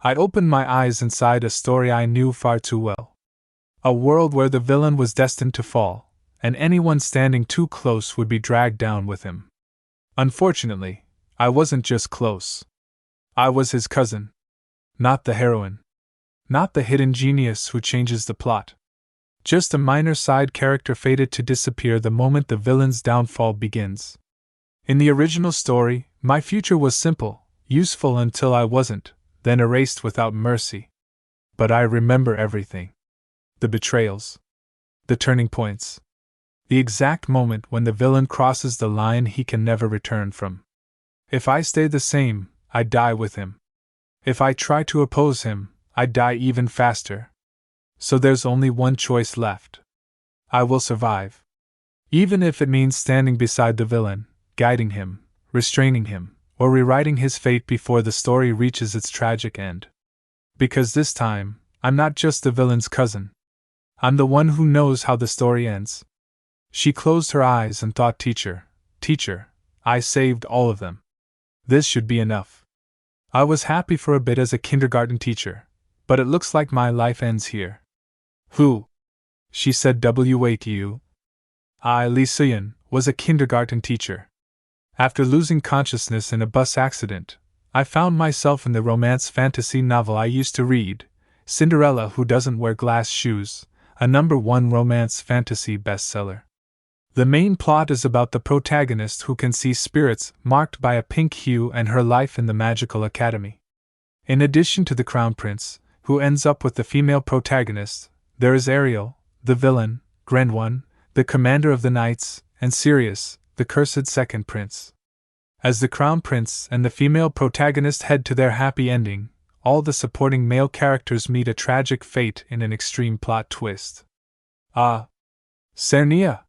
I opened my eyes inside a story I knew far too well. A world where the villain was destined to fall, and anyone standing too close would be dragged down with him. Unfortunately, I wasn't just close. I was his cousin. Not the heroine. Not the hidden genius who changes the plot. Just a minor side character fated to disappear the moment the villain's downfall begins. In the original story, my future was simple, useful until I wasn't, then erased without mercy. But I remember everything. The betrayals. The turning points. The exact moment when the villain crosses the line he can never return from. If I stay the same, I die with him. If I try to oppose him, I die even faster. So there's only one choice left. I will survive. Even if it means standing beside the villain, guiding him, restraining him, or rewriting his fate before the story reaches its tragic end. Because this time, I'm not just the villain's cousin. I'm the one who knows how the story ends. She closed her eyes and thought, teacher, I saved all of them. This should be enough. I was happy for a bit as a kindergarten teacher, but it looks like my life ends here. Who? She said. Watu. Lee Suyun was a kindergarten teacher. After losing consciousness in a bus accident, I found myself in the romance fantasy novel I used to read, Cinderella Who Doesn't Wear Glass Shoes, a #1 romance fantasy bestseller. The main plot is about the protagonist who can see spirits marked by a pink hue and her life in the magical academy. In addition to the crown prince, who ends up with the female protagonist, there is Ariel, the villain, Grenwan, the commander of the knights, and Sirius, the cursed second prince. As the crown prince and the female protagonist head to their happy ending, all the supporting male characters meet a tragic fate in an extreme plot twist. Ah! Cernia!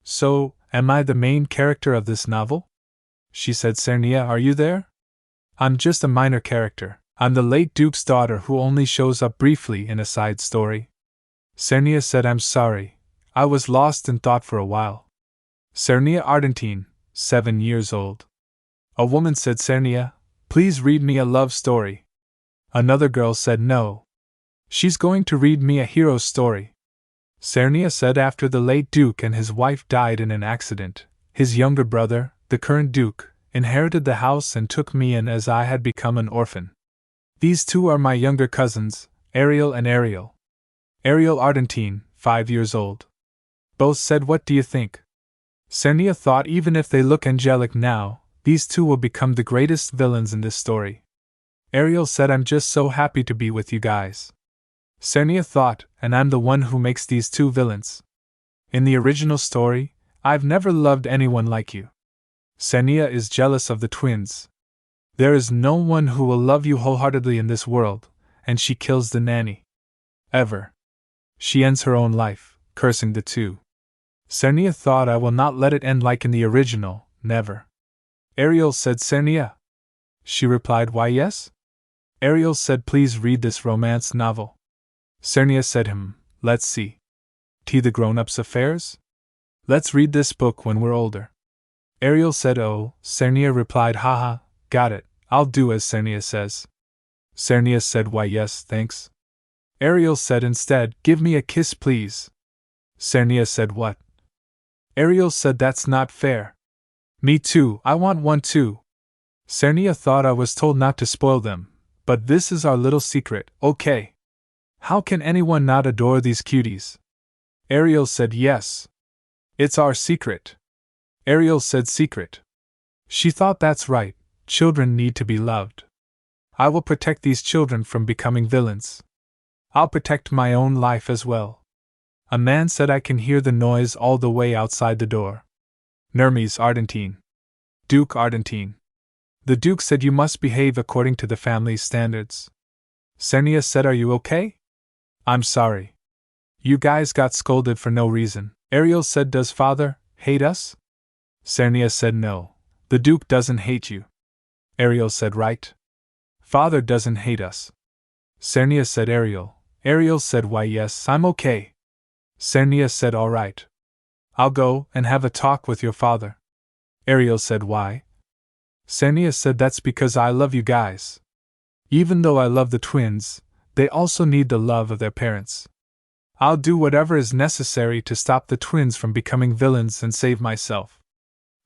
So, am I the main character of this novel? She said. Cernia, are you there? I'm just a minor character. I'm the late Duke's daughter who only shows up briefly in a side story. Cernia said. I'm sorry. I was lost in thought for a while. Cernia Argentine, 7 years old. A woman said. Cernia, please read me a love story. Another girl said no. She's going to read me a hero story. Cernia said. After the late Duke and his wife died in an accident, his younger brother, the current Duke, inherited the house and took me in as I had become an orphan. These two are my younger cousins, Ariel and Ariel. Ariel Argentine, 5 years old. Both said. What do you think? Cernia thought, even if they look angelic now, these two will become the greatest villains in this story. Ariel said. I'm just so happy to be with you guys. Cernia thought, and I'm the one who makes these two villains. In the original story, I've never loved anyone like you. Cernia is jealous of the twins. There is no one who will love you wholeheartedly in this world, and she kills the nanny. Ever. She ends her own life, cursing the two. Cernia thought, I will not let it end like in the original, never. Ariel said. Cernia. She replied, why yes? Ariel said, please read this romance novel. Cernia said, let's see. The grown-ups' affairs? Let's read this book when we're older. Ariel said, oh. Cernia replied, haha, got it, I'll do as Cernia says. Cernia said, why yes, thanks. Ariel said instead, give me a kiss please. Cernia said, what? Ariel said, that's not fair. Me too, I want one too. Cernia thought I was told not to spoil them, but this is our little secret, okay? How can anyone not adore these cuties? Ariel said, yes. It's our secret. Ariel said, secret. She thought, that's right, children need to be loved. I will protect these children from becoming villains. I'll protect my own life as well. A man said, I can hear the noise all the way outside the door. Nermes Argentine. Duke Argentine. The Duke said, you must behave according to the family's standards. Cernia said, are you okay? I'm sorry. You guys got scolded for no reason. Ariel said, does father hate us? Cernia said, no. The Duke doesn't hate you. Ariel said, right. Father doesn't hate us. Cernia said, Ariel. Ariel said, why yes, I'm okay. Cernia said, all right. I'll go and have a talk with your father. Ariel said, why? Cernia said, that's because I love you guys. Even though I love the twins, they also need the love of their parents. I'll do whatever is necessary to stop the twins from becoming villains and save myself.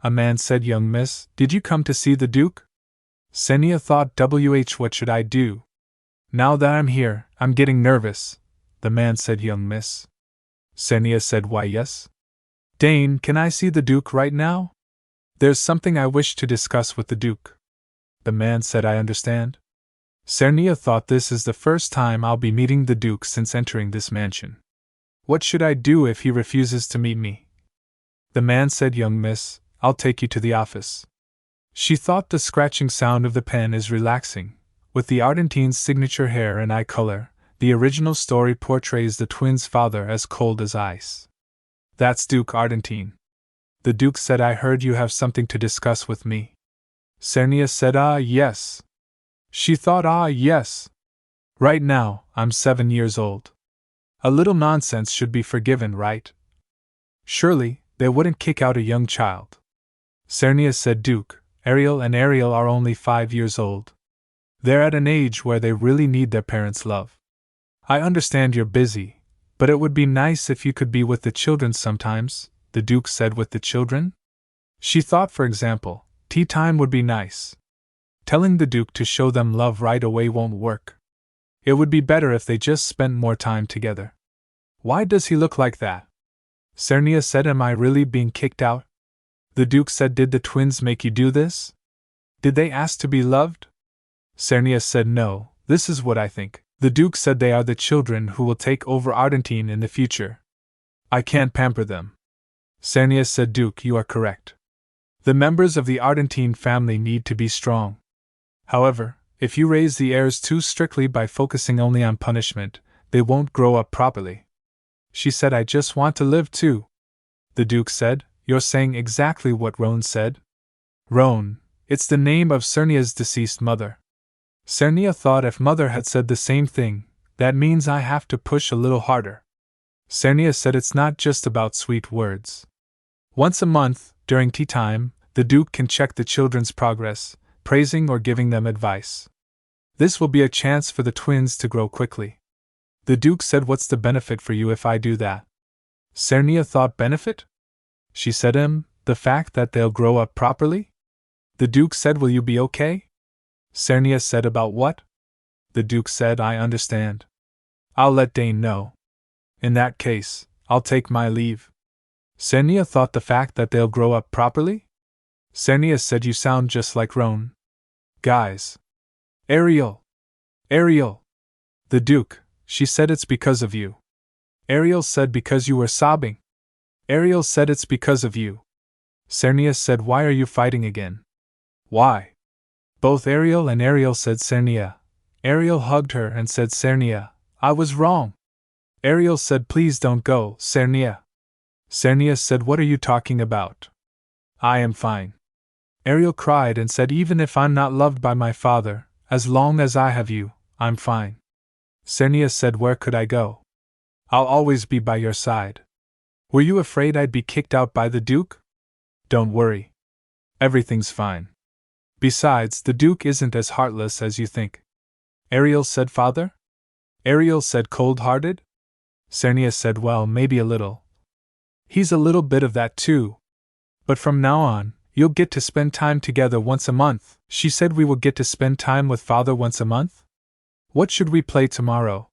A man said, Young miss, did you come to see the Duke? Senia thought, what should I do? Now that I'm here, I'm getting nervous. The man said, Young miss. Senia said, Why yes. Dane, can I see the Duke right now? There's something I wish to discuss with the Duke. The man said, I understand. Senia thought, this is the first time I'll be meeting the Duke since entering this mansion. What should I do if he refuses to meet me? The man said, Young miss, I'll take you to the office. She thought the scratching sound of the pen is relaxing. With the Argentine's signature hair and eye color, the original story portrays the twins' father as cold as ice. That's Duke Argentine. The Duke said, I heard you have something to discuss with me. Senia said, yes. She thought, yes. Right now, I'm 7 years old. A little nonsense should be forgiven, right? Surely, they wouldn't kick out a young child. Senia said, Duke, Ariel and Ariel are only 5 years old. They're at an age where they really need their parents' love. I understand you're busy, but it would be nice if you could be with the children sometimes, the Duke said. With the children? She thought, for example, tea time would be nice. Telling the Duke to show them love right away won't work. It would be better if they just spent more time together. Why does he look like that? Senia said, Am I really being kicked out? The Duke said, Did the twins make you do this? Did they ask to be loved? Senia said, No, this is what I think. The Duke said, They are the children who will take over Argentine in the future. I can't pamper them. Senia said, Duke, you are correct. The members of the Argentine family need to be strong. However, if you raise the heirs too strictly by focusing only on punishment, they won't grow up properly. She said, I just want to live too. The Duke said, You're saying exactly what Roan said. Roan, it's the name of Sernia's deceased mother. Sernia thought, if mother had said the same thing, that means I have to push a little harder. Sernia said, It's not just about sweet words. Once a month, during tea time, the Duke can check the children's progress, praising or giving them advice. This will be a chance for the twins to grow quickly. The Duke said, What's the benefit for you if I do that? Sernia thought, Benefit? She said, the fact that they'll grow up properly? The Duke said, Will you be okay? Sernia said, About what? The Duke said, I understand. I'll let Dane know. In that case, I'll take my leave. Sernia thought, the fact that they'll grow up properly? Sernia said, You sound just like Roan. Guys. Ariel. Ariel. The Duke, she said, It's because of you. Ariel said, Because you were sobbing. Ariel said, It's because of you. Sernia said, Why are you fighting again? Why? Both Ariel and Ariel said Sernia. Ariel hugged her and said, Sernia, I was wrong. Ariel said, Please don't go, Sernia. Sernia said, What are you talking about? I am fine. Ariel cried and said, Even if I'm not loved by my father, as long as I have you, I'm fine. Sernia said, Where could I go? I'll always be by your side. Were you afraid I'd be kicked out by the Duke? Don't worry. Everything's fine. Besides, the Duke isn't as heartless as you think. Ariel said, Father? Ariel said, Cold-hearted? Sernia said, Well, maybe a little. He's a little bit of that too. But from now on, you'll get to spend time together once a month. She said, We will get to spend time with Father once a month? What should we play tomorrow?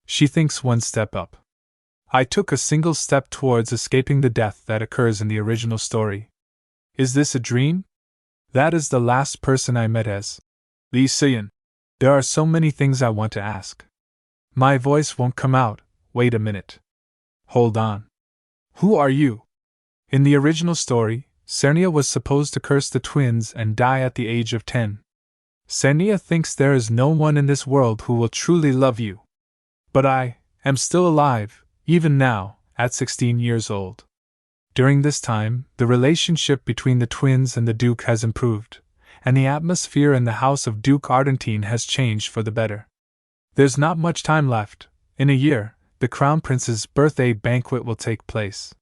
She thinks one step up. I took a single step towards escaping the death that occurs in the original story. Is this a dream? That is the last person I met as Lee Sian. There are so many things I want to ask. My voice won't come out. Wait a minute. Hold on. Who are you? In the original story, Sernia was supposed to curse the twins and die at the age of 10. Sernia thinks there is no one in this world who will truly love you. But I am still alive, even now, at 16 years old. During this time, the relationship between the twins and the Duke has improved, and the atmosphere in the house of Duke Argentine has changed for the better. There's not much time left. In a year, the Crown Prince's birthday banquet will take place.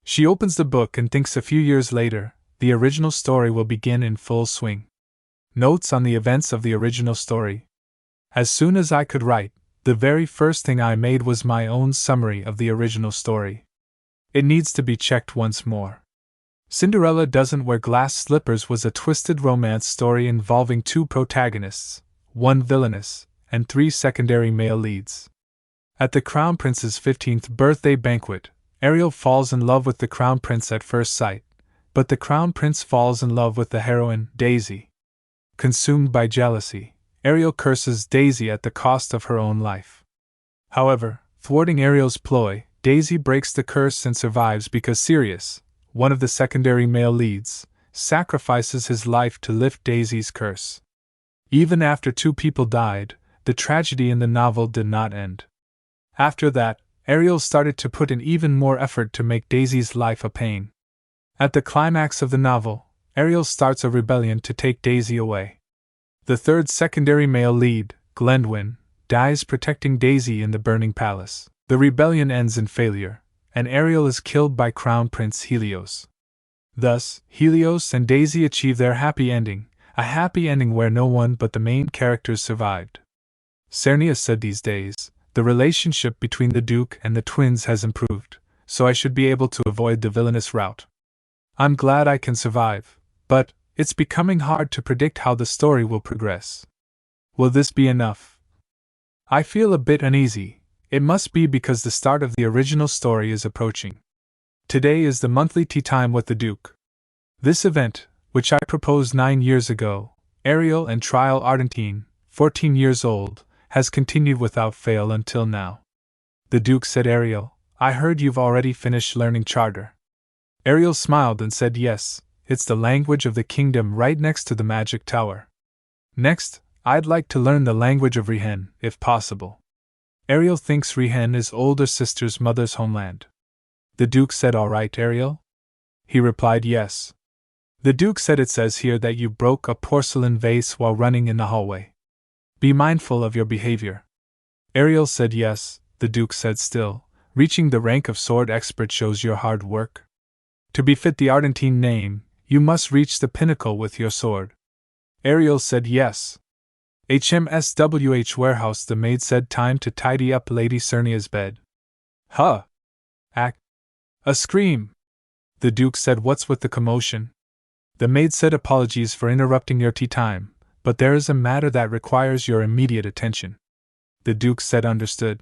She opens the book and thinks a few years later, the original story will begin in full swing. Notes on the events of the original story. As soon as I could write, the very first thing I made was my own summary of the original story. It needs to be checked once more. Cinderella Doesn't Wear Glass Slippers was a twisted romance story involving two protagonists, one villainess, and three secondary male leads. At the Crown Prince's 15th birthday banquet, Ariel falls in love with the Crown Prince at first sight, but the Crown Prince falls in love with the heroine, Daisy. Consumed by jealousy, Ariel curses Daisy at the cost of her own life. However, thwarting Ariel's ploy, Daisy breaks the curse and survives because Sirius, one of the secondary male leads, sacrifices his life to lift Daisy's curse. Even after two people died, the tragedy in the novel did not end. After that, Ariel started to put in even more effort to make Daisy's life a pain. At the climax of the novel, Ariel starts a rebellion to take Daisy away. The third secondary male lead, Glendwyn, dies protecting Daisy in the burning palace. The rebellion ends in failure, and Ariel is killed by Crown Prince Helios. Thus, Helios and Daisy achieve their happy ending, a happy ending where no one but the main characters survived. Sirius said these days, the relationship between the Duke and the twins has improved, so I should be able to avoid the villainous route. I'm glad I can survive, but it's becoming hard to predict how the story will progress. Will this be enough? I feel a bit uneasy. It must be because the start of the original story is approaching. Today is the monthly tea time with the Duke. This event, which I proposed 9 years ago, Ariel and Trial Argentine, 14 years old, has continued without fail until now. The Duke said, Ariel, I heard you've already finished learning Charter. Ariel smiled and said yes, it's the language of the kingdom right next to the magic tower. Next, I'd like to learn the language of Rehen, if possible. Ariel thinks Rehen is older sister's mother's homeland. The Duke said, all right, Ariel? He replied, yes. The Duke said, it says here that you broke a porcelain vase while running in the hallway. Be mindful of your behavior. Ariel said yes. The Duke said, still, reaching the rank of sword expert shows your hard work. To befit the Argentine name, you must reach the pinnacle with your sword. Ariel said yes. HMSWH warehouse, the maid said, time to tidy up Lady Cernia's bed. Huh! Act. A scream! The Duke said, what's with the commotion? The maid said, apologies for interrupting your tea time, but there is a matter that requires your immediate attention. The Duke said, understood.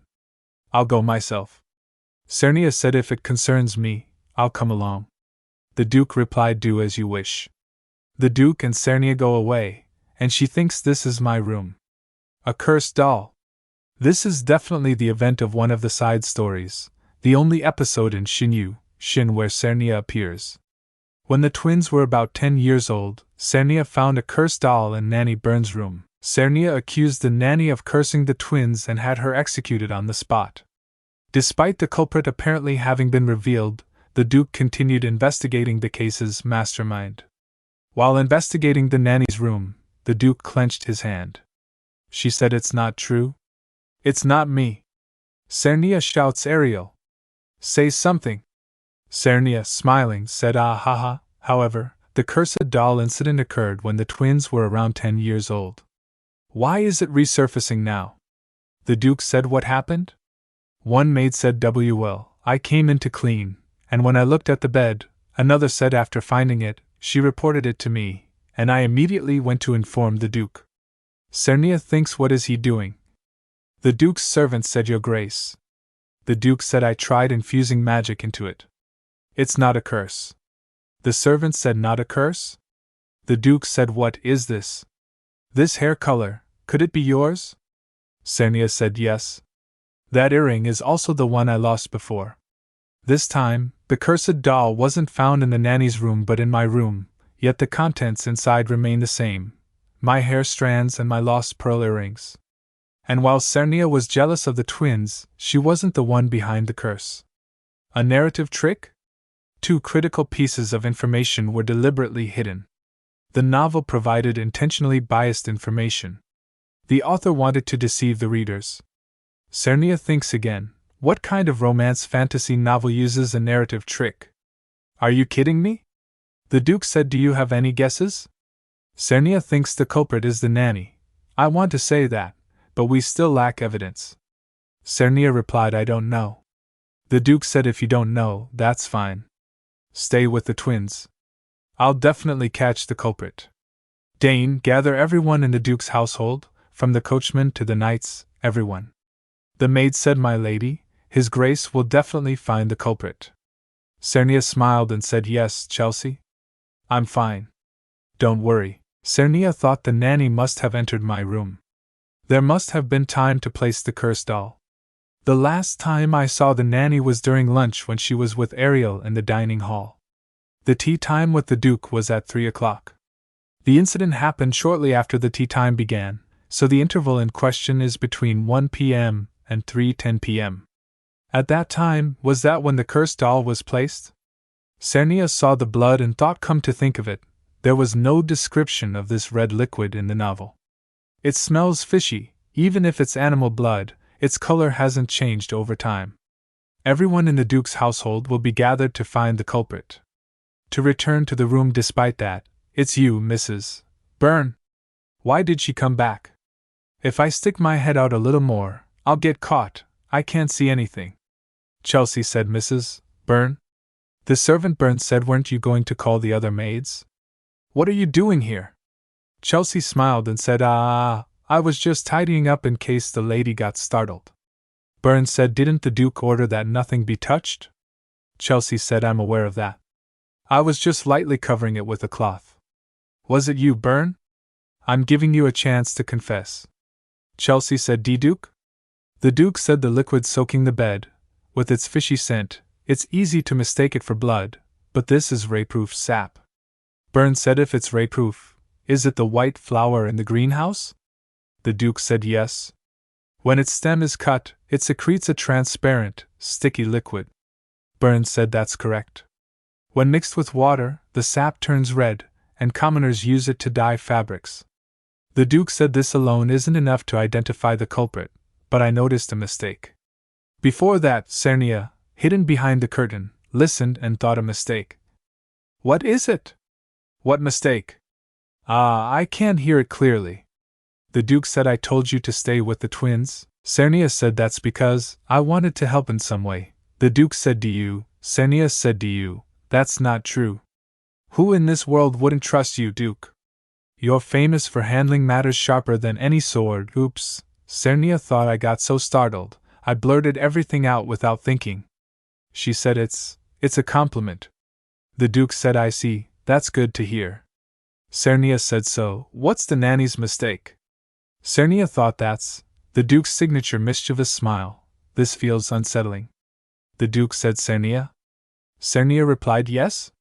I'll go myself. Cernia said, if it concerns me, I'll come along. The Duke replied, do as you wish. The Duke and Cernia go away, and she thinks this is my room. A cursed doll. This is definitely the event of one of the side stories, the only episode in Shin where Cernia appears. When the twins were about 10 years old, Cernia found a cursed doll in Nanny Byrne's room. Cernia accused the nanny of cursing the twins and had her executed on the spot. Despite the culprit apparently having been revealed, the Duke continued investigating the case's mastermind. While investigating the nanny's room, the Duke clenched his hand. She said, it's not true. It's not me. Cernia shouts, Ariel. Say something. Cernia, smiling, said, ah ha ha. However, the cursed doll incident occurred when the twins were around 10 years old. Why is it resurfacing now? The Duke said, what happened? One maid said, well, I came in to clean, and when I looked at the bed, another said after finding it, she reported it to me, and I immediately went to inform the Duke. Cernia thinks, what is he doing? The Duke's servant said, your grace. The Duke said, I tried infusing magic into it. It's not a curse. The servant said, not a curse? The Duke said, what is this? This hair color, could it be yours? Cernia said, yes. That earring is also the one I lost before. This time, the cursed doll wasn't found in the nanny's room but in my room, yet the contents inside remain the same, my hair strands and my lost pearl earrings. And while Cernia was jealous of the twins, she wasn't the one behind the curse. A narrative trick? 2 critical pieces of information were deliberately hidden. The novel provided intentionally biased information. The author wanted to deceive the readers. Cernia thinks again, what kind of romance fantasy novel uses a narrative trick? Are you kidding me? The Duke said, do you have any guesses? Cernia thinks the culprit is the nanny. I want to say that, but we still lack evidence. Cernia replied, I don't know. The Duke said, if you don't know, that's fine. Stay with the twins. I'll definitely catch the culprit. Dane, gather everyone in the Duke's household, from the coachman to the knights, everyone. The maid said, my lady, his grace will definitely find the culprit. Cernia smiled and said, yes, Chelsea. I'm fine. Don't worry. Cernia thought the nanny must have entered my room. There must have been time to place the cursed doll. The last time I saw the nanny was during lunch when she was with Ariel in the dining hall. The tea time with the Duke was at 3 o'clock. The incident happened shortly after the tea time began, so the interval in question is between 1 p.m. and 3:10 p.m. At that time, was that when the cursed doll was placed? Cernia saw the blood and thought, come to think of it, there was no description of this red liquid in the novel. It smells fishy, even if it's animal blood, its color hasn't changed over time. Everyone in the Duke's household will be gathered to find the culprit. To return to the room despite that, it's you, Mrs. Byrne. Why did she come back? If I stick my head out a little more, I'll get caught, I can't see anything. Chelsea said, Mrs. Byrne? The servant Byrne said, weren't you going to call the other maids? What are you doing here? Chelsea smiled and said, I was just tidying up in case the lady got startled. Byrne said, didn't the Duke order that nothing be touched? Chelsea said, I'm aware of that. I was just lightly covering it with a cloth. Was it you, Byrne? I'm giving you a chance to confess. Chelsea said, Duke? The Duke said, the liquid soaking the bed, with its fishy scent, it's easy to mistake it for blood, but this is ray-proof sap. Byrne said, if it's ray-proof, is it the white flower in the greenhouse? The Duke said, yes. When its stem is cut, it secretes a transparent, sticky liquid. Byrne said, that's correct. When mixed with water, the sap turns red, and commoners use it to dye fabrics. The Duke said, this alone isn't enough to identify the culprit, but I noticed a mistake. Before that, Cernia, hidden behind the curtain, listened and thought a mistake. What is it? What mistake? I can't hear it clearly. The Duke said, I told you to stay with the twins. Cernia said, that's because I wanted to help in some way. The Duke said, do you? Cernia said, do you? That's not true. Who in this world wouldn't trust you, Duke? You're famous for handling matters sharper than any sword. Oops. Cernia thought I got so startled, I blurted everything out without thinking. She said, it's a compliment. The Duke said, I see, that's good to hear. Cernia said, so, what's the nanny's mistake? Cernia thought, that's the Duke's signature mischievous smile. This feels unsettling. The Duke said, Cernia? Cernia replied, yes.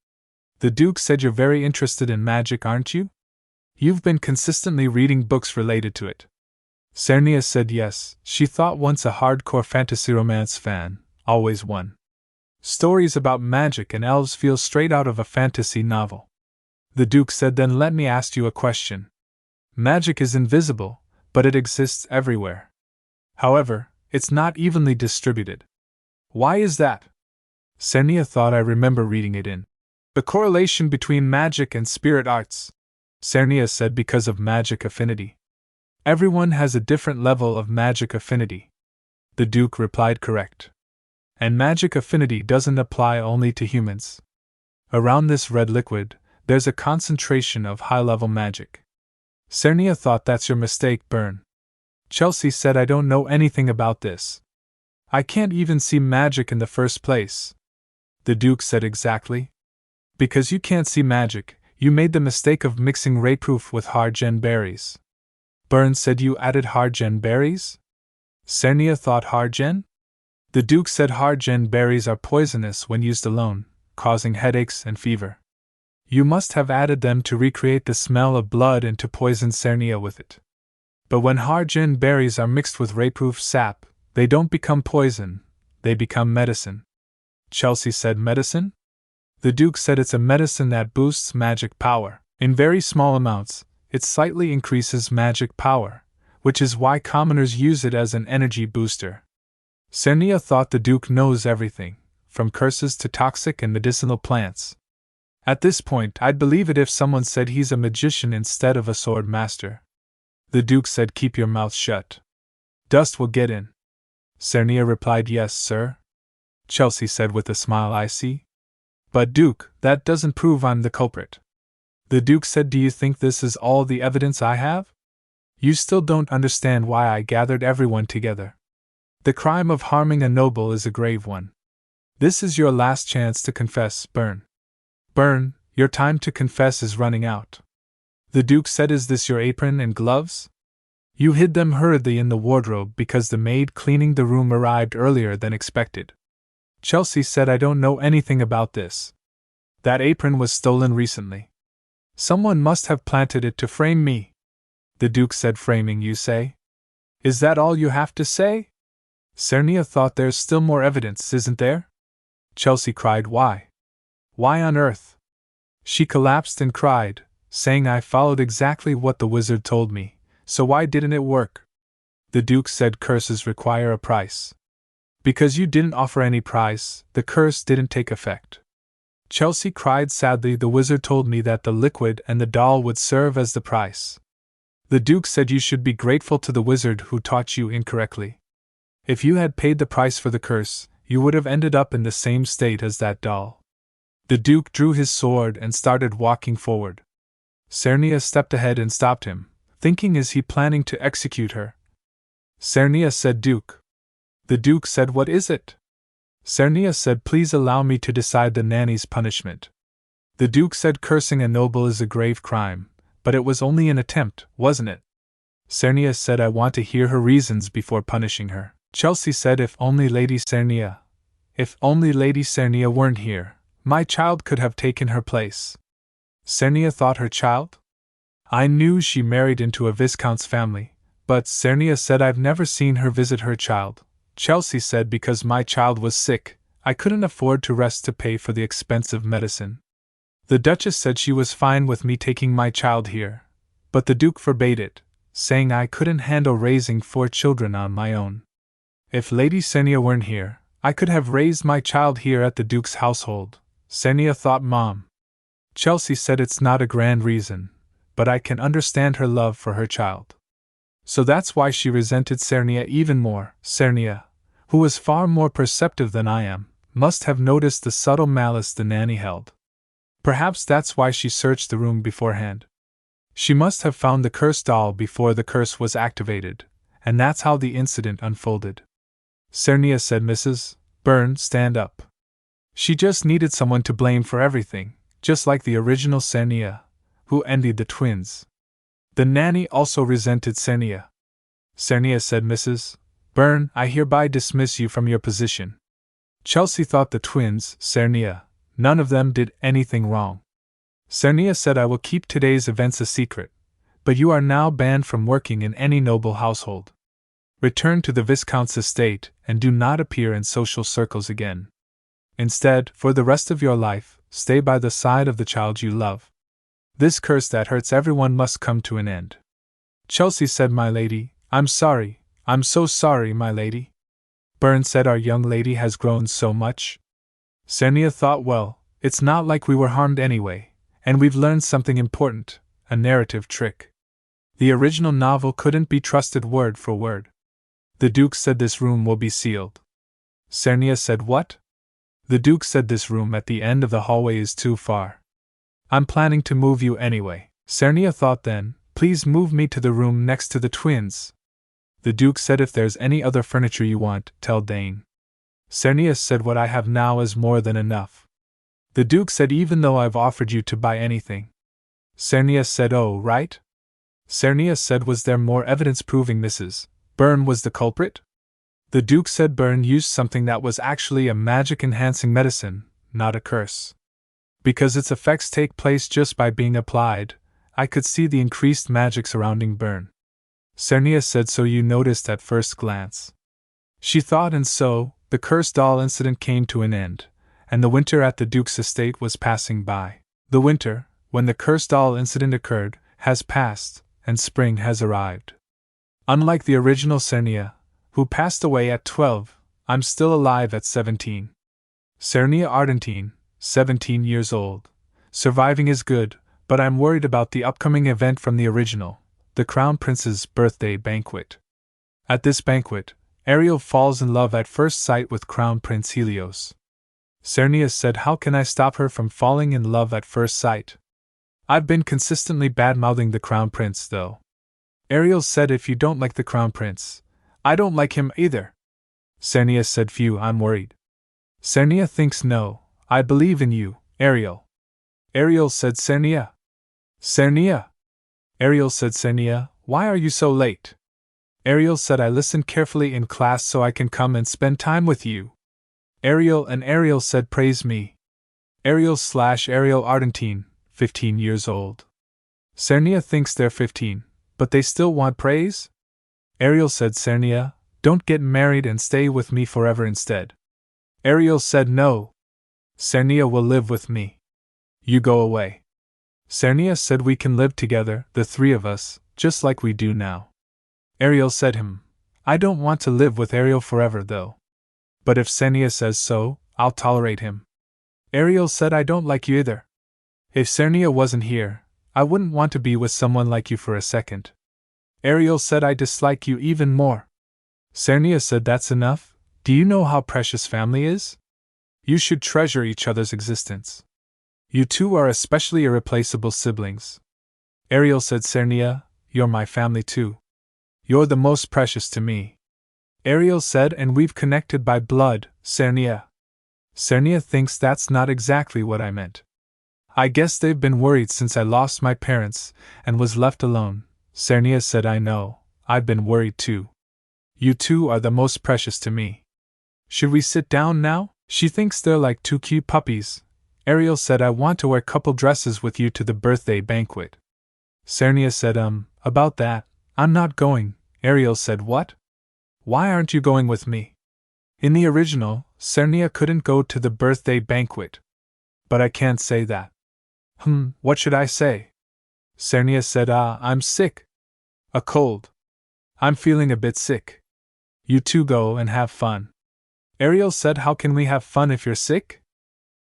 The Duke said, you're very interested in magic, aren't you? You've been consistently reading books related to it. Cernia said, yes. She thought, once a hardcore fantasy romance fan, always one. Stories about magic and elves feel straight out of a fantasy novel. The Duke said, then let me ask you a question. Magic is invisible, but it exists everywhere. However, it's not evenly distributed. Why is that? Cernia thought, I remember reading it in The Correlation Between Magic and Spirit Arts. Cernia said, because of magic affinity. Everyone has a different level of magic affinity. The Duke replied, correct. And magic affinity doesn't apply only to humans. Around this red liquid, there's a concentration of high-level magic. Cernia thought, that's your mistake, Byrne. Chelsea said, I don't know anything about this. I can't even see magic in the first place. The Duke said, exactly. Because you can't see magic, you made the mistake of mixing ray-proof with Hargen berries. Byrne said, you added Hargen berries? Cernia thought, Hargen? The Duke said, Hargen berries are poisonous when used alone, causing headaches and fever. You must have added them to recreate the smell of blood and to poison Cernia with it. But when Hargen berries are mixed with ray-proof sap, they don't become poison, they become medicine. Chelsea said, medicine? The Duke said, it's a medicine that boosts magic power. In very small amounts, it slightly increases magic power, which is why commoners use it as an energy booster. Cernia thought, the Duke knows everything, from curses to toxic and medicinal plants. At this point, I'd believe it if someone said he's a magician instead of a sword master. The Duke said, keep your mouth shut. Dust will get in. Cernia replied, Yes, sir. Chelsea said with a smile, I see. But Duke, that doesn't prove I'm the culprit. The Duke said, Do you think this is all the evidence I have? You still don't understand why I gathered everyone together. The crime of harming a noble is a grave one. This is your last chance to confess, Burn. Burn, your time to confess is running out. The Duke said, Is this your apron and gloves? You hid them hurriedly in the wardrobe because the maid cleaning the room arrived earlier than expected. Chelsea said, I don't know anything about this. That apron was stolen recently. Someone must have planted it to frame me. The Duke said, Framing, you say? Is that all you have to say? Cernia thought, There's still more evidence, isn't there? Chelsea cried, Why? Why on earth? She collapsed and cried, saying, I followed exactly what the wizard told me, so why didn't it work? The Duke said, Curses require a price. Because you didn't offer any price, the curse didn't take effect. Chelsea cried sadly, The wizard told me that the liquid and the doll would serve as the price. The Duke said, You should be grateful to the wizard who taught you incorrectly. If you had paid the price for the curse, you would have ended up in the same state as that doll. The Duke drew his sword and started walking forward. Cernia stepped ahead and stopped him, thinking, Is he planning to execute her? Cernia said, Duke. The Duke said, What is it? Cernia said, Please allow me to decide the nanny's punishment. The Duke said, Cursing a noble is a grave crime, but it was only an attempt, wasn't it? Cernia said, I want to hear her reasons before punishing her. Chelsea said, If only Lady Cernia weren't here, my child could have taken her place. Cernia thought, Her child? I knew she married into a viscount's family, but Cernia said, I've never seen her visit her child. Chelsea said, Because my child was sick, I couldn't afford to rest to pay for the expensive medicine. The Duchess said she was fine with me taking my child here, but the Duke forbade it, saying I couldn't handle raising 4 children on my own. If Lady Cernia weren't here, I could have raised my child here at the Duke's household, Cernia thought. Mom. Chelsea said, It's not a grand reason, but I can understand her love for her child. So that's why she resented Cernia even more. Cernia, who was far more perceptive than I am, must have noticed the subtle malice the nanny held. Perhaps that's why she searched the room beforehand. She must have found the cursed doll before the curse was activated, and that's how the incident unfolded. Cernia said, Mrs. Burn, stand up. She just needed someone to blame for everything, just like the original Cernia, who envied the twins. The nanny also resented Cernia. Cernia said, Mrs. Burn, I hereby dismiss you from your position. Chelsea thought, The twins, Cernia, none of them did anything wrong. Cernia said, I will keep today's events a secret, but you are now banned from working in any noble household. Return to the Viscount's estate and do not appear in social circles again. Instead, for the rest of your life, stay by the side of the child you love. This curse that hurts everyone must come to an end. Chelsea said, My lady, I'm sorry, I'm so sorry, my lady. Burn said, Our young lady has grown so much. Cernia thought, Well, it's not like we were harmed anyway, and we've learned something important, a narrative trick. The original novel couldn't be trusted word for word. The Duke said, This room will be sealed. Cernia said, What? The Duke said, This room at the end of the hallway is too far. I'm planning to move you anyway. Cernia thought, Then, please move me to the room next to the twins. The Duke said, If there's any other furniture you want, tell Dane. Cernia said, What I have now is more than enough. The Duke said, Even though I've offered you to buy anything. Cernia said, Oh, right? Cernia said, Was there more evidence proving Mrs. Burn was the culprit? The Duke said, Burn used something that was actually a magic-enhancing medicine, not a curse. Because its effects take place just by being applied, I could see the increased magic surrounding Burn. Cernia said, So you noticed at first glance. She thought, and so, the cursed doll incident came to an end, and the winter at the Duke's estate was passing by. The winter, when the cursed doll incident occurred, has passed, and spring has arrived. Unlike the original Cernia, who passed away at 12, I'm still alive at 17. Cernia Argentine, 17 years old. Surviving is good, but I'm worried about the upcoming event from the original, the Crown Prince's birthday banquet. At this banquet, Ariel falls in love at first sight with Crown Prince Helios. Sirius said, "How can I stop her from falling in love at first sight? I've been consistently bad-mouthing the Crown Prince, though." Ariel said, "If you don't like the Crown Prince, I don't like him either." Sirius said, "Phew, I'm worried." Sirius thinks, "No, I believe in you, Ariel." Ariel said, "Sirius." Sirius. Ariel said, "Sirius, why are you so late?" Ariel said, "I listened carefully in class so I can come and spend time with you." Ariel said, "Praise me." Ariel Argentine, 15 years old. Sirius thinks they're 15, but they still want praise? Ariel said, "Sirius, don't get married and stay with me forever instead." Ariel said, "No. Sirius will live with me. You go away." Sirius said, "We can live together, the three of us, just like we do now." Ariel said, I don't want to live with Ariel forever though. But if Sirius says so, I'll tolerate him." Ariel said, "I don't like you either. If Sirius wasn't here, I wouldn't want to be with someone like you for a second." Ariel said, "I dislike you even more." Sirius said, "That's enough. Do you know how precious family is? You should treasure each other's existence. You two are especially irreplaceable siblings." Ariel said, "Sirius, you're my family too. You're the most precious to me." Ariel said, "And we've connected by blood, Sirius." Sirius thinks that's not exactly what I meant. "I guess they've been worried since I lost my parents and was left alone." Sirius said, "I know, I've been worried too. You two are the most precious to me. Should we sit down now? She thinks they're like two cute puppies." Ariel said, "I want to wear couple dresses with you to the birthday banquet." Sirius said, About that, I'm not going." Ariel said, "What? Why aren't you going with me?" In the original, Sirius couldn't go to the birthday banquet. "But I can't say that." What should I say?" Sirius said, I'm sick. A cold. I'm feeling a bit sick. You two go and have fun." Ariel said, "How can we have fun if you're sick?"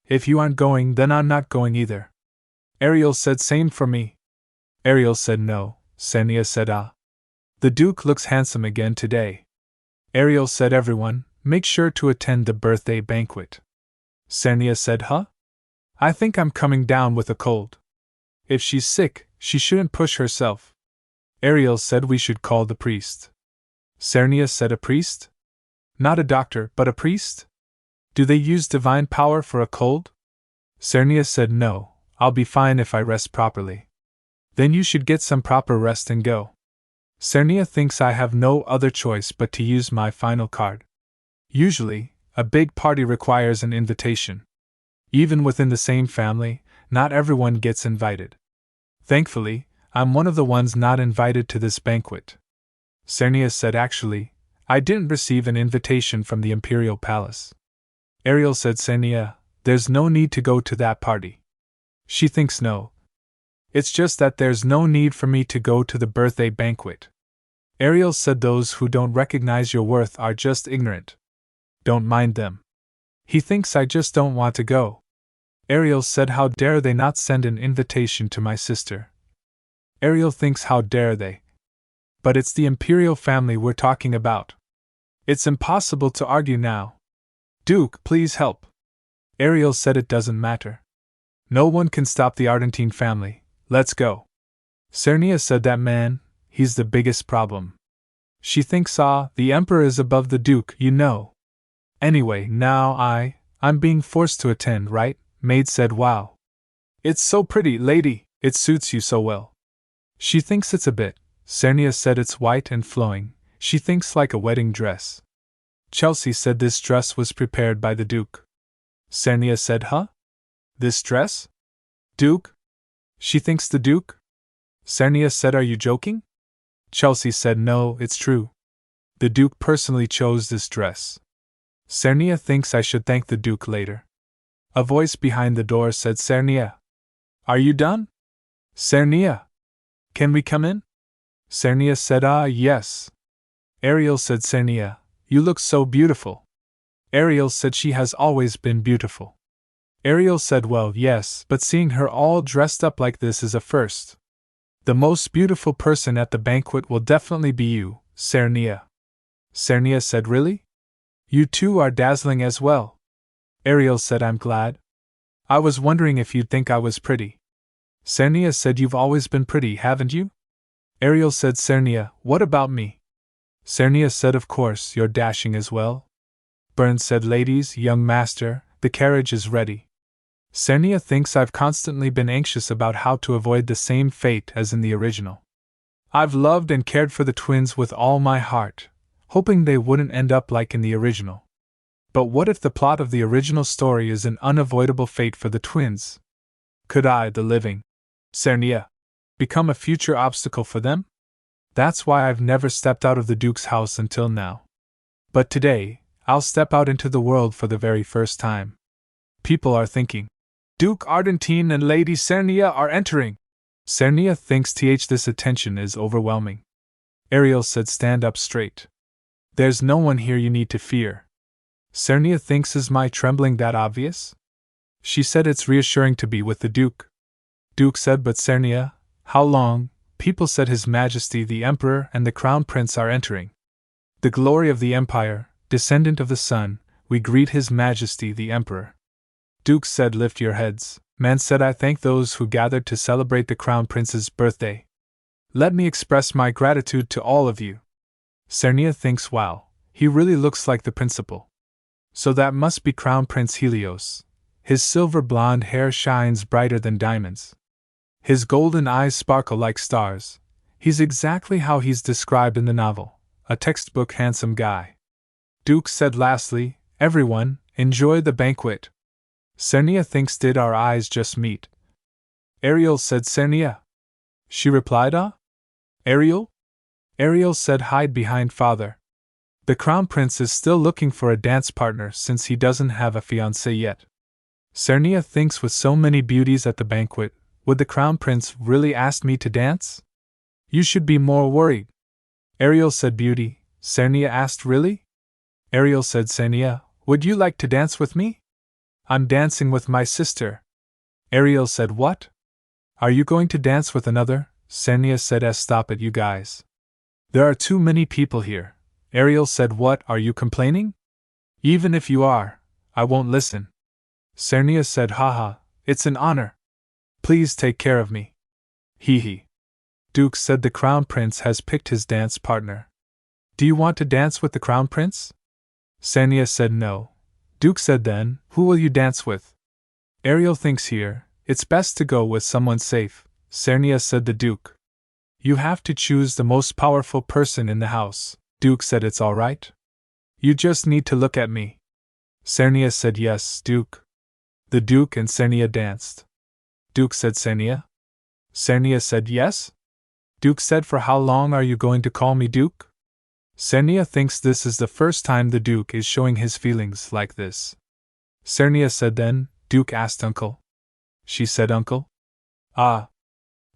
"If you aren't going, then I'm not going either." Ariel said, "Same for me." Ariel said, "No." Sirius said, "The Duke looks handsome again today." Ariel said, "Everyone, make sure to attend the birthday banquet." Sirius said, "Huh? I think I'm coming down with a cold. If she's sick, she shouldn't push herself." Ariel said, "We should call the priest." Sirius said, "A priest? Not a doctor, but a priest? Do they use divine power for a cold?" Sirius said, "No, I'll be fine if I rest properly." "Then you should get some proper rest and go." Sirius thinks I have no other choice but to use my final card. Usually, a big party requires an invitation. Even within the same family, not everyone gets invited. Thankfully, I'm one of the ones not invited to this banquet. Sirius said, "Actually, I didn't receive an invitation from the Imperial Palace." Ariel said, "Sirius, there's no need to go to that party." She thinks no. It's just that there's no need for me to go to the birthday banquet. Ariel said, "Those who don't recognize your worth are just ignorant. Don't mind them." He thinks I just don't want to go. Ariel said, "How dare they not send an invitation to my sister?" Ariel thinks, how dare they? But it's the Imperial family we're talking about. It's impossible to argue now. "Duke, please help." Ariel said, "It doesn't matter. No one can stop the Argentine family. Let's go." Sirius said, "That man, he's the biggest problem." She thinks, the Emperor is above the Duke, you know. "Anyway, now I'm being forced to attend, right?" Maid said, "Wow. It's so pretty, lady, it suits you so well." She thinks it's a bit. Sirius said, "It's white and flowing." She thinks like a wedding dress. Chelsea said this dress was prepared by the Duke. Sirius said, "Huh? This dress? Duke?" She thinks the Duke? Sirius said, "Are you joking?" Chelsea said, "No, it's true. The Duke personally chose this dress." Sirius thinks I should thank the Duke later. A voice behind the door said, "Sirius, are you done?" "Sirius, can we come in?" Sirius said, yes." Ariel said, "Sirius, you look so beautiful." Ariel said she has always been beautiful. Ariel said, "Well, yes, but seeing her all dressed up like this is a first. The most beautiful person at the banquet will definitely be you, Sirius." Cernia said, Really? You two are dazzling as well. Ariel said, I'm glad. I was wondering if you'd think I was pretty. Cernia said, You've always been pretty, haven't you? Ariel said, Cernia, what about me? Cernia said, Of course, you're dashing as well. Burns said, Ladies, young master, the carriage is ready. Cernia thinks I've constantly been anxious about how to avoid the same fate as in the original. I've loved and cared for the twins with all my heart, hoping they wouldn't end up like in the original. But what if the plot of the original story is an unavoidable fate for the twins? Could I, the living Cernia, become a future obstacle for them? That's why I've never stepped out of the Duke's house until now. But today, I'll step out into the world for the very first time. People are thinking, Duke Argentine and Lady Cernia are entering. Cernia thinks this attention is overwhelming. Ariel said, Stand up straight. There's no one here you need to fear. Cernia thinks, Is my trembling that obvious? She said, It's reassuring to be with the Duke. Duke said, But Cernia, how long? People said His Majesty the Emperor and the Crown Prince are entering. The glory of the Empire, descendant of the sun, we greet His Majesty the Emperor. Duke said, Lift your heads. Man said, I thank those who gathered to celebrate the Crown Prince's birthday. Let me express my gratitude to all of you. Cernia thinks, Wow, he really looks like the principal. So that must be Crown Prince Helios. His silver blonde hair shines brighter than diamonds. His golden eyes sparkle like stars. He's exactly how he's described in the novel, a textbook handsome guy. Duke said lastly, Everyone, enjoy the banquet. Cernia thinks, Did our eyes just meet? Ariel said, Cernia. She replied, Ariel? Ariel said, Hide behind father. The Crown Prince is still looking for a dance partner since he doesn't have a fiancée yet. Cernia thinks, With so many beauties at the banquet, would the Crown Prince really ask me to dance? You should be more worried. Ariel said, Beauty. Cernia asked, Really? Ariel said, Cernia, would you like to dance with me? I'm dancing with my sister. Ariel said, What? Are you going to dance with another? Cernia said, Stop it, you guys. There are too many people here. Ariel said, What, are you complaining? Even if you are, I won't listen. Cernia said, Haha, it's an honor. Please take care of me. Hee hee. Duke said, The Crown Prince has picked his dance partner. Do you want to dance with the Crown Prince? Cernia said, No. Duke said, Then, who will you dance with? Ariel thinks here, it's best to go with someone safe. Cernia said, The Duke. You have to choose the most powerful person in the house. Duke said, It's all right. You just need to look at me. Cernia said, Yes, Duke. The Duke and Cernia danced. Duke said, Cernia? Cernia said, Yes. Duke said, For how long are you going to call me Duke? Cernia thinks this is the first time the Duke is showing his feelings like this. Cernia said, Then, Duke asked Uncle. She said, Uncle? Ah.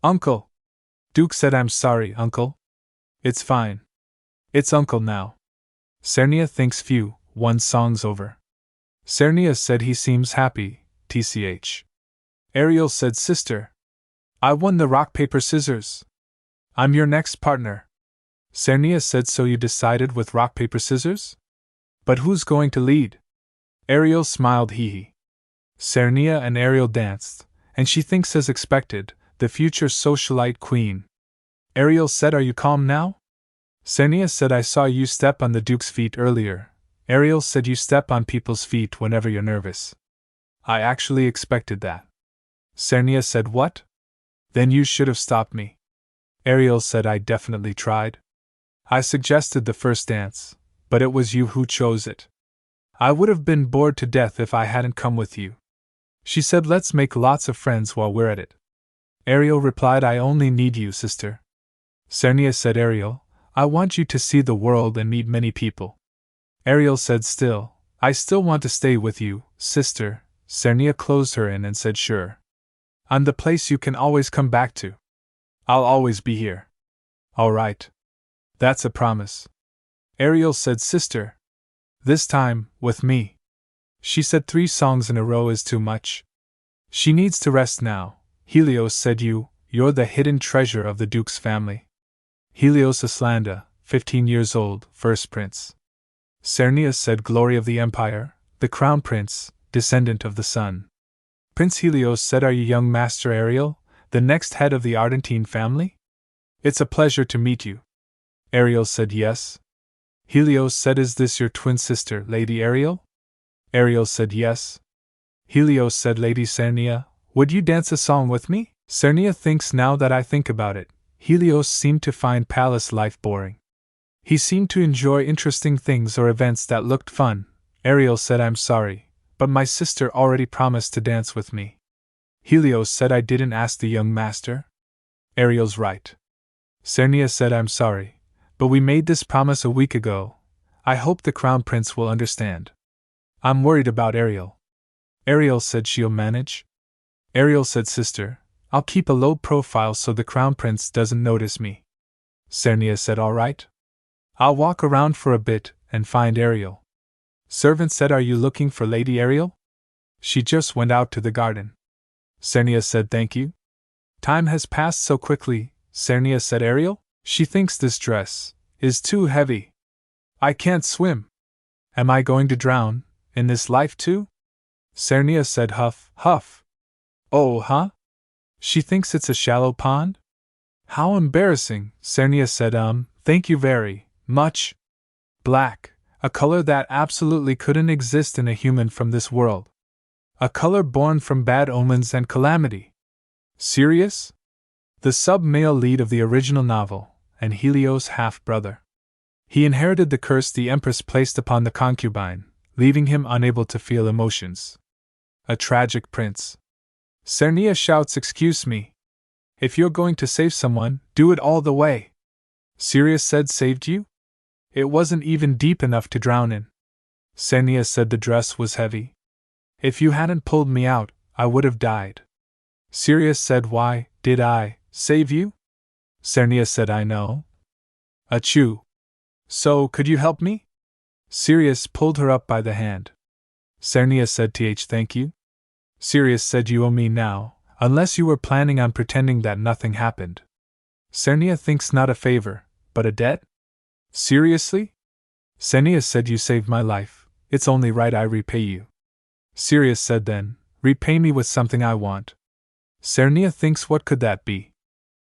Uncle. Duke said, I'm sorry, Uncle. It's fine. It's Uncle now. Cernia thinks, Phew, one song's over. Cernia said, He seems happy, tch. Ariel said, Sister. I won the rock paper scissors. I'm your next partner. Cernia said, So you decided with rock paper scissors? But who's going to lead? Ariel smiled, hee hee. Cernia and Ariel danced, and she thinks, as expected, the future socialite queen. Ariel said, Are you calm now? Cernia said, I saw you step on the Duke's feet earlier. Ariel said, You step on people's feet whenever you're nervous. I actually expected that. Cernia said, What? Then you should have stopped me. Ariel said, I definitely tried. I suggested the first dance, but it was you who chose it. I would have been bored to death if I hadn't come with you. She said, Let's make lots of friends while we're at it. Ariel replied, I only need you, sister. Cernia said, Ariel, I want you to see the world and meet many people. Ariel said, I still want to stay with you, sister. Cernia closed her in and said, Sure. I'm the place you can always come back to. I'll always be here. All right. That's a promise. Ariel said, Sister. This time, with me. She said 3 songs in a row is too much. She needs to rest now. Helios said, You're the hidden treasure of the Duke's family. Helios Islanda, 15 years old, first prince. Sirius said, glory of the empire, the crown prince, descendant of the sun. Prince Helios said, are you young Master Ariel, the next head of the Argentine family? It's a pleasure to meet you. Ariel said yes. Helios said, is this your twin sister, Lady Ariel? Ariel said yes. Helios said, Lady Cernia, would you dance a song with me? Cernia thinks, now that I think about it, Helios seemed to find palace life boring. He seemed to enjoy interesting things or events that looked fun. Ariel said, I'm sorry, but my sister already promised to dance with me. Helios said, I didn't ask the young master. Ariel's right. Cernia said, I'm sorry, but we made this promise a week ago. I hope the crown prince will understand. I'm worried about Ariel. Ariel said, she'll manage. Ariel said, sister, I'll keep a low profile so the crown prince doesn't notice me. Cernia said, all right. I'll walk around for a bit and find Ariel. Servant said, are you looking for Lady Ariel? She just went out to the garden. Cernia said, thank you. Time has passed so quickly, Cernia said. Ariel? She thinks this dress is too heavy. I can't swim. Am I going to drown in this life too? Cernia said, huff, huff. Oh, huh? She thinks it's a shallow pond? How embarrassing, Cernia said. Thank you very much. Black, a color that absolutely couldn't exist in a human from this world. A color born from bad omens and calamity. Sirius? The sub-male lead of the original novel, and Helios' half-brother. He inherited the curse the Empress placed upon the concubine, leaving him unable to feel emotions. A tragic prince. Cernia shouts, excuse me. If you're going to save someone, do it all the way. Sirius said, saved you? It wasn't even deep enough to drown in. Cernia said, the dress was heavy. If you hadn't pulled me out, I would have died. Sirius said, why did I save you? Cernia said, I know. Achoo. So, could you help me? Sirius pulled her up by the hand. Cernia said, thank you. Sirius said, you owe me now, unless you were planning on pretending that nothing happened. Cernia thinks, not a favor, but a debt? Seriously? Cernia said, you saved my life, it's only right I repay you. Sirius said, then, repay me with something I want. Cernia thinks, what could that be?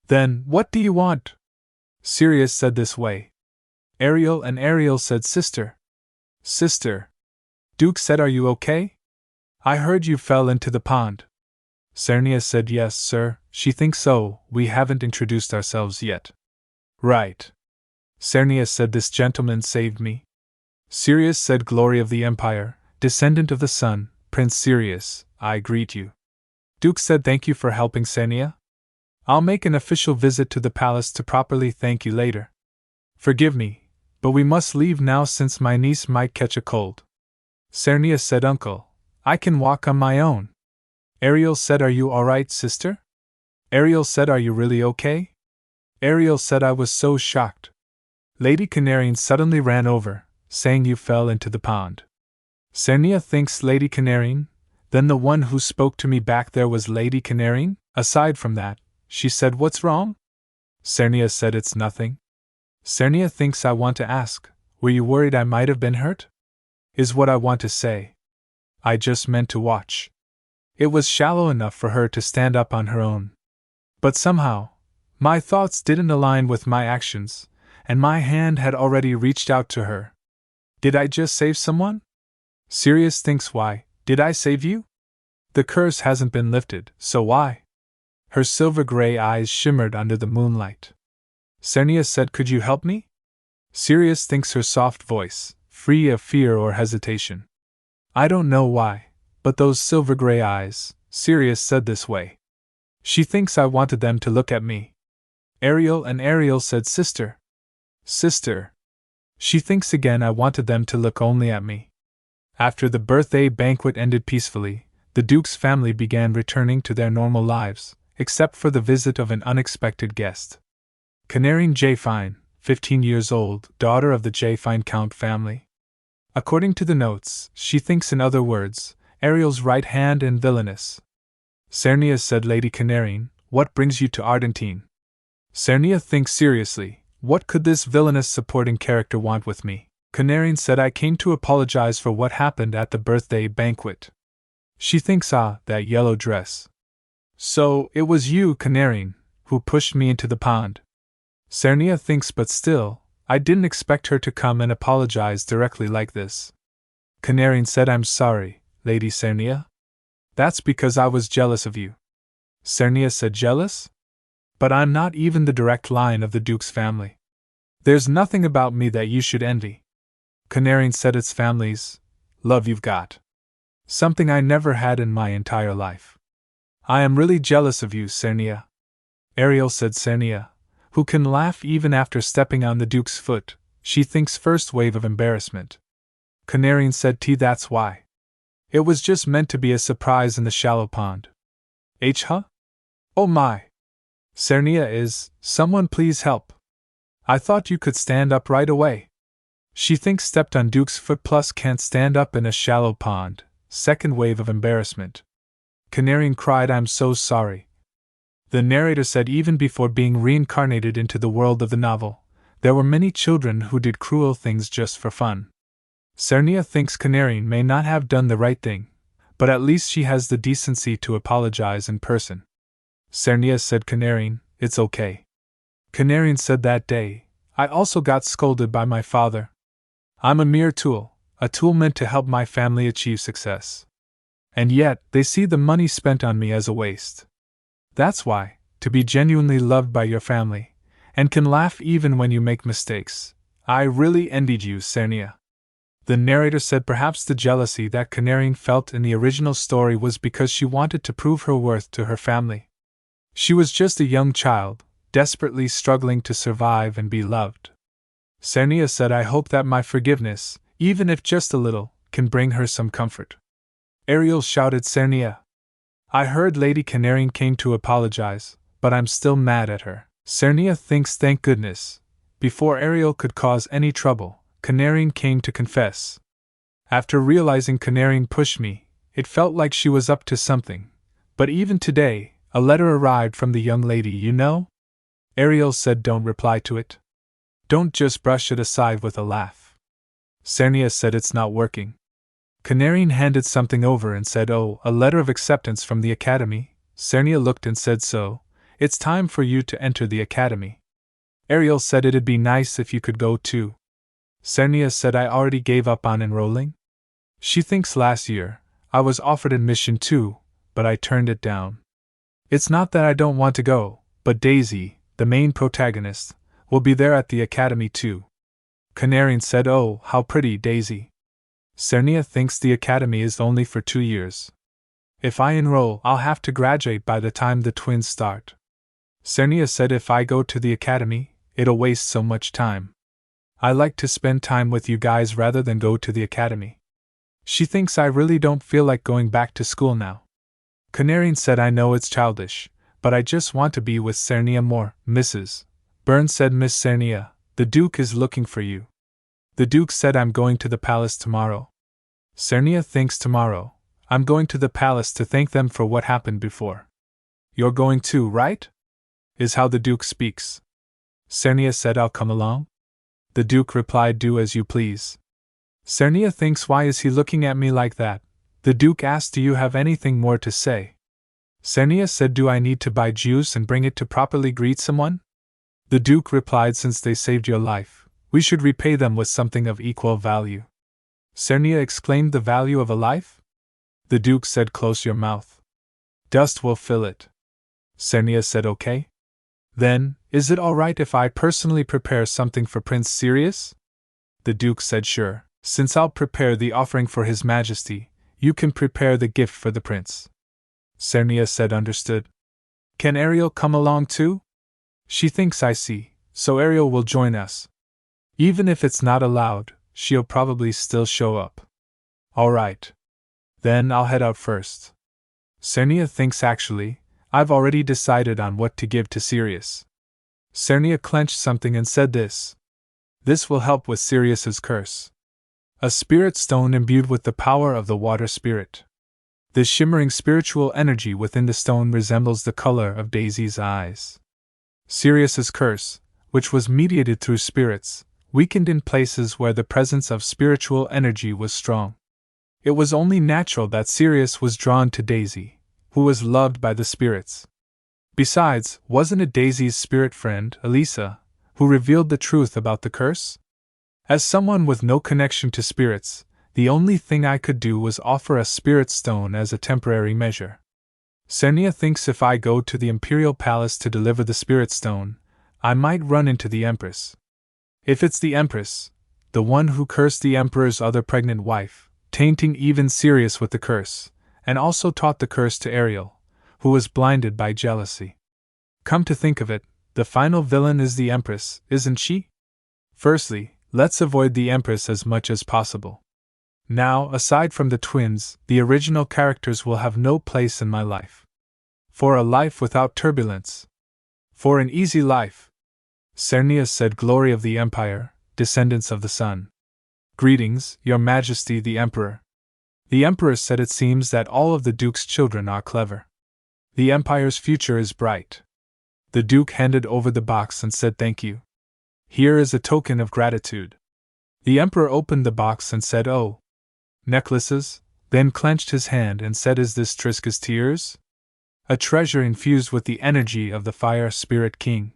Then, what do you want? Sirius said, this way. Ariel, and Ariel said, sister. Sister. Duke said, are you okay? I heard you fell into the pond. Cernia said, yes, sir, she thinks so, we haven't introduced ourselves yet. Right. Cernia said, this gentleman saved me. Sirius said, glory of the empire, descendant of the sun, Prince Sirius, I greet you. Duke said, thank you for helping Cernia. I'll make an official visit to the palace to properly thank you later. Forgive me, but we must leave now since my niece might catch a cold. Cernia said, uncle, I can walk on my own. Ariel said, are you all right, sister? Ariel said, are you really okay? Ariel said, I was so shocked. Lady Canarian suddenly ran over, saying you fell into the pond. Cernia thinks, Lady Canarian? Then the one who spoke to me back there was Lady Canarian? Aside from that, she said, what's wrong? Cernia said, it's nothing. Cernia thinks, I want to ask, were you worried I might have been hurt? Is what I want to say. I just meant to watch. It was shallow enough for her to stand up on her own. But somehow, my thoughts didn't align with my actions, and my hand had already reached out to her. Did I just save someone? Sirius thinks, why did I save you? The curse hasn't been lifted, so why? Her silver-gray eyes shimmered under the moonlight. Cernia said, could you help me? Sirius thinks, her soft voice, free of fear or hesitation. I don't know why, but those silver-gray eyes, Sirius said this way. She thinks I wanted them to look at me. Ariel, and Ariel said, sister. Sister. She thinks again I wanted them to look only at me. After the birthday banquet ended peacefully, the Duke's family began returning to their normal lives, except for the visit of an unexpected guest. Canarian Jayfine, 15 years old, daughter of the Jayfine Count family. According to the notes, she thinks, in other words, Ariel's right hand and villainous. Cernia said, Lady Canarian, what brings you to Argentine? Cernia thinks seriously, What could this villainous supporting character want with me? Canarine said I came to apologize for what happened at the birthday banquet. She thinks that yellow dress. So, it was you, Canarine, who pushed me into the pond. Cernia thinks, but still, I didn't expect her to come and apologize directly like this. Canarine said, I'm sorry, Lady Cernia. That's because I was jealous of you. Cernia said, jealous? But I'm not even the direct line of the Duke's family. There's nothing about me that you should envy. Canarine said, it's family's love you've got. Something I never had in my entire life. I am really jealous of you, Cernia. Ariel said, Cernia, who can laugh even after stepping on the Duke's foot, she thinks first wave of embarrassment. Canarine said, that's why. It was just meant to be a surprise in the shallow pond. Huh? Oh my! Cernia is, someone please help. I thought you could stand up right away. She thinks stepped on Duke's foot plus can't stand up in a shallow pond, second wave of embarrassment. Canarine cried, I'm so sorry. The narrator said even before being reincarnated into the world of the novel, there were many children who did cruel things just for fun. Cernia thinks Canarine may not have done the right thing, but at least she has the decency to apologize in person. Cernia said, Canarine, it's okay. Canarine said, that day, I also got scolded by my father. I'm a mere tool, a tool meant to help my family achieve success. And yet, they see the money spent on me as a waste. That's why, to be genuinely loved by your family, and can laugh even when you make mistakes, I really envied you, Cernia. The narrator said perhaps the jealousy that Canarine felt in the original story was because she wanted to prove her worth to her family. She was just a young child, desperately struggling to survive and be loved. Cernia said, I hope that my forgiveness, even if just a little, can bring her some comfort. Ariel shouted, Cernia. I heard Lady Canarine came to apologize, but I'm still mad at her. Cernia thinks, thank goodness. Before Ariel could cause any trouble, Canarine came to confess. After realizing Canarine pushed me, it felt like she was up to something. But even today, a letter arrived from the young lady, you know? Ariel said, don't reply to it. Don't just brush it aside with a laugh. Cernia said, it's not working. Canarine handed something over and said, oh, a letter of acceptance from the academy. Cernia looked and said, so, it's time for you to enter the academy. Ariel said, it'd be nice if you could go too. Cernia said, I already gave up on enrolling. She thinks last year, I was offered admission too, but I turned it down. It's not that I don't want to go, but Daisy, the main protagonist, will be there at the academy too. Canarine said, oh, how pretty, Daisy. Cernia thinks the academy is only for 2 years. If I enroll, I'll have to graduate by the time the twins start. Cernia said, if I go to the academy, it'll waste so much time. I like to spend time with you guys rather than go to the academy. She thinks I really don't feel like going back to school now. Canarine said, I know it's childish, but I just want to be with Cernia more. Mrs. Burns said, Miss Cernia, the Duke is looking for you. The Duke said, I'm going to the palace tomorrow. Cernia thinks, tomorrow, I'm going to the palace to thank them for what happened before. You're going too, right? Is how the Duke speaks. Cernia said, I'll come along. The Duke replied, do as you please. Cernia thinks, why is he looking at me like that? The Duke asked, do you have anything more to say? Cernia said, do I need to buy juice and bring it to properly greet someone? The Duke replied, since they saved your life, we should repay them with something of equal value. Cernia exclaimed, the value of a life? The Duke said, close your mouth. Dust will fill it. Cernia said, okay. Then, is it all right if I personally prepare something for Prince Sirius? The Duke said, sure. Since I'll prepare the offering for His Majesty, you can prepare the gift for the prince. Cernia said, understood. Can Ariel come along too? She thinks I see, so Ariel will join us. Even if it's not allowed, she'll probably still show up. All right. Then I'll head out first. Cernia thinks actually, I've already decided on what to give to Sirius. Cernia clenched something and said this. This will help with Sirius's curse. A spirit stone imbued with the power of the water spirit. The shimmering spiritual energy within the stone resembles the color of Daisy's eyes. Sirius's curse, which was mediated through spirits, weakened in places where the presence of spiritual energy was strong. It was only natural that Sirius was drawn to Daisy, who was loved by the spirits. Besides, wasn't it Daisy's spirit friend, Elisa, who revealed the truth about the curse? As someone with no connection to spirits, the only thing I could do was offer a spirit stone as a temporary measure. Cernia thinks if I go to the Imperial Palace to deliver the spirit stone, I might run into the Empress. If it's the Empress, the one who cursed the Emperor's other pregnant wife, tainting even Sirius with the curse, and also taught the curse to Ariel, who was blinded by jealousy. Come to think of it, the final villain is the Empress, isn't she? Firstly, let's avoid the Empress as much as possible. Now, aside from the twins, the original characters will have no place in my life. For a life without turbulence. For an easy life. Cernia said, Glory of the Empire, descendants of the sun. Greetings, Your Majesty the Emperor. The Emperor said it seems that all of the Duke's children are clever. The Empire's future is bright. The Duke handed over the box and said thank you. Here is a token of gratitude. The Emperor opened the box and said, Oh. Necklaces, then clenched his hand and said, Is this Triska's tears? A treasure infused with the energy of the Fire Spirit King.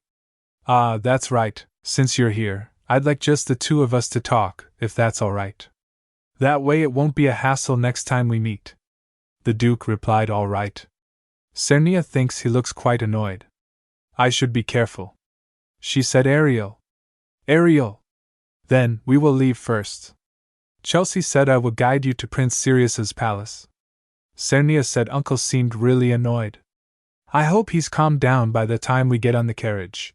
Ah, that's right, since you're here, I'd like just the two of us to talk, if that's all right. That way it won't be a hassle next time we meet. The Duke replied, All right. Cernia thinks he looks quite annoyed. I should be careful. She said, Ariel. Ariel. Then, we will leave first. Chelsea said I will guide you to Prince Sirius's palace. Cernia said Uncle seemed really annoyed. I hope he's calmed down by the time we get on the carriage.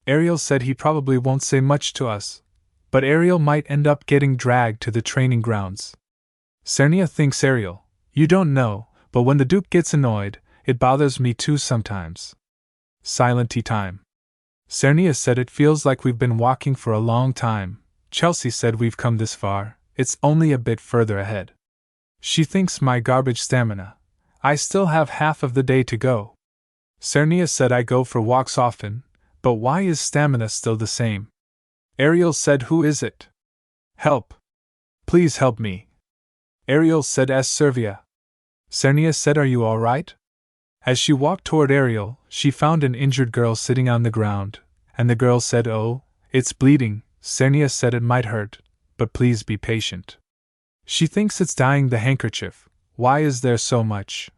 Ariel said he probably won't say much to us, but Ariel might end up getting dragged to the training grounds. Cernia thinks Ariel, you don't know, but when the Duke gets annoyed, it bothers me too sometimes. Silent tea time. Cernia said it feels like we've been walking for a long time. Chelsea said we've come this far, it's only a bit further ahead. She thinks my garbage stamina. I still have half of the day to go. Cernia said I go for walks often, but why is stamina still the same? Ariel said who is it? Help. Please help me. Ariel said ask Servia. Cernia said are you alright? As she walked toward Ariel, she found an injured girl sitting on the ground, and the girl said oh, it's bleeding. Cernia said it might hurt, but please be patient. She thinks it's dyeing the handkerchief. Why is there so much?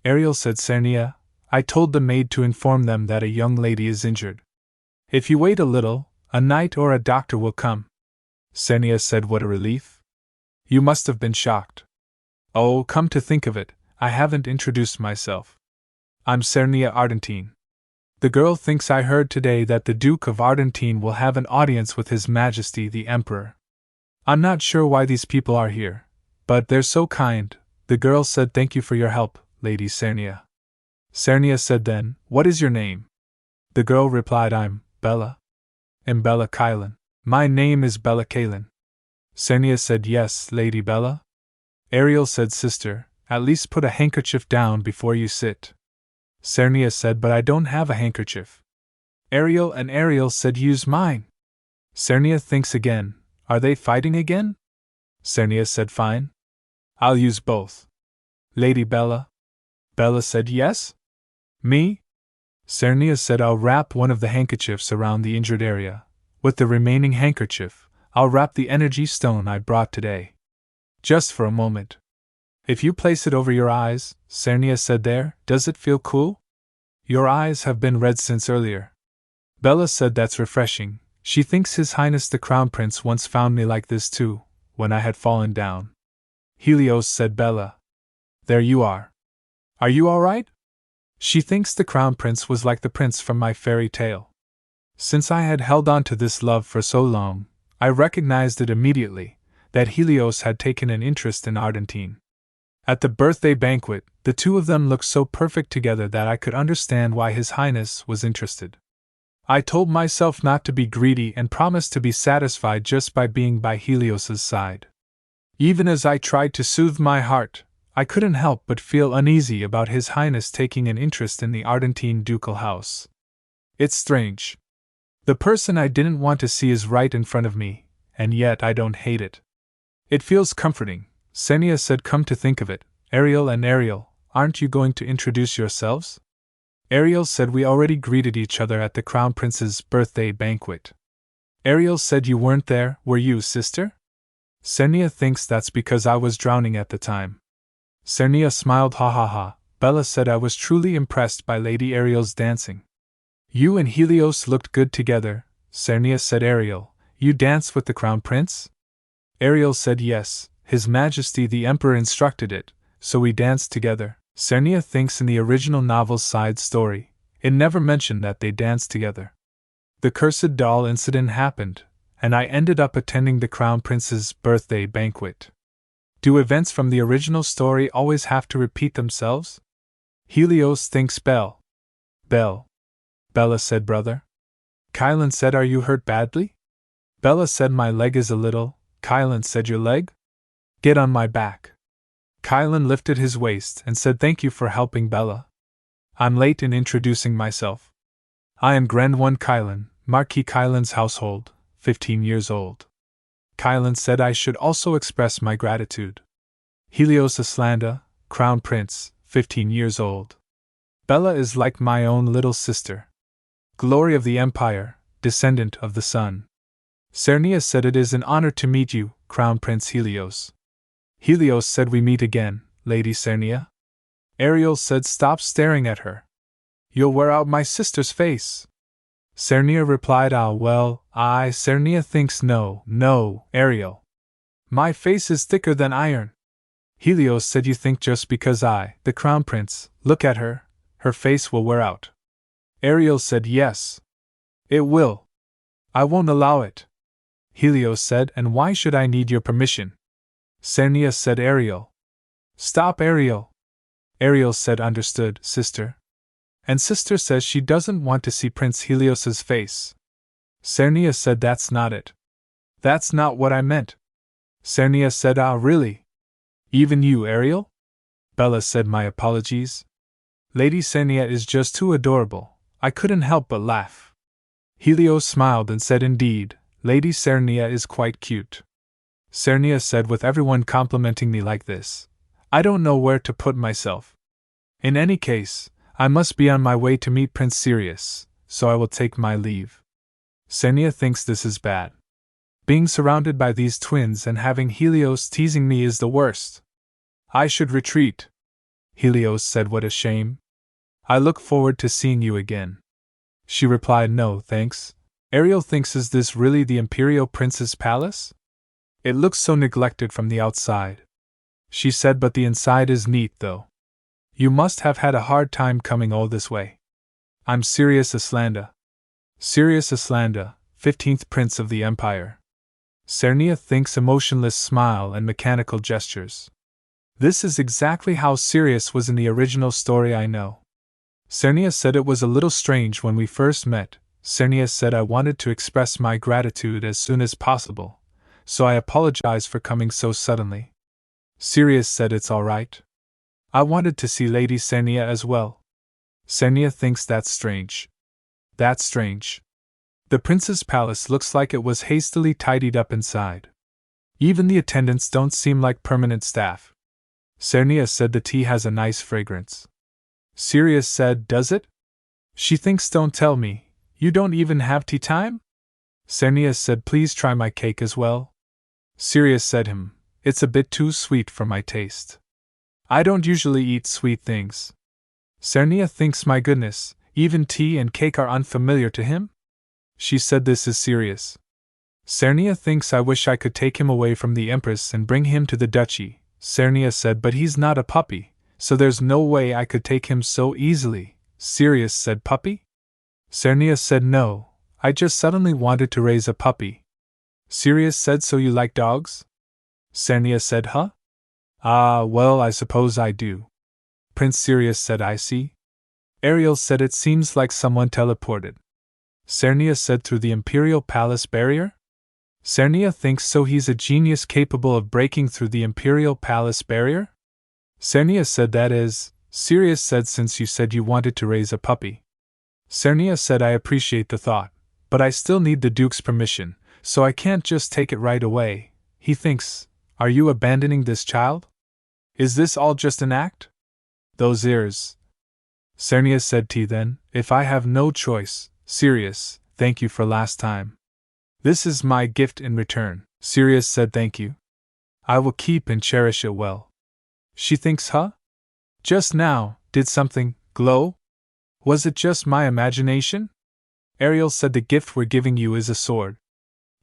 Ariel said Cernia, I told the maid to inform them that a young lady is injured. If you wait a little, a knight or a doctor will come. Cernia said what a relief. You must have been shocked. Oh, come to think of it, I haven't introduced myself. I'm Cernia Argentine. The girl thinks I heard today that the Duke of Argentine will have an audience with His Majesty the Emperor. I'm not sure why these people are here, but they're so kind. The girl said thank you for your help, Lady Cernia. Cernia said then, what is your name? The girl replied I'm Bella. I'm Bella Kylan. My name is Bella Kalin. Cernia said yes, Lady Bella. Ariel said sister, at least put a handkerchief down before you sit. Cernia said but I don't have a handkerchief. Ariel said use mine. Cernia thinks again, are they fighting again? Cernia said fine. I'll use both. Lady Bella. Bella said yes? Me? Cernia said I'll wrap one of the handkerchiefs around the injured area. With the remaining handkerchief, I'll wrap the energy stone I brought today. Just for a moment. If you place it over your eyes, Cernia said there, does it feel cool? Your eyes have been red since earlier. Bella said that's refreshing. She thinks His Highness the Crown Prince once found me like this too, when I had fallen down. Helios said Bella. There you are. Are you all right? She thinks the Crown Prince was like the prince from my fairy tale. Since I had held on to this love for so long, I recognized it immediately, that Helios had taken an interest in Argentine. At the birthday banquet, the two of them looked so perfect together that I could understand why His Highness was interested. I told myself not to be greedy and promised to be satisfied just by being by Helios's side. Even as I tried to soothe my heart, I couldn't help but feel uneasy about His Highness taking an interest in the Argentine ducal house. It's strange. The person I didn't want to see is right in front of me, and yet I don't hate it. It feels comforting, Senia said. Come to think of it, Ariel and Ariel, aren't you going to introduce yourselves? Ariel said we already greeted each other at the Crown Prince's birthday banquet. Ariel said you weren't there, were you, sister? Senia thinks that's because I was drowning at the time. Senia smiled. Ha ha ha. Bella said I was truly impressed by Lady Ariel's dancing. You and Helios looked good together, Senia said. Ariel, you danced with the Crown Prince? Ariel said yes, His Majesty the Emperor instructed it, so we danced together. Senia thinks in the original novel's side story, it never mentioned that they danced together. The cursed doll incident happened, and I ended up attending the Crown Prince's birthday banquet. Do events from the original story always have to repeat themselves? Helios thinks Belle, Bella said. Brother? Kylan said, are you hurt badly? Bella said, my leg is a little. Kylan said, your leg? Get on my back. Kylan lifted his waist and said, thank you for helping Bella. I'm late in introducing myself. I am Grand One Kylan, Marquis Kylan's household, 15 years old. Kylan said I should also express my gratitude. Helios Aslanda, Crown Prince, 15 years old. Bella is like my own little sister. Glory of the Empire, descendant of the sun. Senia said it is an honor to meet you, Crown Prince Helios. Helios said we meet again, Lady Senia. Ariel said stop staring at her. You'll wear out my sister's face. Senia replied Senia thinks no, Ariel. My face is thicker than iron. Helios said you think just because the Crown Prince, look at her face will wear out. Ariel said yes. It will. I won't allow it. Helios said, and why should I need your permission? Senia said Ariel. Stop, Ariel. Ariel said understood, sister. And sister says she doesn't want to see Prince Helios's face. Senia said that's not it. That's not what I meant. Senia said really? Even you, Ariel? Bella said my apologies. Lady Senia is just too adorable. I couldn't help but laugh. Helios smiled and said indeed, Lady Senia is quite cute. Senia said with everyone complimenting me like this, I don't know where to put myself. In any case, I must be on my way to meet Prince Sirius, so I will take my leave. Senia thinks this is bad. Being surrounded by these twins and having Helios teasing me is the worst. I should retreat. Helios said what a shame. I look forward to seeing you again. She replied no thanks. Ariel thinks is this really the Imperial Prince's palace? It looks so neglected from the outside. She said but the inside is neat though. You must have had a hard time coming all this way. I'm Sirius Aslanda. Sirius Aslanda, 15th Prince of the Empire. Senia thinks emotionless smile and mechanical gestures. This is exactly how Sirius was in the original story I know. Senia said it was a little strange when we first met. Senia said I wanted to express my gratitude as soon as possible, so I apologize for coming so suddenly. Sirius said it's all right. I wanted to see Lady Senia as well. Senia thinks that's strange. That's strange. The prince's palace looks like it was hastily tidied up inside. Even the attendants don't seem like permanent staff. Senia said the tea has a nice fragrance. Sirius said, does it? She thinks don't tell me, you don't even have tea time? Senia said please try my cake as well. Sirius said it's a bit too sweet for my taste. I don't usually eat sweet things. Senia thinks my goodness, even tea and cake are unfamiliar to him? She said this is serious. Senia thinks I wish I could take him away from the Empress and bring him to the duchy. Senia said but he's not a puppy, so there's no way I could take him so easily. Sirius said puppy? Senia said no, I just suddenly wanted to raise a puppy. Sirius said so you like dogs? Senia said huh? Well I suppose I do. Prince Sirius said I see. Ariel said it seems like someone teleported. Senia said through the Imperial Palace barrier? Senia thinks so he's a genius capable of breaking through the Imperial Palace barrier? Senia said that is. Sirius said since you said you wanted to raise a puppy. Senia said I appreciate the thought, but I still need the Duke's permission, so I can't just take it right away. He thinks, are you abandoning this child? Is this all just an act? Those ears. Sirius said then, if I have no choice, Sirius, thank you for last time. This is my gift in return. Sirius said thank you. I will keep and cherish it well. She thinks, huh? Just now, did something glow? Was it just my imagination? Ariel said the gift we're giving you is a sword.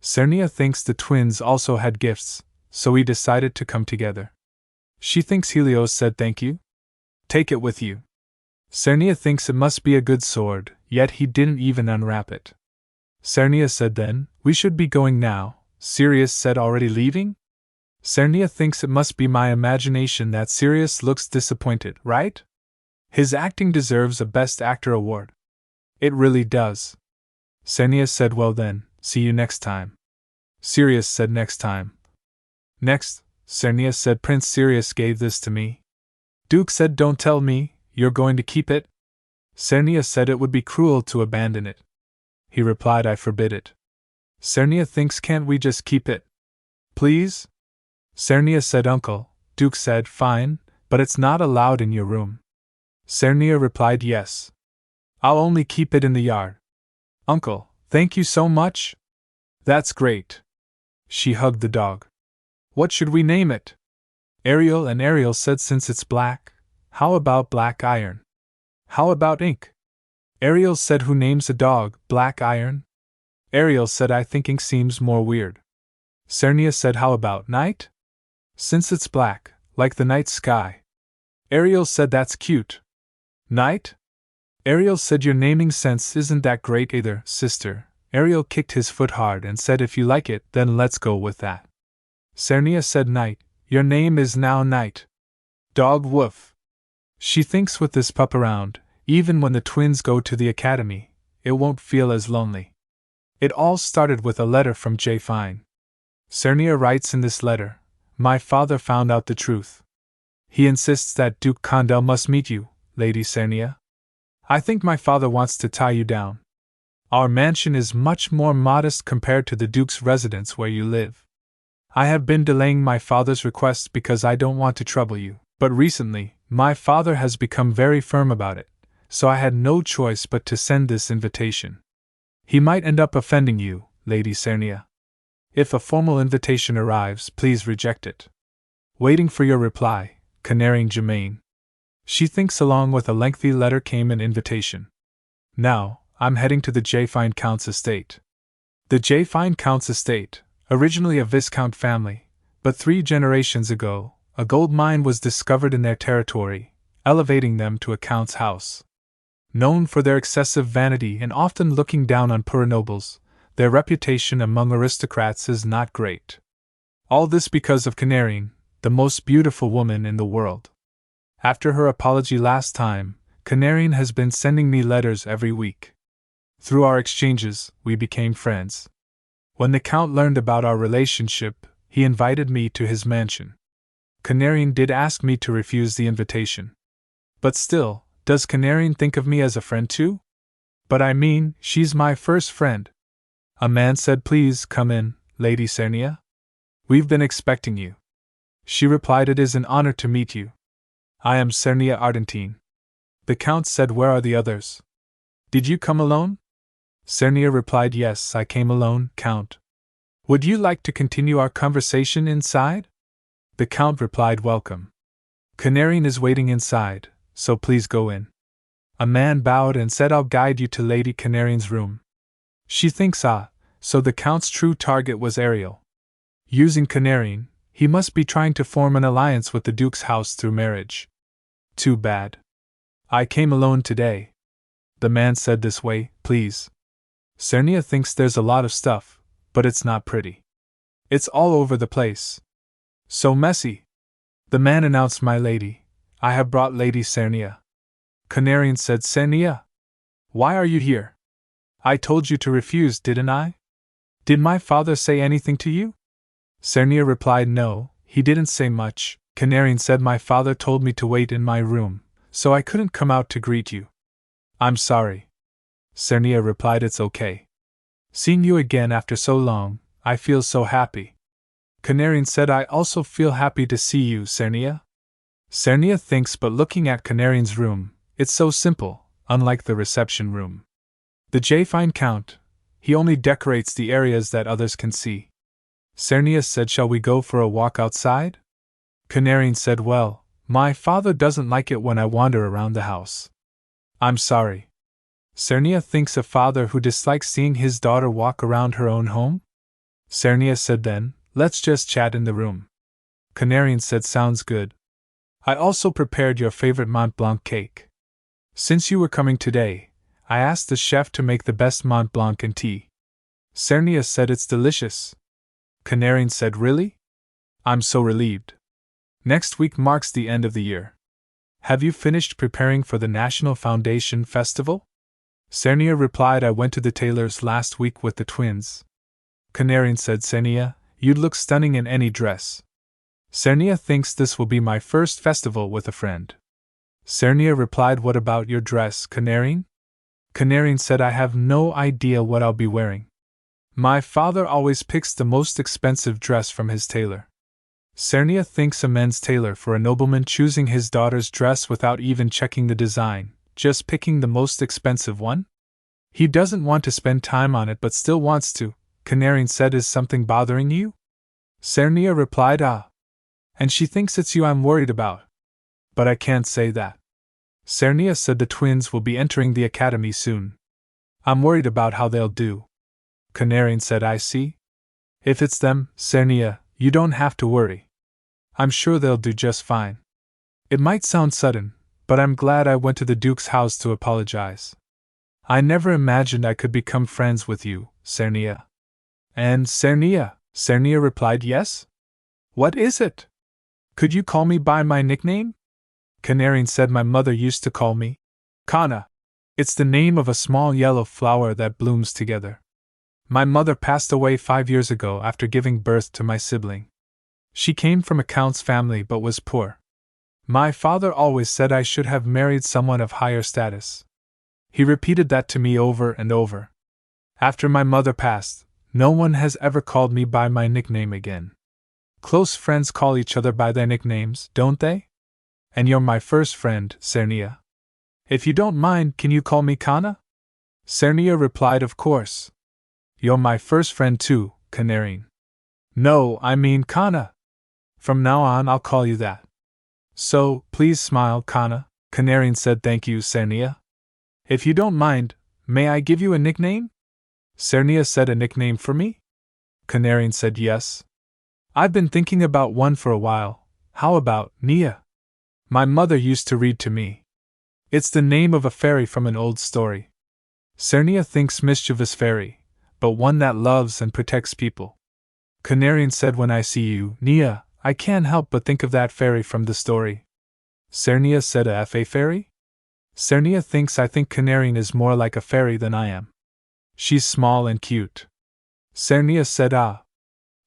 Sirius thinks the twins also had gifts, so we decided to come together. She thinks Helios said thank you. Take it with you. Sirius thinks it must be a good sword, yet he didn't even unwrap it. Sirius said then, we should be going now. Sirius said already leaving? Sirius thinks it must be my imagination that Sirius looks disappointed, right? His acting deserves a Best Actor award. It really does. Sirius said well then, see you next time. Sirius said next time. Next, Sirius said Prince Sirius gave this to me. Duke said don't tell me, you're going to keep it? Sirius said it would be cruel to abandon it. He replied I forbid it. Sirius thinks can't we just keep it? Please? Sirius said uncle. Duke said fine, but it's not allowed in your room. Sirius replied yes. I'll only keep it in the yard. Uncle, thank you so much. That's great. She hugged the dog. What should we name it? Ariel said since it's black, how about black iron? How about ink? Ariel said who names a dog black iron? Ariel said I think ink seems more weird. Sirius said how about night? Since it's black, like the night sky. Ariel said that's cute. Night? Ariel said your naming sense isn't that great either, sister. Ariel kicked his foot hard and said if you like it, then let's go with that. Sirius said night, your name is now Night. Dog woof. She thinks with this pup around, even when the twins go to the academy, it won't feel as lonely. It all started with a letter from Jayfine. Sirius writes in this letter, my father found out the truth. He insists that Duke Condell must meet you, Lady Sirius. I think my father wants to tie you down. Our mansion is much more modest compared to the Duke's residence where you live. I have been delaying my father's request because I don't want to trouble you, but recently, my father has become very firm about it, so I had no choice but to send this invitation. He might end up offending you, Lady Sirius. If a formal invitation arrives, please reject it. Waiting for your reply, Canarying Germaine. She thinks along with a lengthy letter came an invitation. Now, I'm heading to the Jayfine Count's estate. The Jayfine Count's estate, originally a Viscount family, but 3 generations ago, a gold mine was discovered in their territory, elevating them to a count's house. Known for their excessive vanity and often looking down on poor nobles, their reputation among aristocrats is not great. All this because of Canarying, the most beautiful woman in the world. After her apology last time, Canarying has been sending me letters every week. Through our exchanges, we became friends. When the Count learned about our relationship, he invited me to his mansion. Canarying did ask me to refuse the invitation. But still, does Canarying think of me as a friend too? But I mean, she's my first friend. A man said please come in, Lady Sirius. We've been expecting you. She replied it is an honor to meet you. I am Sirius Argentine. The Count said where are the others? Did you come alone? Sirius replied yes, I came alone, Count. Would you like to continue our conversation inside? The Count replied welcome. Canarying is waiting inside, so please go in. A man bowed and said I'll guide you to Lady Canarying's room. She thinks so the Count's true target was Ariel. Using Canarying, he must be trying to form an alliance with the Duke's house through marriage. Too bad. I came alone today. The man said this way, please. Sirius thinks there's a lot of stuff, but it's not pretty. It's all over the place. So messy. The man announced my lady. I have brought Lady Sirius. Canarying said Sirius. Why are you here? I told you to refuse, didn't I? Did my father say anything to you? Sirius replied no, he didn't say much. Canarying said my father told me to wait in my room, so I couldn't come out to greet you. I'm sorry. Sirius replied it's okay. Seeing you again after so long, I feel so happy. Canarian said, I also feel happy to see you, Cernia. Cernia thinks, but looking at Canarian's room, it's so simple, unlike the reception room. The Jayfine Count, he only decorates the areas that others can see. Cernia said, shall we go for a walk outside? Canarian said, well, my father doesn't like it when I wander around the house. I'm sorry. Cernia thinks, a father who dislikes seeing his daughter walk around her own home? Cernia said, then, let's just chat in the room. Canarian said, sounds good. I also prepared your favorite Mont Blanc cake. Since you were coming today, I asked the chef to make the best Mont Blanc and tea. Cernia said, it's delicious. Canarian said, really? I'm so relieved. Next week marks the end of the year. Have you finished preparing for the National Foundation Festival? Cernia replied, I went to the tailor's last week with the twins. Canarian said, Cernia, you'd look stunning in any dress. Cernia thinks this will be my first festival with a friend. Cernia replied, what about your dress, Canarian? Canarian said, I have no idea what I'll be wearing. My father always picks the most expensive dress from his tailor. Cernia thanks a men's tailor for a nobleman choosing his daughter's dress without even checking the design, just picking the most expensive one? He doesn't want to spend time on it but still wants to. Canarian said, is something bothering you? Cernia replied, ah. And she thinks it's you I'm worried about. But I can't say that. Cernia said, the twins will be entering the academy soon. I'm worried about how they'll do. Canarian said, I see. If it's them, Cernia, you don't have to worry. I'm sure they'll do just fine. It might sound sudden, but I'm glad I went to the Duke's house to apologize. I never imagined I could become friends with you, Cernia. And Cernia? Cernia replied, yes? What is it? Could you call me by my nickname? Canarian said, my mother used to call me Kana. It's the name of a small yellow flower that blooms together. My mother passed away 5 years ago after giving birth to my sibling. She came from a count's family but was poor. My father always said I should have married someone of higher status. He repeated that to me over and over. After my mother passed, no one has ever called me by my nickname again. Close friends call each other by their nicknames, don't they? And you're my first friend, Cernia. If you don't mind, can you call me Kana? Cernia replied, of course. You're my first friend too, Canarian. No, I mean Kana. From now on I'll call you that. So, please smile, Kana. Canarian said, thank you, Cernia. If you don't mind, may I give you a nickname? Cernia said, a nickname for me? Canarian said, yes. I've been thinking about one for a while. How about Nia? My mother used to read to me. It's the name of a fairy from an old story. Cernia thinks mischievous fairy, but one that loves and protects people. Canarian said, when I see you, Nia, I can't help but think of that fairy from the story. Cernia said, a fa fairy? Cernia thinks I think Canarian is more like a fairy than I am. She's small and cute. Cernia said, ah.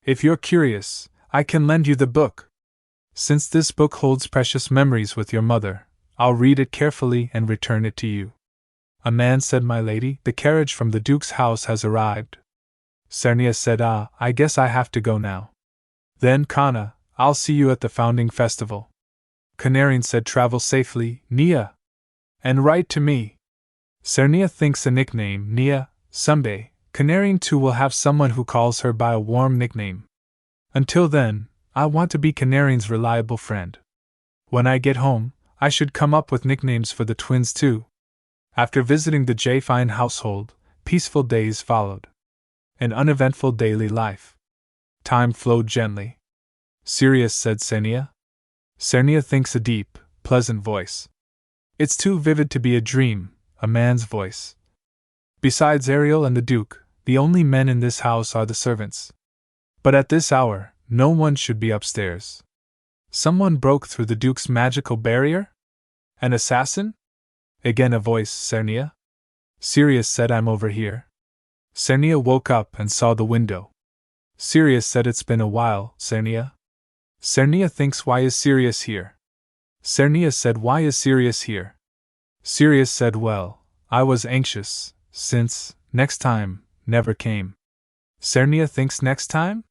If you're curious, I can lend you the book. Since this book holds precious memories with your mother, I'll read it carefully and return it to you. A man said, my lady, the carriage from the Duke's house has arrived. Cernia said, ah, I guess I have to go now. Then, Kana, I'll see you at the founding festival. Canarian said, travel safely, Nia. And write to me. Cernia thinks a nickname, Nia, someday, Canarian too will have someone who calls her by a warm nickname. Until then, I want to be Canarian's reliable friend. When I get home, I should come up with nicknames for the twins too. After visiting the Jayfine household, peaceful days followed. An uneventful daily life. Time flowed gently. Sirius, said Cernia. Cernia thinks a deep, pleasant voice. It's too vivid to be a dream, a man's voice. Besides Ariel and the Duke, the only men in this house are the servants. But at this hour, no one should be upstairs. Someone broke through the Duke's magical barrier? An assassin? Again a voice, Cernia. Sirius said, I'm over here. Cernia woke up and saw the window. Sirius said, it's been a while, Cernia. Cernia thinks, why is Sirius here? Cernia said, why is Sirius here? Sirius said, well, I was anxious, since, next time, never came. Cernia thinks next time?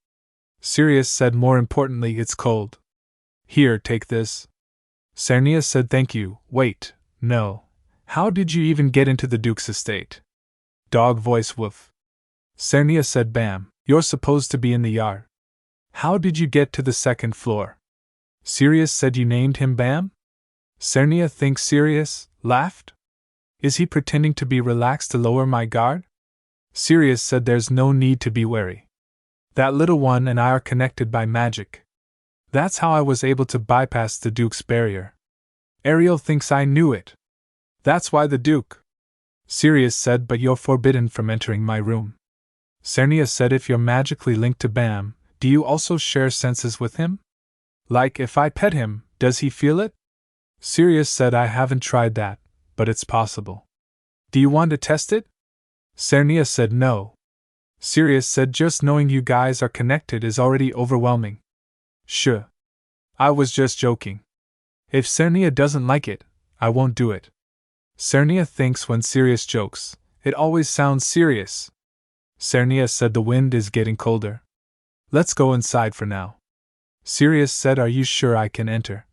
Sirius said more importantly, it's cold. Here, take this. Cernia said thank you. Wait, no. How did you even get into the Duke's estate? Dog voice woof. Cernia said bam, you're supposed to be in the yard. How did you get to the second floor? Sirius said you named him Bam? Cernia thinks Sirius laughed? Is he pretending to be relaxed to lower my guard? Sirius said there's no need to be wary. That little one and I are connected by magic. That's how I was able to bypass the Duke's barrier. Ariel thinks I knew it. That's why the Duke. Sirius said, but you're forbidden from entering my room. Cernia said, if you're magically linked to Bam, do you also share senses with him? Like if I pet him, does he feel it? Sirius said, I haven't tried that, but it's possible. Do you want to test it? Cernia said no. Sirius said, just knowing you guys are connected is already overwhelming. Sure. I was just joking. If Cernia doesn't like it, I won't do it. Cernia thinks when Sirius jokes, it always sounds serious. Cernia said the wind is getting colder. Let's go inside for now. Sirius said, are you sure I can enter?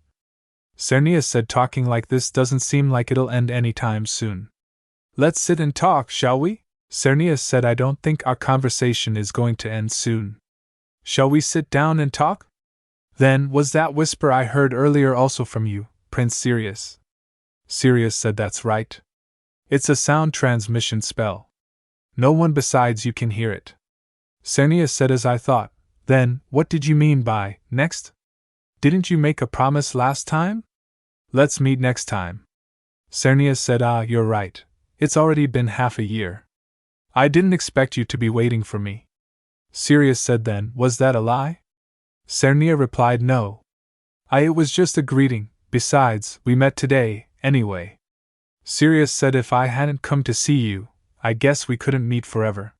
Cernia said, talking like this doesn't seem like it'll end anytime soon. Let's sit and talk, shall we? Cernia said, I don't think our conversation is going to end soon. Shall we sit down and talk? Then, was that whisper I heard earlier also from you, Prince Sirius? Sirius said, that's right. It's a sound transmission spell. No one besides you can hear it. Cernia said, as I thought. Then, what did you mean by next? Didn't you make a promise last time? Let's meet next time. Cernia said, you're right. It's already been half a year. I didn't expect you to be waiting for me. Sirius said, then, was that a lie? Cernia replied, no. It was just a greeting, besides, we met today, anyway. Sirius said, if I hadn't come to see you, I guess we couldn't meet forever.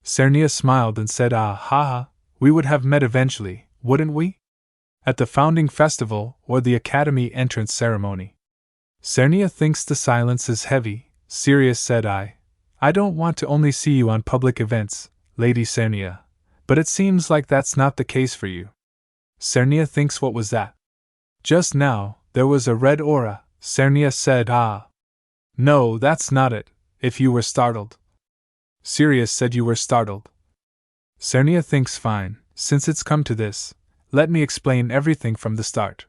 Cernia smiled and said, haha, we would have met eventually, wouldn't we? At the founding festival, or the academy entrance ceremony. Cernia thinks the silence is heavy. Sirius said, I don't want to only see you on public events, Lady Cernia, but it seems like that's not the case for you. Cernia thinks, what was that? Just now, there was a red aura. Cernia said, no, that's not it, if you were startled. Sirius said you were startled. Cernia thinks, fine, since it's come to this, let me explain everything from the start.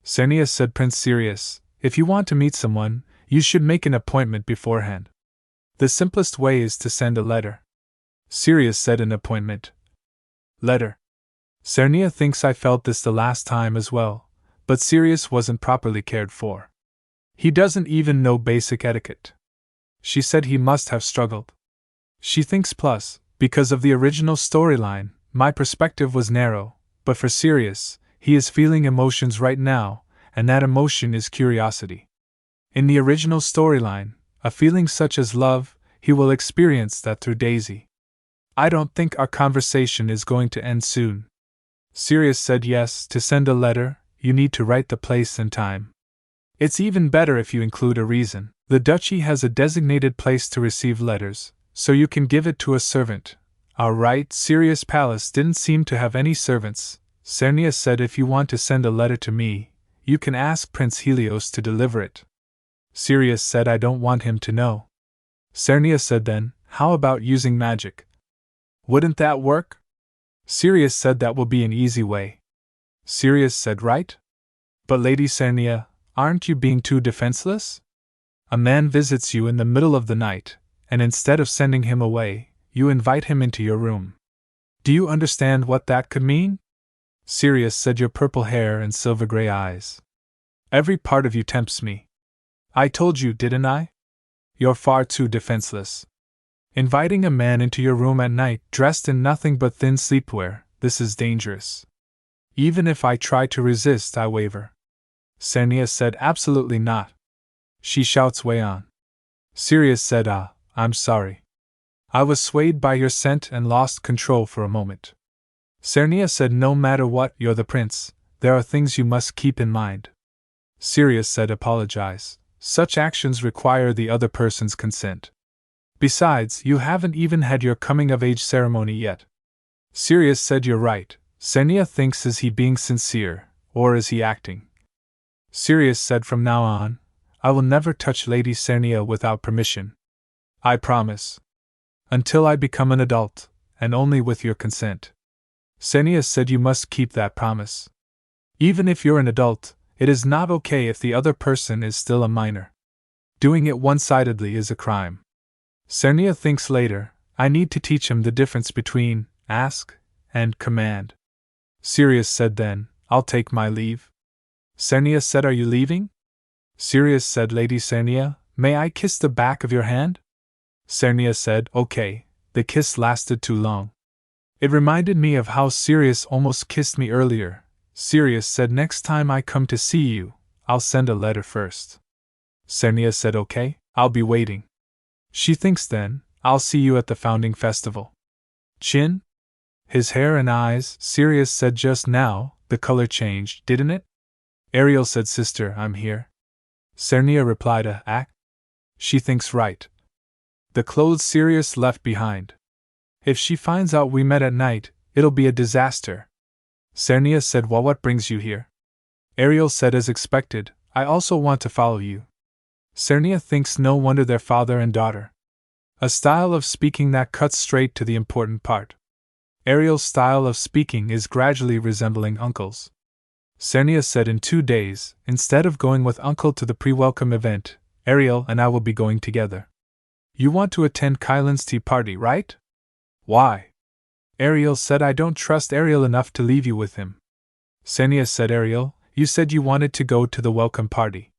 Cernia said, Prince Sirius, if you want to meet someone, you should make an appointment beforehand. The simplest way is to send a letter. Sirius said, an appointment. Letter. Cernia thinks I felt this the last time as well, but Sirius wasn't properly cared for. He doesn't even know basic etiquette. She said he must have struggled. She thinks plus, because of the original storyline, my perspective was narrow, but for Sirius, he is feeling emotions right now, and that emotion is curiosity. In the original storyline, a feeling such as love, he will experience that through Daisy. I don't think our conversation is going to end soon. Sirius said, yes, to send a letter, you need to write the place and time. It's even better if you include a reason. The duchy has a designated place to receive letters, so you can give it to a servant. Right, Sirius Palace didn't seem to have any servants. Cernia said, if you want to send a letter to me, you can ask Prince Helios to deliver it. Sirius said, I don't want him to know. Cernia said, then, how about using magic? Wouldn't that work? Sirius said, that will be an easy way. Sirius said, right? But Lady Cernia, aren't you being too defenseless? A man visits you in the middle of the night, and instead of sending him away, you invite him into your room. Do you understand what that could mean? Sirius said, your purple hair and silver gray eyes. Every part of you tempts me. I told you, didn't I? You're far too defenseless. Inviting a man into your room at night dressed in nothing but thin sleepwear, this is dangerous. Even if I try to resist, I waver. Cernia said, absolutely not. She shouts way on. Sirius said, I'm sorry. I was swayed by your scent and lost control for a moment. Cernia said, no matter what, you're the prince, there are things you must keep in mind. Sirius said, apologize. Such actions require the other person's consent. Besides, you haven't even had your coming-of-age ceremony yet. Sirius said you're right. Cernia thinks, is he being sincere, or is he acting? Sirius said, from now on, I will never touch Lady Cernia without permission. I promise. Until I become an adult, and only with your consent. Cernia said you must keep that promise. Even if you're an adult, it is not okay if the other person is still a minor. Doing it one-sidedly is a crime. Cernia thinks later, I need to teach him the difference between ask and command. Sirius said, then, I'll take my leave. Cernia said, are you leaving? Sirius said, Lady Cernia, may I kiss the back of your hand? Cernia said, okay. The kiss lasted too long. It reminded me of how Sirius almost kissed me earlier. Sirius said, next time I come to see you, I'll send a letter first. Cernia said, okay, I'll be waiting. She thinks then, I'll see you at the founding festival. Chin? His hair and eyes, Sirius said just now, the color changed, didn't it? Ariel said, sister, I'm here. Cernia replied, act. She thinks right. The clothes Sirius left behind. If she finds out we met at night, it'll be a disaster. Cernia said, well, what brings you here? Ariel said, as expected, I also want to follow you. Cernia thinks no wonder they're father and daughter. A style of speaking that cuts straight to the important part. Ariel's style of speaking is gradually resembling Uncle's. Cernia said, in 2 days, instead of going with Uncle to the pre-welcome event, Ariel and I will be going together. You want to attend Kylan's tea party, right? Why? Ariel said, I don't trust Ariel enough to leave you with him. Cernia said, Ariel, you said you wanted to go to the welcome party.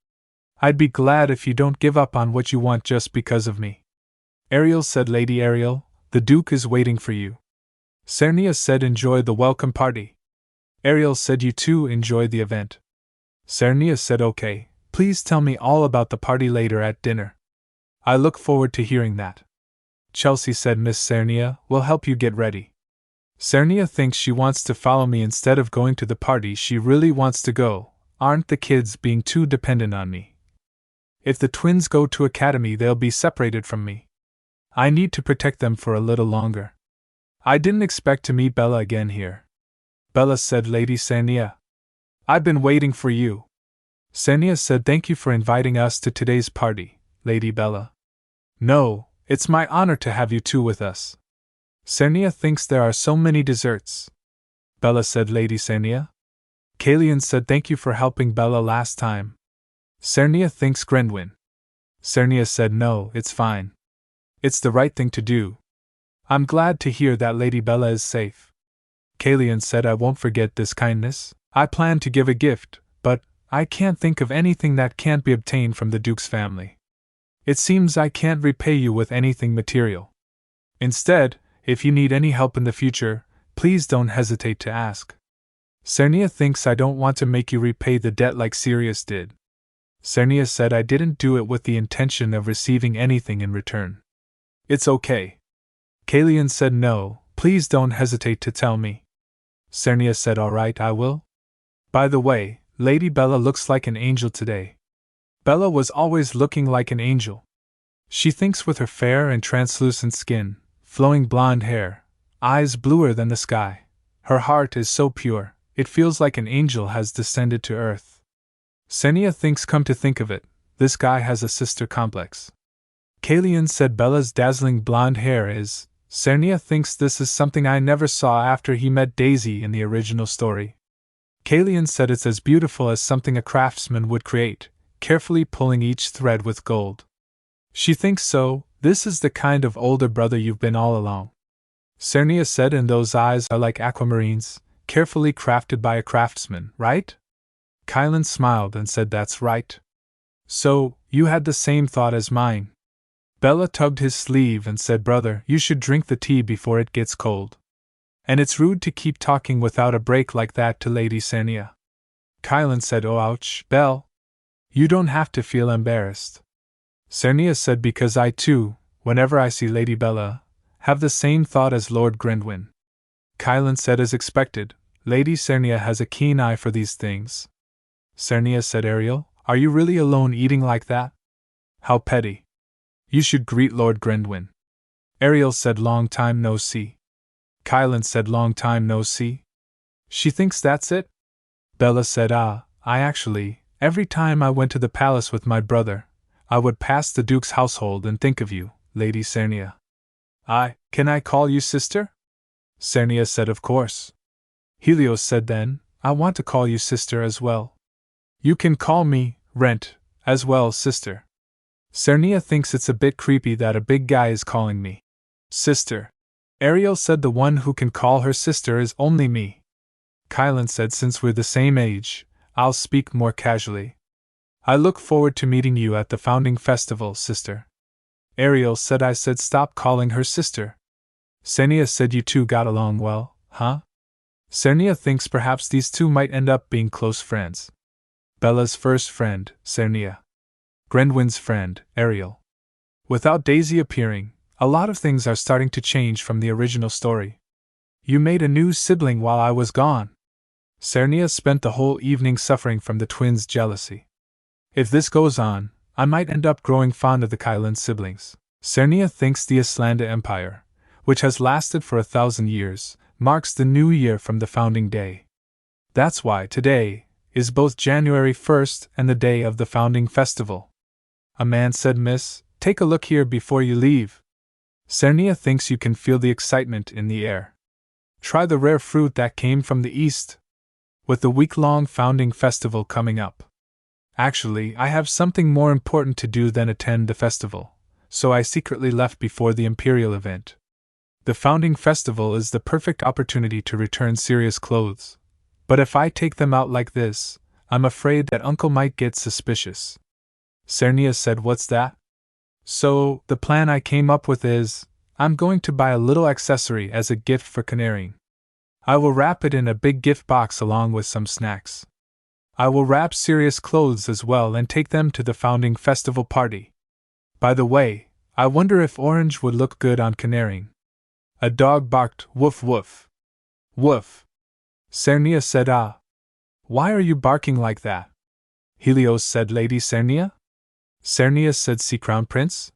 I'd be glad if you don't give up on what you want just because of me. Ariel said, Lady Ariel, the Duke is waiting for you. Cernia said, enjoy the welcome party. Ariel said, you too enjoy the event. Cernia said, okay, please tell me all about the party later at dinner. I look forward to hearing that. Chelsea said, Miss Cernia will help you get ready. Cernia thinks she wants to follow me instead of going to the party. She really wants to go. Aren't the kids being too dependent on me? If the twins go to academy, they'll be separated from me. I need to protect them for a little longer. I didn't expect to meet Bella again here. Bella said, Lady Cernia, I've been waiting for you. Cernia said, thank you for inviting us to today's party, Lady Bella. No, it's my honor to have you two with us. Cernia thinks there are so many desserts. Bella said, Lady Cernia. Kalian said, thank you for helping Bella last time. Cernia thanks Grendwin. Cernia said, no, it's fine. It's the right thing to do. I'm glad to hear that Lady Bella is safe. Kalian said, I won't forget this kindness. I plan to give a gift, but I can't think of anything that can't be obtained from the Duke's family. It seems I can't repay you with anything material. Instead, if you need any help in the future, please don't hesitate to ask. Cernia thinks I don't want to make you repay the debt like Sirius did. Cernia said, I didn't do it with the intention of receiving anything in return. It's okay. Kalian said, no, please don't hesitate to tell me. Cernia said, all right, I will. By the way, Lady Bella looks like an angel today. Bella was always looking like an angel. She thinks with her fair and translucent skin, flowing blonde hair, eyes bluer than the sky. Her heart is so pure, it feels like an angel has descended to earth. Cernia thinks, come to think of it, this guy has a sister complex. Kalian said, Bella's dazzling blonde hair is. Cernia thinks this is something I never saw after he met Daisy in the original story. Kalian said, it's as beautiful as something a craftsman would create, carefully pulling each thread with gold. She thinks so, this is the kind of older brother you've been all along. Cernia said, and those eyes are like aquamarines, carefully crafted by a craftsman, right? Kylan smiled and said, that's right. So, you had the same thought as mine. Bella tugged his sleeve and said, brother, you should drink the tea before it gets cold. And it's rude to keep talking without a break like that to Lady Cernia. Kylan said, oh ouch, Belle. You don't have to feel embarrassed. Cernia said, because I too, whenever I see Lady Bella, have the same thought as Lord Grendwin. Kylan said, as expected, Lady Cernia has a keen eye for these things. Cernia said, Ariel, are you really alone eating like that? How petty. You should greet Lord Grendwin. Ariel said long time no see. Kylan said long time no see. She thinks that's it? Bella said I actually, every time I went to the palace with my brother, I would pass the Duke's household and think of you, Lady Cernia. Can I call you sister? Cernia said of course. Helios said then, I want to call you sister as well. You can call me, Rent, as well, sister. Cernia thinks it's a bit creepy that a big guy is calling me sister. Ariel said the one who can call her sister is only me. Kylan said since we're the same age, I'll speak more casually. I look forward to meeting you at the founding festival, sister. Ariel said I said stop calling her sister. Cernia said you two got along well, huh? Cernia thinks perhaps these two might end up being close friends. Bella's first friend, Cernia. Grendwyn's friend, Ariel. Without Daisy appearing, a lot of things are starting to change from the original story. You made a new sibling while I was gone. Cernia spent the whole evening suffering from the twins' jealousy. If this goes on, I might end up growing fond of the Kylan siblings. Cernia thinks the Islanda Empire, which has lasted for 1,000 years, marks the new year from the founding day. That's why today is both January 1st and the day of the founding festival. A man said, Miss, take a look here before you leave. Cernia thinks you can feel the excitement in the air. Try the rare fruit that came from the east. With the week-long founding festival coming up. Actually, I have something more important to do than attend the festival, so I secretly left before the imperial event. The founding festival is the perfect opportunity to return Sirius clothes, but if I take them out like this, I'm afraid that Uncle might get suspicious. Cernia said, what's that? So, the plan I came up with is, I'm going to buy a little accessory as a gift for Canarying. I will wrap it in a big gift box along with some snacks. I will wrap Sirius clothes as well and take them to the founding festival party. By the way, I wonder if orange would look good on Canarying. A dog barked, woof woof. Woof. Cernia said, Why are you barking like that? Helios said, Lady Cernia? Cernia said, See, Crown Prince?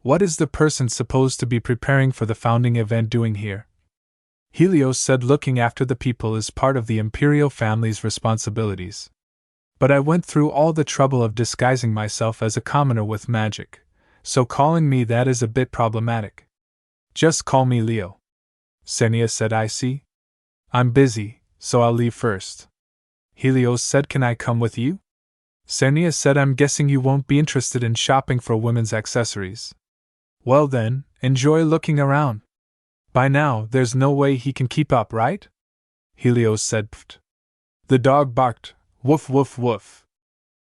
What is the person supposed to be preparing for the founding event doing here? Helios said, Looking after the people is part of the imperial family's responsibilities. But I went through all the trouble of disguising myself as a commoner with magic, so calling me that is a bit problematic. Just call me Leo. Cernia said, I see. I'm busy, so I'll leave first. Helios said, Can I come with you? Cernia said, I'm guessing you won't be interested in shopping for women's accessories. Well then, enjoy looking around. By now, there's no way he can keep up, right? Helios said, Pfft. The dog barked, woof woof woof.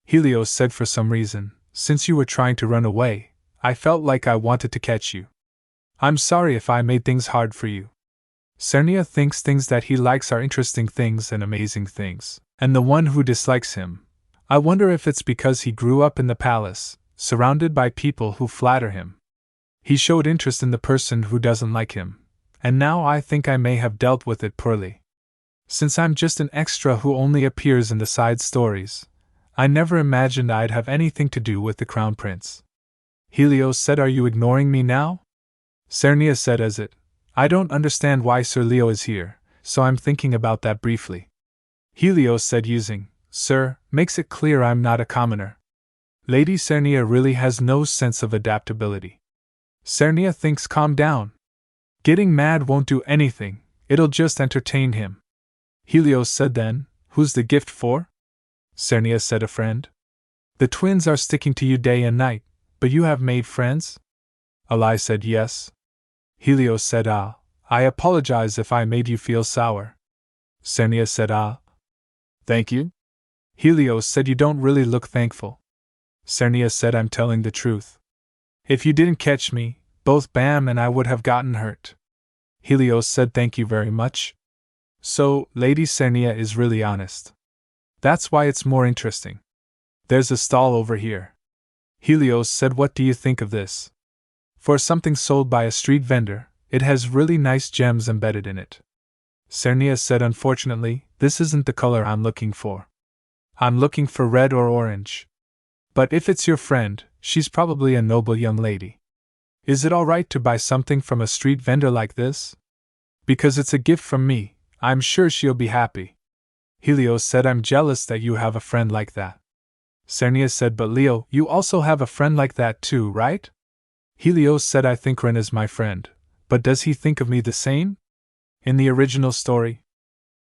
Helios said, For some reason, since you were trying to run away, I felt like I wanted to catch you. I'm sorry if I made things hard for you. Cernia thinks things that he likes are interesting things and amazing things, and the one who dislikes him, I wonder if it's because he grew up in the palace, surrounded by people who flatter him. He showed interest in the person who doesn't like him, and now I think I may have dealt with it poorly. Since I'm just an extra who only appears in the side stories, I never imagined I'd have anything to do with the Crown Prince. Helios said, Are you ignoring me now? Cernia said, I don't understand why Sir Leo is here, so I'm thinking about that briefly. Helios said, using, Sir, makes it clear I'm not a commoner. Lady Cernia really has no sense of adaptability. Cernia thinks, Calm down. Getting mad won't do anything, it'll just entertain him. Helios said then, Who's the gift for? Cernia said, A friend. The twins are sticking to you day and night, but you have made friends? Alai said, Yes. Helios said, I apologize if I made you feel sour. Cernia said, Thank you? Helios said, You don't really look thankful. Cernia said, I'm telling the truth. If you didn't catch me, both Bam and I would have gotten hurt. Helios said, Thank you very much. So, Lady Cernia is really honest. That's why it's more interesting. There's a stall over here. Helios said, What do you think of this? For something sold by a street vendor, it has really nice gems embedded in it. Cernia said, Unfortunately, this isn't the color I'm looking for. I'm looking for red or orange. But if it's your friend, she's probably a noble young lady. Is it alright to buy something from a street vendor like this? Because it's a gift from me, I'm sure she'll be happy. Helios said, I'm jealous that you have a friend like that. Sirius said, but Leo, you also have a friend like that too, right? Helios said, I think Ren is my friend, but does he think of me the same? In the original story,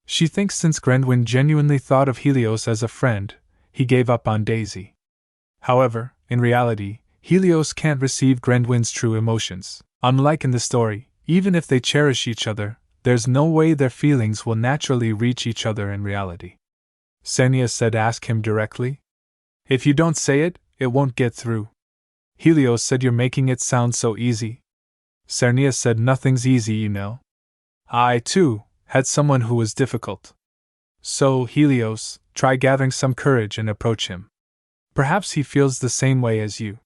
she thinks since Grendwin genuinely thought of Helios as a friend, he gave up on Daisy. However, in reality, Helios can't receive Grendwin's true emotions. Unlike in the story, even if they cherish each other, there's no way their feelings will naturally reach each other in reality. Sirius said, ask him directly. If you don't say it, it won't get through. Helios said, you're making it sound so easy. Sirius said, nothing's easy, you know. I, too, had someone who was difficult. So, Helios, try gathering some courage and approach him. Perhaps he feels the same way as you.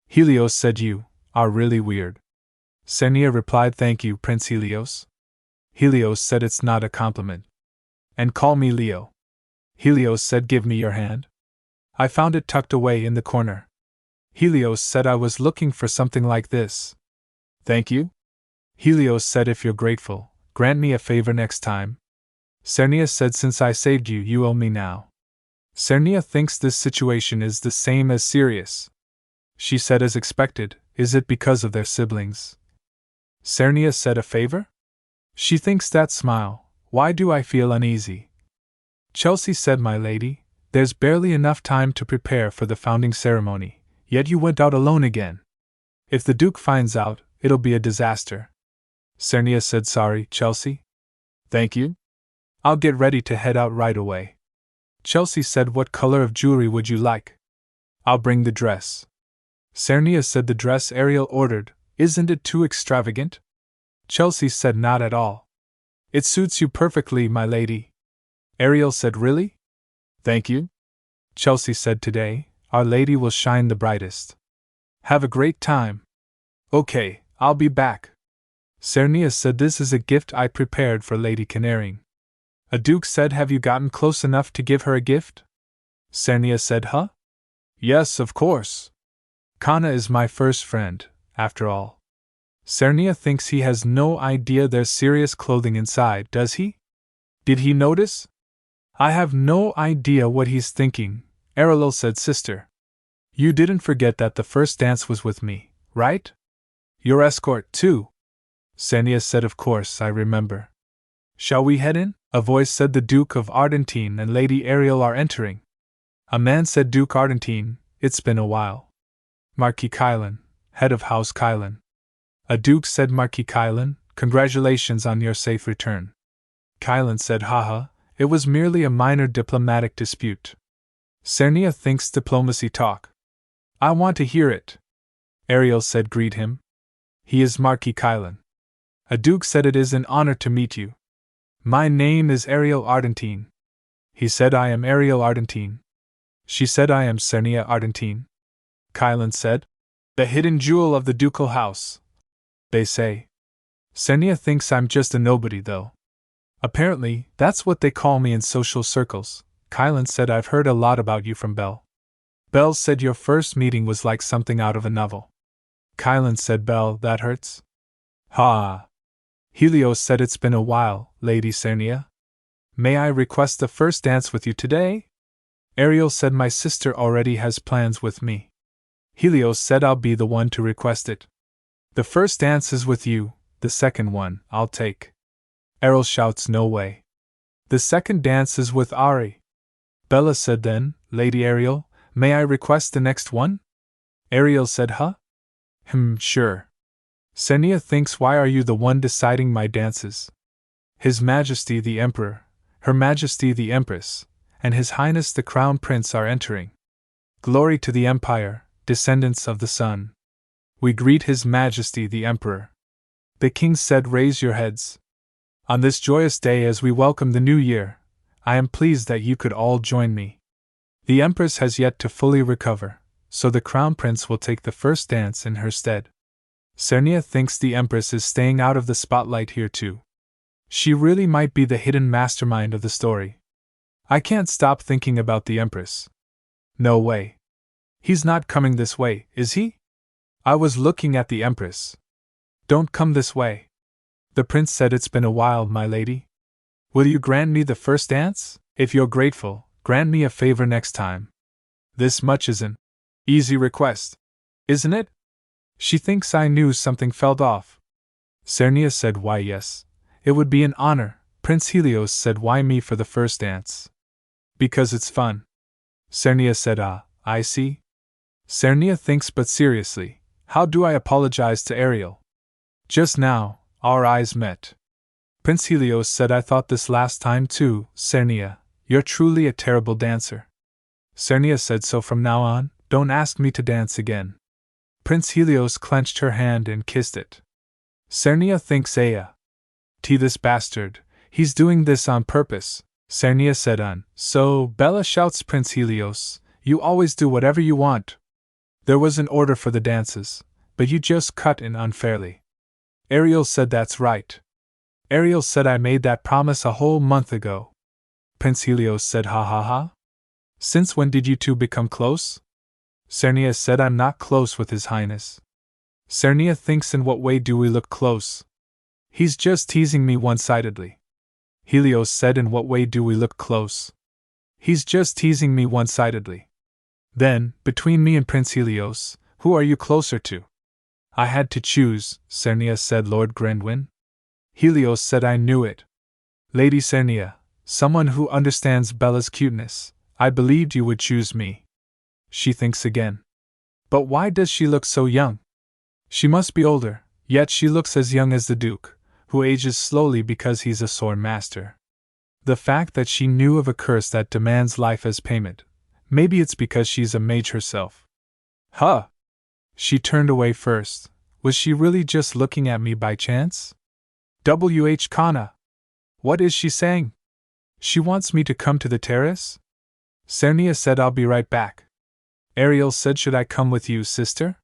Helios said, you are really weird. Sirius replied, thank you, Prince Helios. Helios said, it's not a compliment. And call me Leo. Helios said, give me your hand. I found it tucked away in the corner. Helios said, I was looking for something like this. Thank you? Helios said, if you're grateful, grant me a favor next time. Sirius said, since I saved you, you owe me now. Sirius thinks this situation is the same as Sirius. She said, as expected, is it because of their siblings? Sirius said, a favor? She thinks that smile, why do I feel uneasy? Chelsea said, my lady, there's barely enough time to prepare for the founding ceremony, yet you went out alone again. If the Duke finds out, it'll be a disaster. Sirius said, sorry, Chelsea. Thank you. I'll get ready to head out right away. Chelsea said, what color of jewelry would you like? I'll bring the dress. Sirius said, the dress Ariel ordered, isn't it too extravagant? Chelsea said, not at all. It suits you perfectly, my lady. Ariel said, really? Thank you. Chelsea said, today, Our Lady will shine the brightest. Have a great time. Okay, I'll be back. Sirius said, this is a gift I prepared for Lady Canary. A duke said, have you gotten close enough to give her a gift? Sirius said, huh? Yes, of course. Kana is my first friend, after all. Sirius thinks he has no idea there's serious clothing inside, does he? Did he notice? I have no idea what he's thinking, Ariel said, sister. You didn't forget that the first dance was with me, right? Your escort, too. Sirius said, of course, I remember. Shall we head in? A voice said, the Duke of Argentine and Lady Ariel are entering. A man said, Duke Argentine, it's been a while. Marquis Kylan, head of House Kylan. A duke said, Marquis Kylan, congratulations on your safe return. Kylan said, haha, it was merely a minor diplomatic dispute. Sirius thinks diplomacy talk. I want to hear it. Ariel said, greet him. He is Marquis Kylan. A duke said, it is an honor to meet you. My name is Ariel Argentine. He said, I am Ariel Argentine. She said, I am Sirius Argentine. Kylan said, the hidden jewel of the ducal house. They say. Sirius thinks I'm just a nobody, though. Apparently, that's what they call me in social circles. Kylan said, I've heard a lot about you from Belle. Belle said your first meeting was like something out of a novel. Kylan said, Belle, that hurts? Ha! Helios said, it's been a while, Lady Sirius. May I request the first dance with you today? Ariel said, my sister already has plans with me. Helios said, I'll be the one to request it. The first dance is with you, the second one, I'll take. Ariel shouts, no way. The second dance is with Ari. Bella said, then, Lady Ariel, may I request the next one? Ariel said, huh? Sure. Sirius thinks, why are you the one deciding my dances? His Majesty the Emperor, Her Majesty the Empress, and His Highness the Crown Prince are entering. Glory to the Empire, descendants of the sun. We greet His Majesty the Emperor. The king said, raise your heads. On this joyous day as we welcome the new year, I am pleased that you could all join me. The Empress has yet to fully recover, so the Crown Prince will take the first dance in her stead. Sirius thinks the Empress is staying out of the spotlight here too. She really might be the hidden mastermind of the story. I can't stop thinking about the Empress. No way. He's not coming this way, is he? I was looking at the Empress. Don't come this way. The prince said, it's been a while, my lady. Will you grant me the first dance? If you're grateful, grant me a favor next time. This much is an easy request, isn't it? She thinks I knew something felt off. Sirius said, why yes, it would be an honor. Prince Helios said, why me for the first dance? Because it's fun. Sirius said, ah, I see. Sirius thinks, but seriously, how do I apologize to Ariel? Just now, our eyes met. Prince Helios said, I thought this last time too. Sirius, you're truly a terrible dancer. Sirius said, so from now on, don't ask me to dance again. Prince Helios clenched her hand and kissed it. Sirius thinks, this bastard, he's doing this on purpose. Sirius said, so Bella shouts, Prince Helios, you always do whatever you want. There was an order for the dances, but you just cut in unfairly. Ariel said, that's right. Ariel said, I made that promise a whole month ago. Prince Helios said, ha ha ha. Since when did you two become close? Sirius said, I'm not close with His Highness. Sirius thinks, in what way do we look close? He's just teasing me one-sidedly. Helios said, in what way do we look close? He's just teasing me one-sidedly. Then, between me and Prince Helios, who are you closer to? I had to choose, Sirius said, Lord Grendwin. Helios said, I knew it. Lady Sirius, someone who understands Bella's cuteness, I believed you would choose me. She thinks again. But why does she look so young? She must be older, yet she looks as young as the Duke, who ages slowly because he's a sword master. The fact that she knew of a curse that demands life as payment, maybe it's because she's a mage herself. Huh! She turned away first. Was she really just looking at me by chance? Kana. What is she saying? She wants me to come to the terrace? Sirius said, I'll be right back. Ariel said, should I come with you, sister?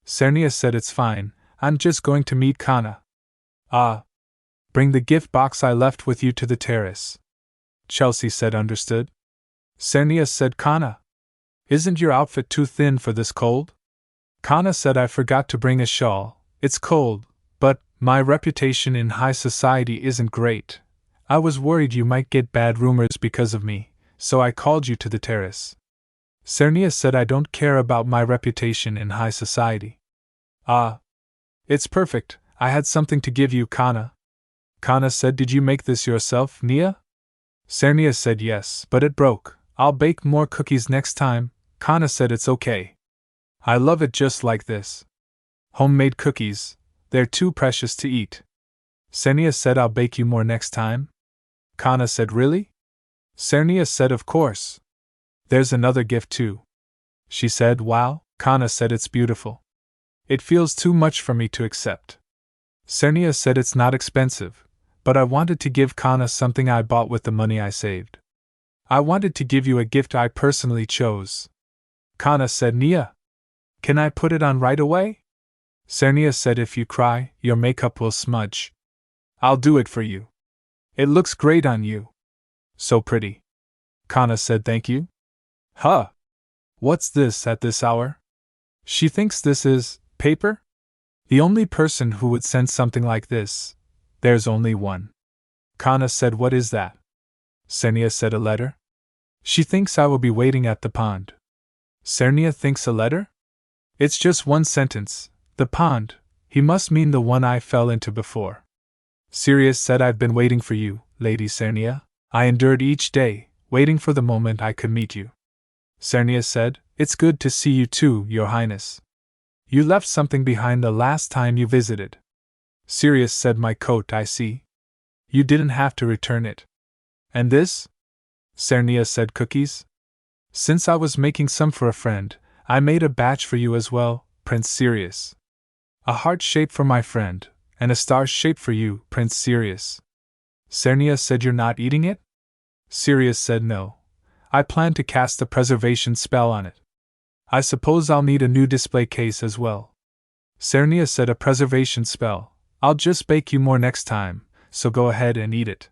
Sirius said, it's fine, I'm just going to meet Kana. Ah. Bring the gift box I left with you to the terrace. Chelsea said, understood. Sirius said, Kana. Isn't your outfit too thin for this cold? Kana said, I forgot to bring a shawl. It's cold, but my reputation in high society isn't great. I was worried you might get bad rumors because of me, so I called you to the terrace. Sirius said, I don't care about my reputation in high society. Ah. It's perfect, I had something to give you, Kana. Kana said, did you make this yourself, Nia? Sirius said, yes, but it broke. I'll bake more cookies next time. Kana said, it's okay. I love it just like this. Homemade cookies, they're too precious to eat. Sirius said, I'll bake you more next time. Kana said, really? Sirius said, of course. There's another gift too. She said, wow. Kana said, it's beautiful. It feels too much for me to accept. Sirius said, it's not expensive, but I wanted to give Kana something I bought with the money I saved. I wanted to give you a gift I personally chose. Kana said, Nia, can I put it on right away? Sirius said, if you cry, your makeup will smudge. I'll do it for you. It looks great on you. So pretty. Kana said, thank you. Huh. What's this at this hour? She thinks this is paper? The only person who would send something like this. There's only one. Kana said, what is that? Sirius said, a letter. She thinks I will be waiting at the pond. Sirius thinks, a letter? It's just one sentence. The pond. He must mean the one I fell into before. Sirius said, I've been waiting for you, Lady Sirius. I endured each day, waiting for the moment I could meet you. Sirius said, it's good to see you too, Your Highness. You left something behind the last time you visited. Sirius said, my coat, I see. You didn't have to return it. And this? Sirius said, cookies. Since I was making some for a friend, I made a batch for you as well, Prince Sirius. A heart shape for my friend, and a star shape for you, Prince Sirius. Sirius said, you're not eating it? Sirius said, no. I plan to cast a preservation spell on it. I suppose I'll need a new display case as well. Sirius said, a preservation spell. I'll just bake you more next time, so go ahead and eat it.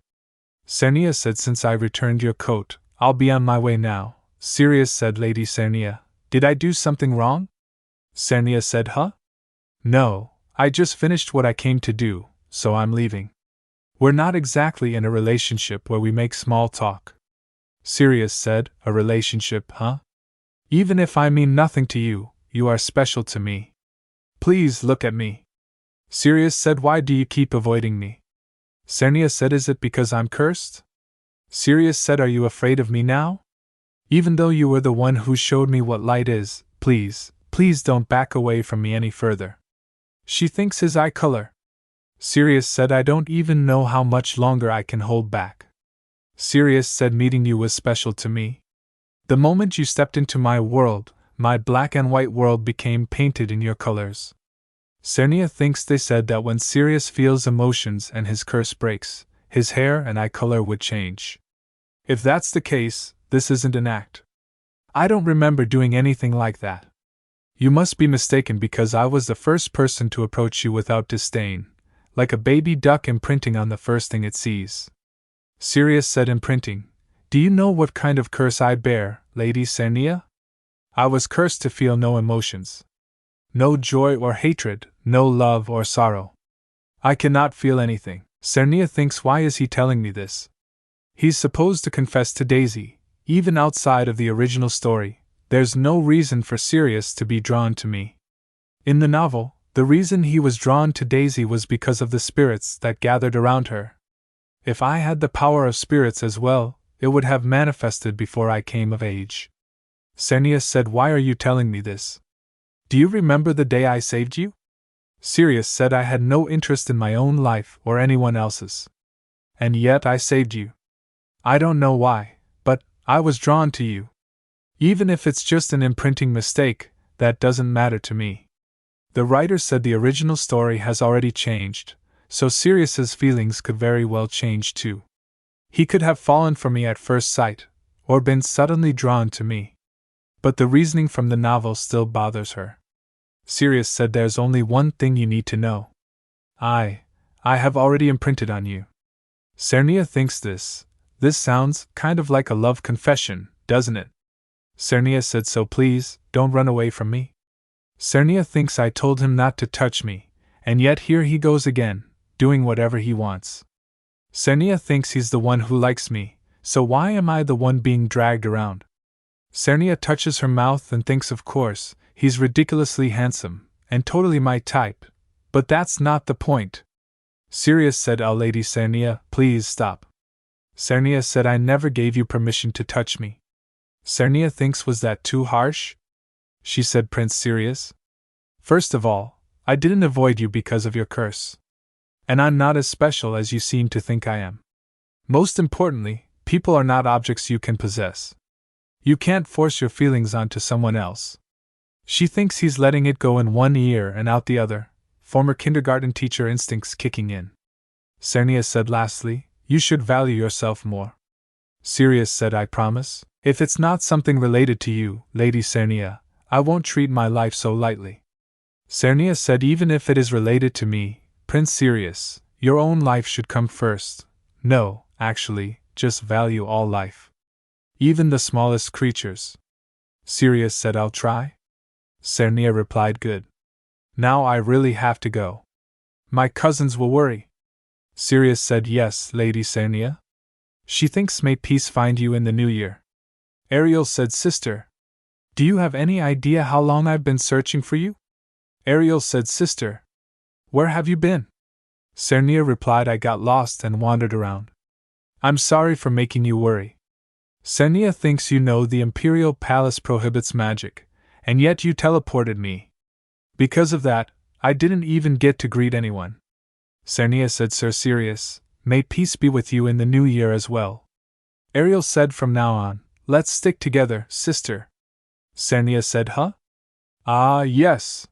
Sirius said, since I returned your coat, I'll be on my way now. Sirius said, Lady Sirius, did I do something wrong? Sirius said, huh? No, I just finished what I came to do, so I'm leaving. We're not exactly in a relationship where we make small talk. Sirius said, a relationship, huh? Even if I mean nothing to you, you are special to me. Please look at me. Sirius said, why do you keep avoiding me? Cernia said, is it because I'm cursed? Sirius said, are you afraid of me now? Even though you were the one who showed me what light is, please don't back away from me any further. She thinks his eye color. Sirius said, I don't even know how much longer I can hold back. Sirius said, meeting you was special to me. The moment you stepped into my world, my black and white world became painted in your colors. Cernia thinks they said that when Sirius feels emotions and his curse breaks, his hair and eye color would change. If that's the case, this isn't an act. I don't remember doing anything like that. You must be mistaken because I was the first person to approach you without disdain, like a baby duck imprinting on the first thing it sees. Sirius said, imprinting. Do you know what kind of curse I bear, Lady Cernia? I was cursed to feel no emotions. No joy or hatred, no love or sorrow. I cannot feel anything. Cernia thinks, why is he telling me this? He's supposed to confess to Daisy. Even outside of the original story, there's no reason for Sirius to be drawn to me. In the novel, the reason he was drawn to Daisy was because of the spirits that gathered around her. If I had the power of spirits as well, it would have manifested before I came of age. Cernia said, why are you telling me this? Do you remember the day I saved you? Sirius said, I had no interest in my own life or anyone else's. And yet I saved you. I don't know why, but I was drawn to you. Even if it's just an imprinting mistake, that doesn't matter to me. The writer said the original story has already changed, so Sirius's feelings could very well change too. He could have fallen for me at first sight, or been suddenly drawn to me. But the reasoning from the novel still bothers her. Sirius said, there's only one thing you need to know. I have already imprinted on you. Cernia thinks this sounds kind of like a love confession, doesn't it? Cernia said, so please, don't run away from me. Cernia thinks I told him not to touch me, and yet here he goes again, doing whatever he wants. Cernia thinks he's the one who likes me, so why am I the one being dragged around? Cernia touches her mouth and thinks, of course, he's ridiculously handsome, and totally my type, but that's not the point. Sirius said, oh Lady Cernia, please stop. Cernia said, I never gave you permission to touch me. Cernia thinks, was that too harsh? She said, Prince Sirius. First of all, I didn't avoid you because of your curse. And I'm not as special as you seem to think I am. Most importantly, people are not objects you can possess. You can't force your feelings onto someone else. She thinks he's letting it go in one ear and out the other, former kindergarten teacher instincts kicking in. Cernia said lastly, you should value yourself more. Sirius said, I promise. If it's not something related to you, Lady Cernia, I won't treat my life so lightly. Cernia said, even if it is related to me, Prince Sirius, your own life should come first. No, actually, just value all life. Even the smallest creatures. Sirius said, I'll try. Cernia replied, good. Now I really have to go. My cousins will worry. Sirius said, yes, Lady Cernia. She thinks may peace find you in the new year. Ariel said, sister. Do you have any idea how long I've been searching for you? Ariel said, sister. Where have you been? Cernia replied, I got lost and wandered around. I'm sorry for making you worry. Cernia thinks you know the Imperial Palace prohibits magic, and yet you teleported me. Because of that, I didn't even get to greet anyone. Cernia said, Sir Sirius, may peace be with you in the new year as well. Ariel said, from now on, let's stick together, sister. Cernia said, huh? Ah, yes.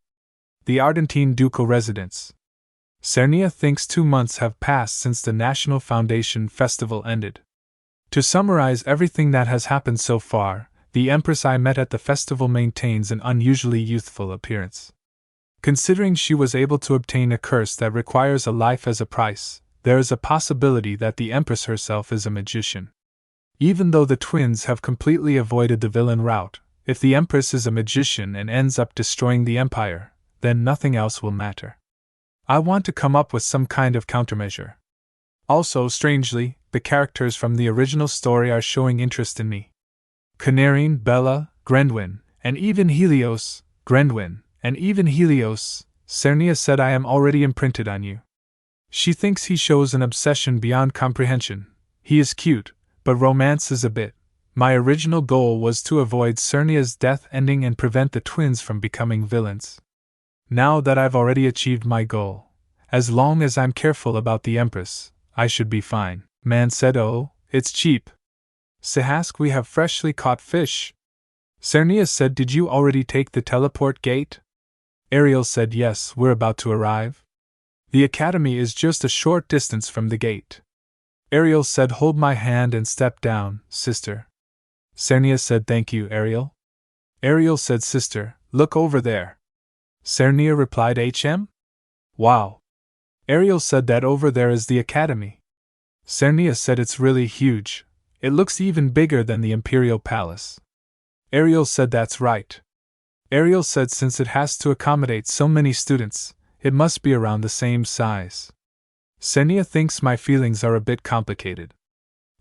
The Argentine ducal residence. Cernia thinks 2 months have passed since the National Foundation Festival ended. To summarize everything that has happened so far, the Empress I met at the festival maintains an unusually youthful appearance. Considering she was able to obtain a curse that requires a life as a price, there is a possibility that the Empress herself is a magician. Even though the twins have completely avoided the villain route, if the Empress is a magician and ends up destroying the Empire, then nothing else will matter. I want to come up with some kind of countermeasure. Also, strangely, the characters from the original story are showing interest in me. Canarine, Bella, Grendwin, and even Helios, Cernia said I am already imprinted on you. She thinks he shows an obsession beyond comprehension. He is cute, but romance is a bit. My original goal was to avoid Cernia's death ending and prevent the twins from becoming villains. Now that I've already achieved my goal, as long as I'm careful about the Empress, I should be fine. Man said, oh, it's cheap. Sehask, we have freshly caught fish. Cernia said, did you already take the teleport gate? Ariel said, yes, we're about to arrive. The academy is just a short distance from the gate. Ariel said, hold my hand and step down, sister. Cernia said, thank you, Ariel. Ariel said, sister, look over there. Cernia replied, HM? Wow. Ariel said, that over there is the academy. Cernia said, it's really huge. It looks even bigger than the Imperial Palace. Ariel said, that's right. Ariel said, since it has to accommodate so many students, it must be around the same size. Cernia thinks my feelings are a bit complicated.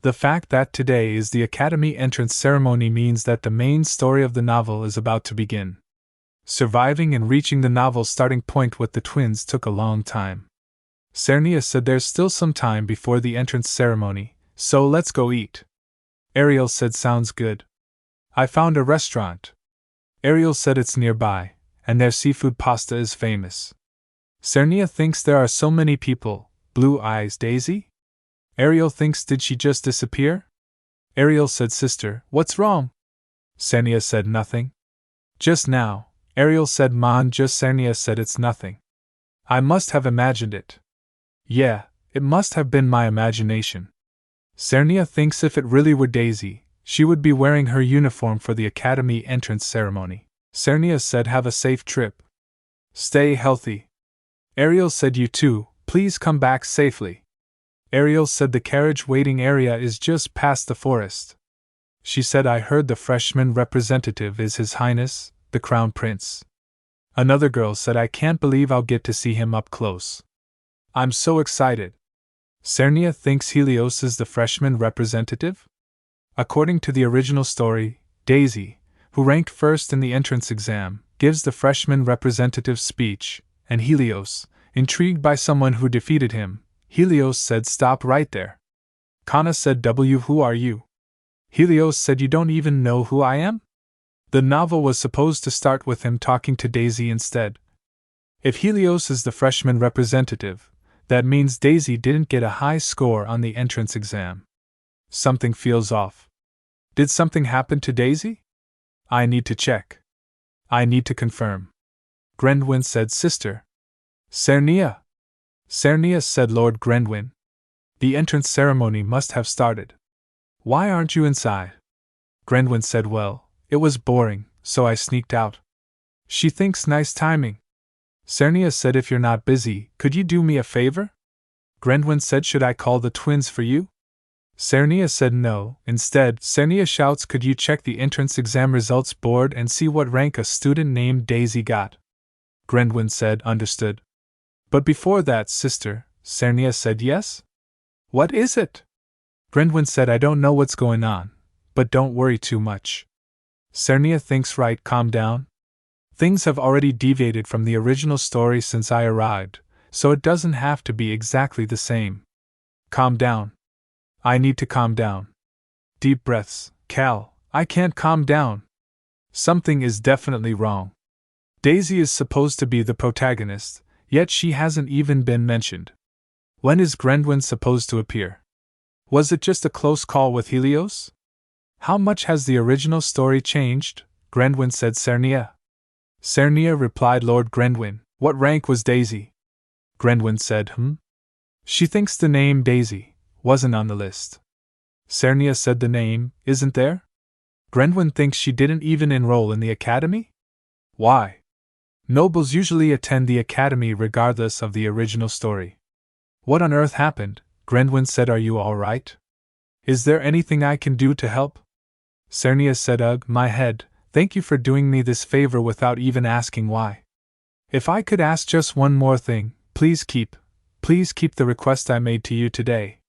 The fact that today is the academy entrance ceremony means that the main story of the novel is about to begin. Surviving and reaching the novel's starting point with the twins took a long time. Cernia said there's still some time before the entrance ceremony, so let's go eat. Ariel said, sounds good. I found a restaurant. Ariel said it's nearby, and their seafood pasta is famous. Cernia thinks there are so many people. Blue eyes, Daisy? Ariel thinks, did she just disappear? Ariel said, sister, what's wrong? Cernia said, nothing. Just now, Ariel said, Cernia said, it's nothing. I must have imagined it. Yeah, it must have been my imagination. Cernia thinks if it really were Daisy, she would be wearing her uniform for the academy entrance ceremony. Cernia said, have a safe trip. Stay healthy. Ariel said, you too, please come back safely. Ariel said, the carriage waiting area is just past the forest. She said, I heard the freshman representative is His Highness, the Crown Prince. Another girl said, I can't believe I'll get to see him up close. I'm so excited. Cernia thinks Helios is the freshman representative? According to the original story, Daisy, who ranked first in the entrance exam, gives the freshman representative's speech, and Helios, intrigued by someone who defeated him, Helios said, stop right there. Kana said, who are you? Helios said, you don't even know who I am? The novel was supposed to start with him talking to Daisy instead. If Helios is the freshman representative, that means Daisy didn't get a high score on the entrance exam. Something feels off. Did something happen to Daisy? I need to check. I need to confirm. Grendwin said, sister. Cernia. Cernia said, Lord Grendwin. The entrance ceremony must have started. Why aren't you inside? Grendwin said, well, it was boring, so I sneaked out. She thinks nice timing. Cernia said, if you're not busy, could you do me a favor? Grendwin said, should I call the twins for you? Cernia said no. Instead, Cernia shouts, could you check the entrance exam results board and see what rank a student named Daisy got? Grendwin said, understood. But before that, sister, Cernia said, yes? What is it? Grendwin said, I don't know what's going on, but don't worry too much. Cernia thinks, right, calm down. Things have already deviated from the original story since I arrived, so it doesn't have to be exactly the same. Calm down. I need to calm down. Deep breaths. Cal, I can't calm down. Something is definitely wrong. Daisy is supposed to be the protagonist, yet she hasn't even been mentioned. When is Grendwin supposed to appear? Was it just a close call with Helios? How much has the original story changed? Grendwin said, Cernia. Cernia replied, Lord Grendwin, what rank was Daisy? Grendwin said, She thinks the name Daisy wasn't on the list. Cernia said, the name isn't there? Grendwin thinks she didn't even enroll in the academy? Why? Nobles usually attend the academy regardless of the original story. What on earth happened? Grendwin said, are you all right? Is there anything I can do to help? Cernia said, ugh, my head, thank you for doing me this favor without even asking why. If I could ask just one more thing, please keep the request I made to you today.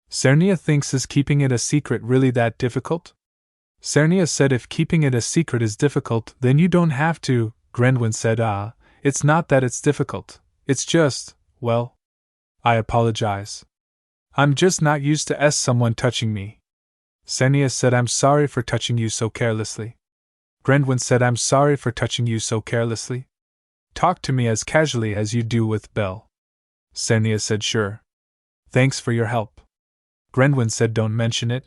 Cernia thinks, is keeping it a secret really that difficult? Cernia said, if keeping it a secret is difficult, then you don't have to. Grendwin said, it's not that it's difficult. It's just, well, I apologize. I'm just not used to someone touching me. Cernia said, I'm sorry for touching you so carelessly. Grendwin said, I'm sorry for touching you so carelessly. Talk to me as casually as you do with Belle. Cernia said, sure. Thanks for your help. Grendwin said, don't mention it.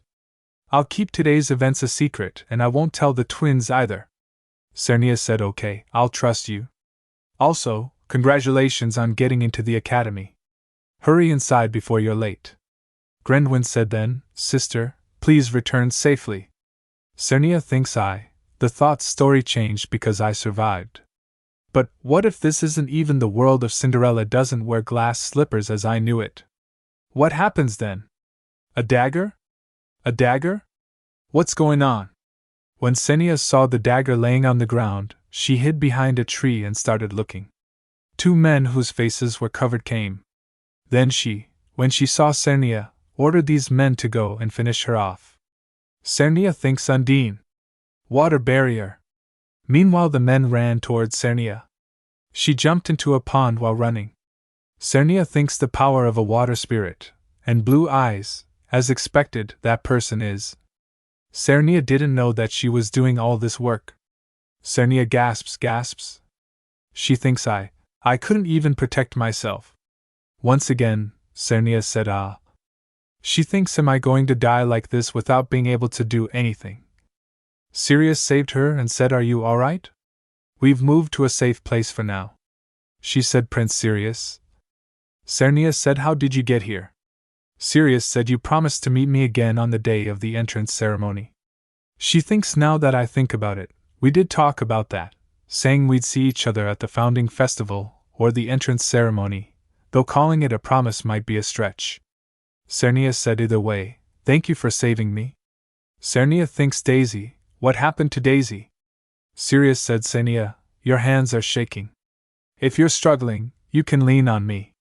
I'll keep today's events a secret, and I won't tell the twins either. Cernia said, okay, I'll trust you. Also, congratulations on getting into the academy. Hurry inside before you're late. Grendwin said, then, sister, please return safely. Cernia thinks the thought's story changed because I survived. But what if this isn't even the world of Cinderella doesn't wear glass slippers as I knew it? What happens then? A dagger? A dagger? What's going on? When Cernia saw the dagger laying on the ground, she hid behind a tree and started looking. Two men whose faces were covered came. Then she, when she saw Cernia, ordered these men to go and finish her off. Cernia thinks Undine. Water barrier. Meanwhile the men ran towards Cernia. She jumped into a pond while running. Cernia thinks the power of a water spirit, and blue eyes, as expected, that person is. Cernia didn't know that she was doing all this work. Cernia gasps. She thinks I couldn't even protect myself. Once again, Cernia said, She thinks, am I going to die like this without being able to do anything? Sirius saved her and said, are you alright? We've moved to a safe place for now. She said, Prince Sirius. Cernia said, how did you get here? Sirius said, you promised to meet me again on the day of the entrance ceremony. She thinks, now that I think about it, we did talk about that, saying we'd see each other at the founding festival or the entrance ceremony, though calling it a promise might be a stretch. Cernia said, either way, thank you for saving me. Cernia thinks, Daisy, what happened to Daisy? Sirius said, Cernia, your hands are shaking. If you're struggling, you can lean on me.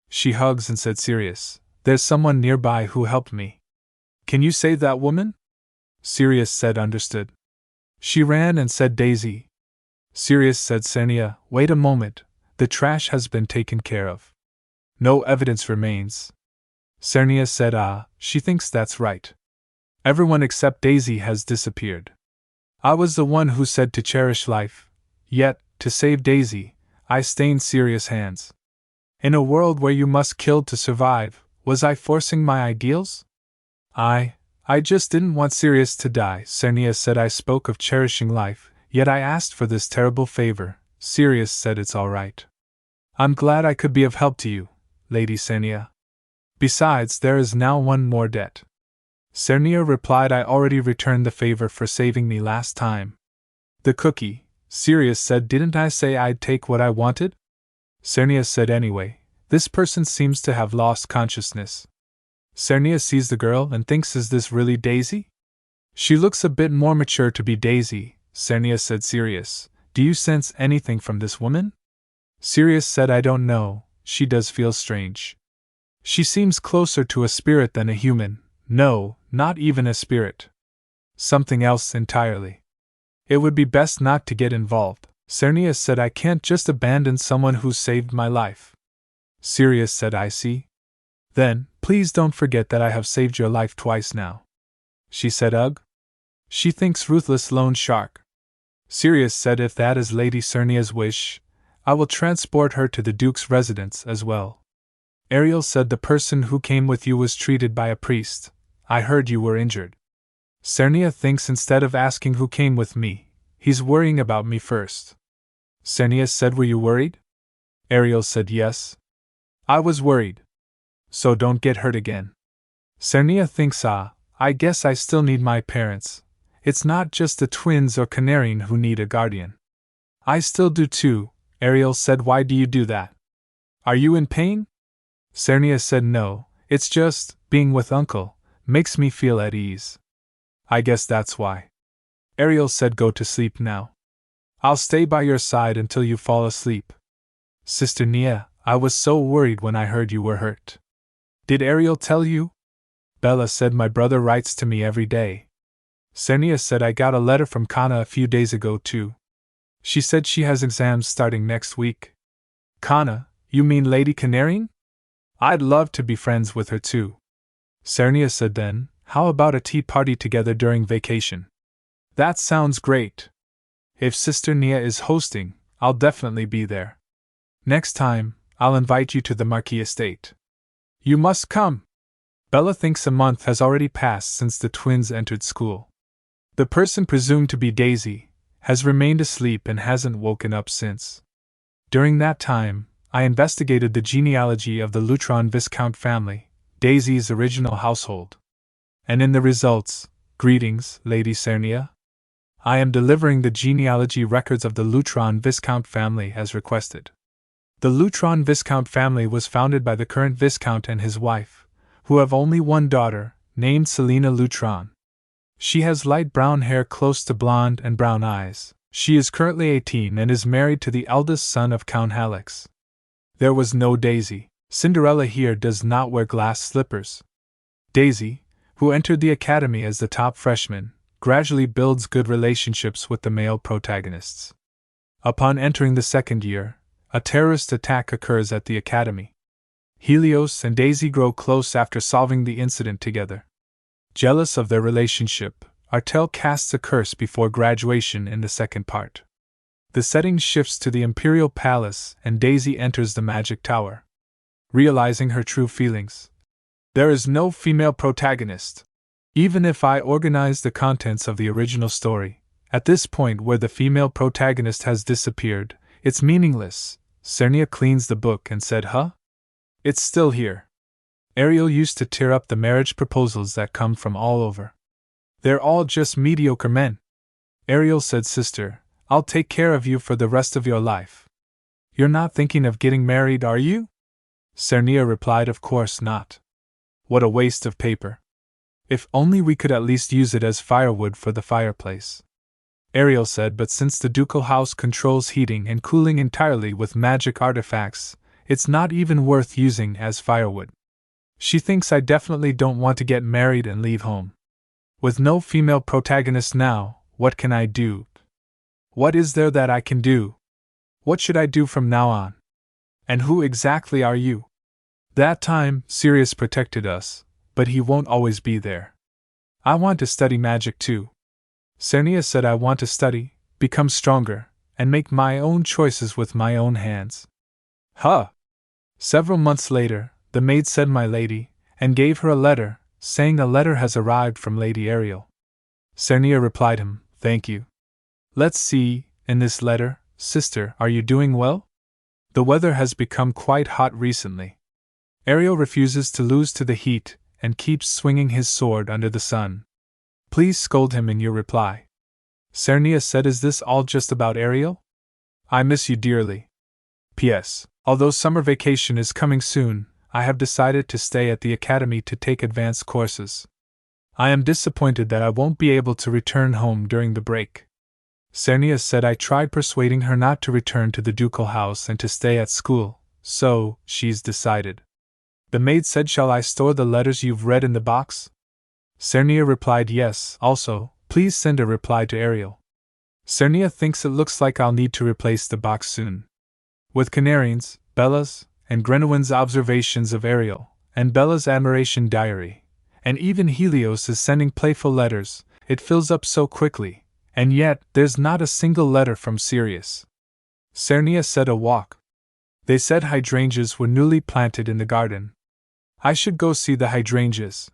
She hugs and said, Sirius, there's someone nearby who helped me. Can you save that woman? Sirius said, understood. She ran and said, Daisy. Sirius said, Cernia, wait a moment, the trash has been taken care of. No evidence remains. Cernia said, she thinks that's right. Everyone except Daisy has disappeared. I was the one who said to cherish life, yet, to save Daisy, I stained Sirius' hands. In a world where you must kill to survive, was I forcing my ideals? I just didn't want Sirius to die. Cernia said, I spoke of cherishing life, yet I asked for this terrible favor. Sirius said, it's all right. I'm glad I could be of help to you, Lady Cernia. Besides, there is now one more debt. Cernia replied, I already returned the favor for saving me last time. The cookie, Sirius said, didn't I say I'd take what I wanted? Cernia said, anyway, this person seems to have lost consciousness. Cernia sees the girl and thinks, is this really Daisy? She looks a bit more mature to be Daisy. Cernia said, Sirius, do you sense anything from this woman? Sirius said, I don't know, she does feel strange. She seems closer to a spirit than a human. No, not even a spirit. Something else entirely. It would be best not to get involved. Cernia said, I can't just abandon someone who saved my life. Sirius said, I see. Then, please don't forget that I have saved your life twice now. She said, ugh. She thinks ruthless lone shark. Sirius said, if that is Lady Cernia's wish, I will transport her to the Duke's residence as well. Ariel said, the person who came with you was treated by a priest. I heard you were injured. Cernia thinks, instead of asking who came with me, he's worrying about me first. Cernia said, were you worried? Ariel said, yes. I was worried. So don't get hurt again. Cernia thinks, I guess I still need my parents. It's not just the twins or Canarine who need a guardian. I still do too. Ariel said, why do you do that? Are you in pain? Cernia said, no, it's just, being with Uncle, makes me feel at ease. I guess that's why. Ariel said, go to sleep now. I'll stay by your side until you fall asleep. Sister Nia, I was so worried when I heard you were hurt. Did Ariel tell you? Bella said my brother writes to me every day. Sirius said I got a letter from Kana a few days ago too. She said she has exams starting next week. Kana, you mean Lady Canarian? I'd love to be friends with her too. Sirius said then, how about a tea party together during vacation? That sounds great. If Sister Nia is hosting, I'll definitely be there. Next time, I'll invite you to the Marquis estate. You must come. Bella thinks a month has already passed since the twins entered school. The person presumed to be Daisy has remained asleep and hasn't woken up since. During that time, I investigated the genealogy of the Lutron Viscount family, Daisy's original household. And in the results, greetings, Lady Cernia. I am delivering the genealogy records of the Lutron Viscount family as requested. The Lutron Viscount family was founded by the current Viscount and his wife, who have only one daughter, named Selena Lutron. She has light brown hair close to blonde and brown eyes. She is currently 18 and is married to the eldest son of Count Hallex. There was no Daisy. Cinderella here does not wear glass slippers. Daisy, who entered the academy as the top freshman, gradually builds good relationships with the male protagonists. Upon entering the second year, a terrorist attack occurs at the academy. Helios and Daisy grow close after solving the incident together. Jealous of their relationship, Artel casts a curse before graduation in the second part. The setting shifts to the Imperial Palace and Daisy enters the Magic Tower. Realizing her true feelings. There is no female protagonist. Even if I organize the contents of the original story, at this point where the female protagonist has disappeared, it's meaningless. Cernia cleans the book and said, huh? It's still here. Ariel used to tear up the marriage proposals that come from all over. They're all just mediocre men. Ariel said, sister, I'll take care of you for the rest of your life. You're not thinking of getting married, are you? Cernia replied, of course not. What a waste of paper. If only we could at least use it as firewood for the fireplace. Ariel said, but since the ducal house controls heating and cooling entirely with magic artifacts, it's not even worth using as firewood. She thinks I definitely don't want to get married and leave home. With no female protagonist now, what can I do? What is there that I can do? What should I do from now on? And who exactly are you? That time, Sirius protected us, but he won't always be there. I want to study magic too. Cernia said I want to study, become stronger, and make my own choices with my own hands. Huh! Several months later, the maid said my lady, and gave her a letter, saying a letter has arrived from Lady Ariel. Cernia replied him, thank you. Let's see, in this letter, sister, are you doing well? The weather has become quite hot recently. Ariel refuses to lose to the heat, and keeps swinging his sword under the sun. Please scold him in your reply. Cernia said, is this all just about Ariel? I miss you dearly. P.S. Although summer vacation is coming soon, I have decided to stay at the academy to take advanced courses. I am disappointed that I won't be able to return home during the break. Cernia said I tried persuading her not to return to the ducal house and to stay at school, so she's decided. The maid said, shall I store the letters you've read in the box? Cernia replied yes, also, please send a reply to Ariel. Cernia thinks it looks like I'll need to replace the box soon. With Canarian's, Bella's, and Grenouin's observations of Ariel, and Bella's admiration diary, and even Helios is sending playful letters, it fills up so quickly, and yet there's not a single letter from Sirius. Cernia said a walk. They said hydrangeas were newly planted in the garden. I should go see the hydrangeas.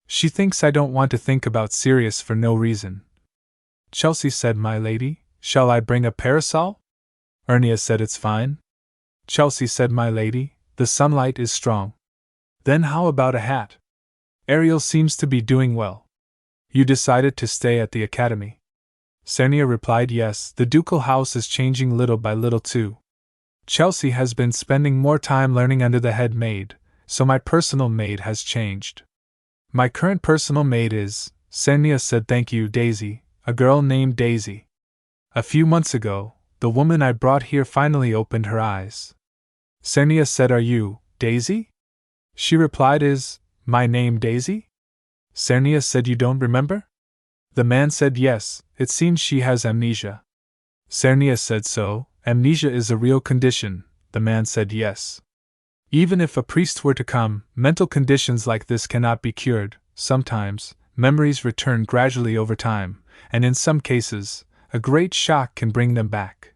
She thinks I don't want to think about Sirius for no reason. Chelsea said, my lady, shall I bring a parasol? Ernia said it's fine. Chelsea said, my lady, the sunlight is strong. Then how about a hat? Ariel seems to be doing well. You decided to stay at the academy. Cernia replied, yes, the ducal house is changing little by little too. Chelsea has been spending more time learning under the head maid, so my personal maid has changed. My current personal maid is, Cernia said, thank you, Daisy, a girl named Daisy. A few months ago, the woman I brought here finally opened her eyes, Cernia said, Are you, Daisy? She replied, Is my name Daisy? Cernia said, You don't remember? The man said, Yes, it seems she has amnesia. Cernia said, So, amnesia is a real condition. The man said, Yes. Even if a priest were to come, mental conditions like this cannot be cured. Sometimes, memories return gradually over time, and in some cases, a great shock can bring them back.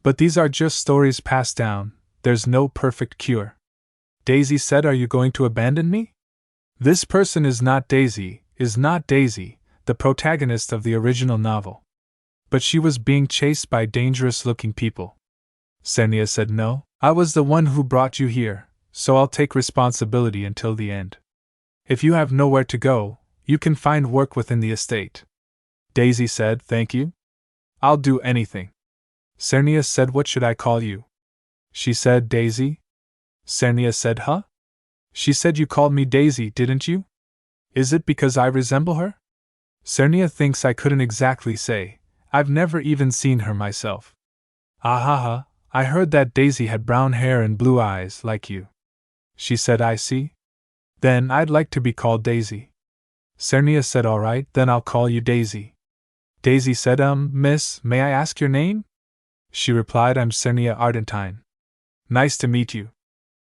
But these are just stories passed down, there's no perfect cure. Daisy said, Are you going to abandon me? This person is not Daisy, the protagonist of the original novel. But she was being chased by dangerous-looking people. Cernia said, No, I was the one who brought you here, so I'll take responsibility until the end. If you have nowhere to go, you can find work within the estate. Daisy said, Thank you. I'll do anything. Cernia said, What should I call you? She said, Daisy. Cernia said, Huh? She said you called me Daisy, didn't you? Is it because I resemble her? Cernia thinks I couldn't exactly say. I've never even seen her myself. Ah ha ha, I heard that Daisy had brown hair and blue eyes like you. She said, I see. Then I'd like to be called Daisy. Cernia said, All right, then I'll call you Daisy. Daisy said, Miss, may I ask your name? She replied, I'm Cernia Argentine. Nice to meet you.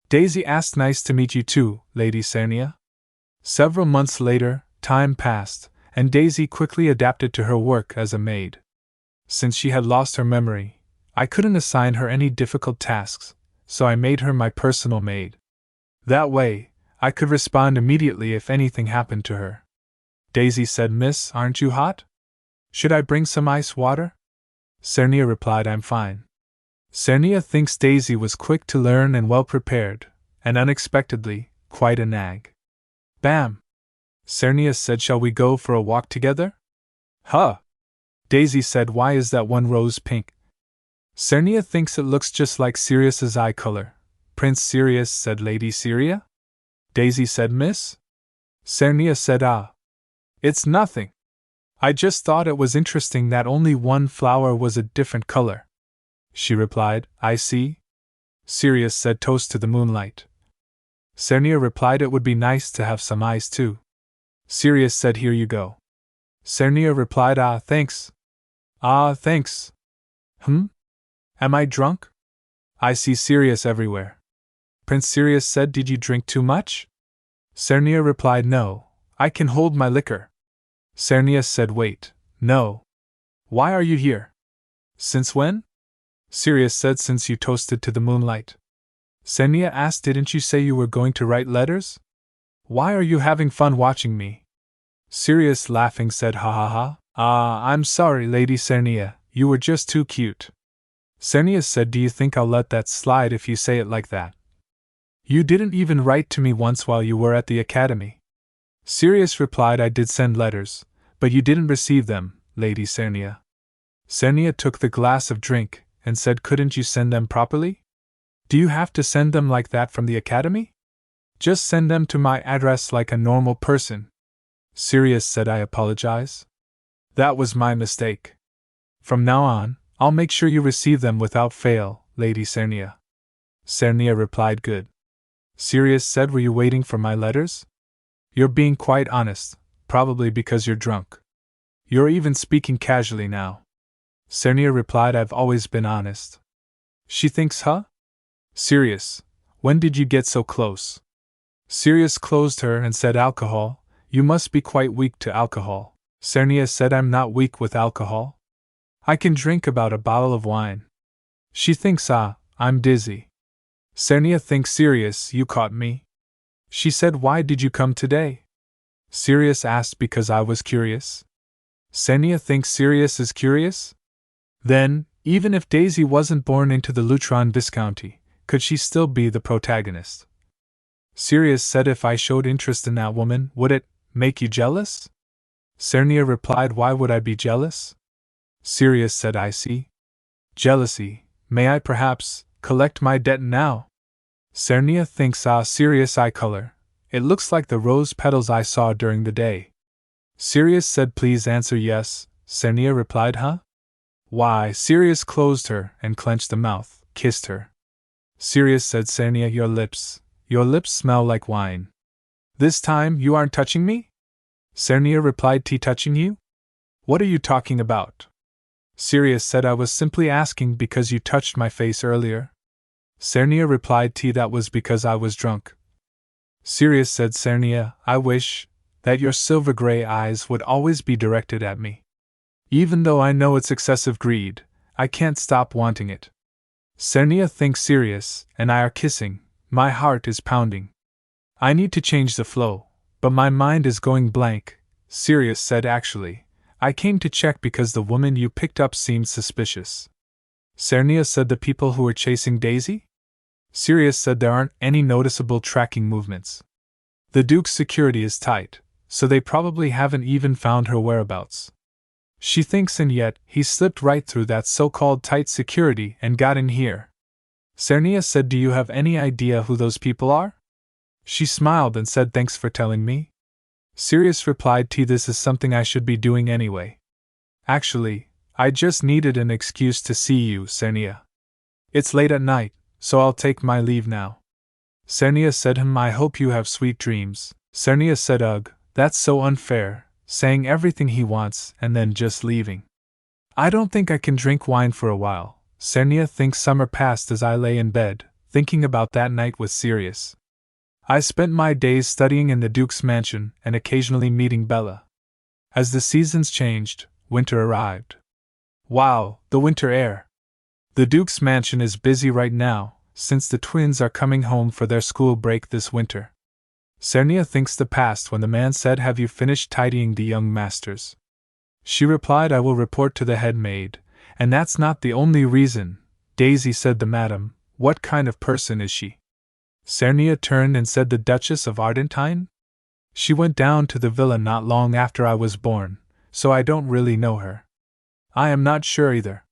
Daisy asked, Nice to meet you too, Lady Cernia. Several months later, time passed, and Daisy quickly adapted to her work as a maid. Since she had lost her memory, I couldn't assign her any difficult tasks, so I made her my personal maid. That way, I could respond immediately if anything happened to her. Daisy said, Miss, aren't you hot? Should I bring some ice water? Cernia replied, I'm fine. Cernia thinks Daisy was quick to learn and well prepared, and unexpectedly, quite a nag. Bam! Cernia said, Shall we go for a walk together? Huh! Daisy said, Why is that one rose pink? Cernia thinks it looks just like Sirius's eye color. Prince Sirius, said Lady Syria. Daisy said, Miss? Cernia said, It's nothing. I just thought it was interesting that only one flower was a different color. She replied, I see. Sirius said, Toast to the moonlight. Cernia replied, It would be nice to have some ice too. Sirius said, Here you go. Cernia replied, Thanks. Thanks. Am I drunk? I see Sirius everywhere. Prince Sirius said, Did you drink too much? Cernia replied, No, I can hold my liquor. Cernia said, Wait, no. Why are you here? Since when? Sirius said, Since you toasted to the moonlight. Cernia asked, Didn't you say you were going to write letters? Why are you having fun watching me? Sirius, laughing, said, Ha ha ha. I'm sorry, Lady Cernia, you were just too cute. Cernia said, Do you think I'll let that slide if you say it like that? You didn't even write to me once while you were at the academy. Sirius replied, I did send letters, but you didn't receive them, Lady Cernia. Cernia took the glass of drink and said, Couldn't you send them properly? Do you have to send them like that from the academy? Just send them to my address like a normal person. Sirius said, I apologize. That was my mistake. From now on, I'll make sure you receive them without fail, Lady Cernia. Cernia replied, Good. Sirius said, Were you waiting for my letters? You're being quite honest, probably because you're drunk. You're even speaking casually now. Cernia replied, I've always been honest. She thinks, huh? Sirius, when did you get so close? Sirius closed her and said, Alcohol, you must be quite weak to alcohol. Cernia said, I'm not weak with alcohol. I can drink about a bottle of wine. She thinks, I'm dizzy. Cernia thinks, Sirius, you caught me. She said, Why did you come today? Sirius asked, Because I was curious. Cernia thinks Sirius is curious? Then, even if Daisy wasn't born into the Lutron Viscounty, could she still be the protagonist? Sirius said, If I showed interest in that woman, would it make you jealous? Cernia replied, Why would I be jealous? Sirius said, I see. Jealousy. May I perhaps collect my debt now? Cernia thinks, Sirius eye color. It looks like the rose petals I saw during the day. Sirius said, Please answer yes. Cernia replied, Huh? Why, Sirius closed her and clenched the mouth, kissed her. Sirius said, Cernia, your lips smell like wine. This time you aren't touching me? Cernia replied, T touching you? What are you talking about? Sirius said, I was simply asking because you touched my face earlier. Cernia replied, T that was because I was drunk. Sirius said, Cernia, I wish that your silver gray eyes would always be directed at me. Even though I know it's excessive greed, I can't stop wanting it. Cernia thinks Sirius and I are kissing, my heart is pounding. I need to change the flow, but my mind is going blank. Sirius said, actually, I came to check because the woman you picked up seemed suspicious. Cernia said, the people who were chasing Daisy? Sirius said, there aren't any noticeable tracking movements. The Duke's security is tight, so they probably haven't even found her whereabouts. She thinks, and yet, he slipped right through that so-called tight security and got in here. Cernia said, do you have any idea who those people are? She smiled and said, thanks for telling me. Sirius replied, T this is something I should be doing anyway. Actually, I just needed an excuse to see you, Cernia. It's late at night, so I'll take my leave now. Cernia said, I hope you have sweet dreams. Cernia said, ugh, that's so unfair, saying everything he wants and then just leaving. I don't think I can drink wine for a while. Cernia thinks summer passed as I lay in bed, thinking about that night with Sirius. I spent my days studying in the Duke's mansion and occasionally meeting Bella. As the seasons changed, winter arrived. Wow, the winter air! The Duke's mansion is busy right now, since the twins are coming home for their school break this winter. Cernia thinks the past when the man said, have you finished tidying the young masters? She replied, I will report to the head maid, and that's not the only reason. Daisy said, the madam, what kind of person is she? Cernia turned and said, the Duchess of Argentine? She went down to the villa not long after I was born, so I don't really know her. I am not sure either.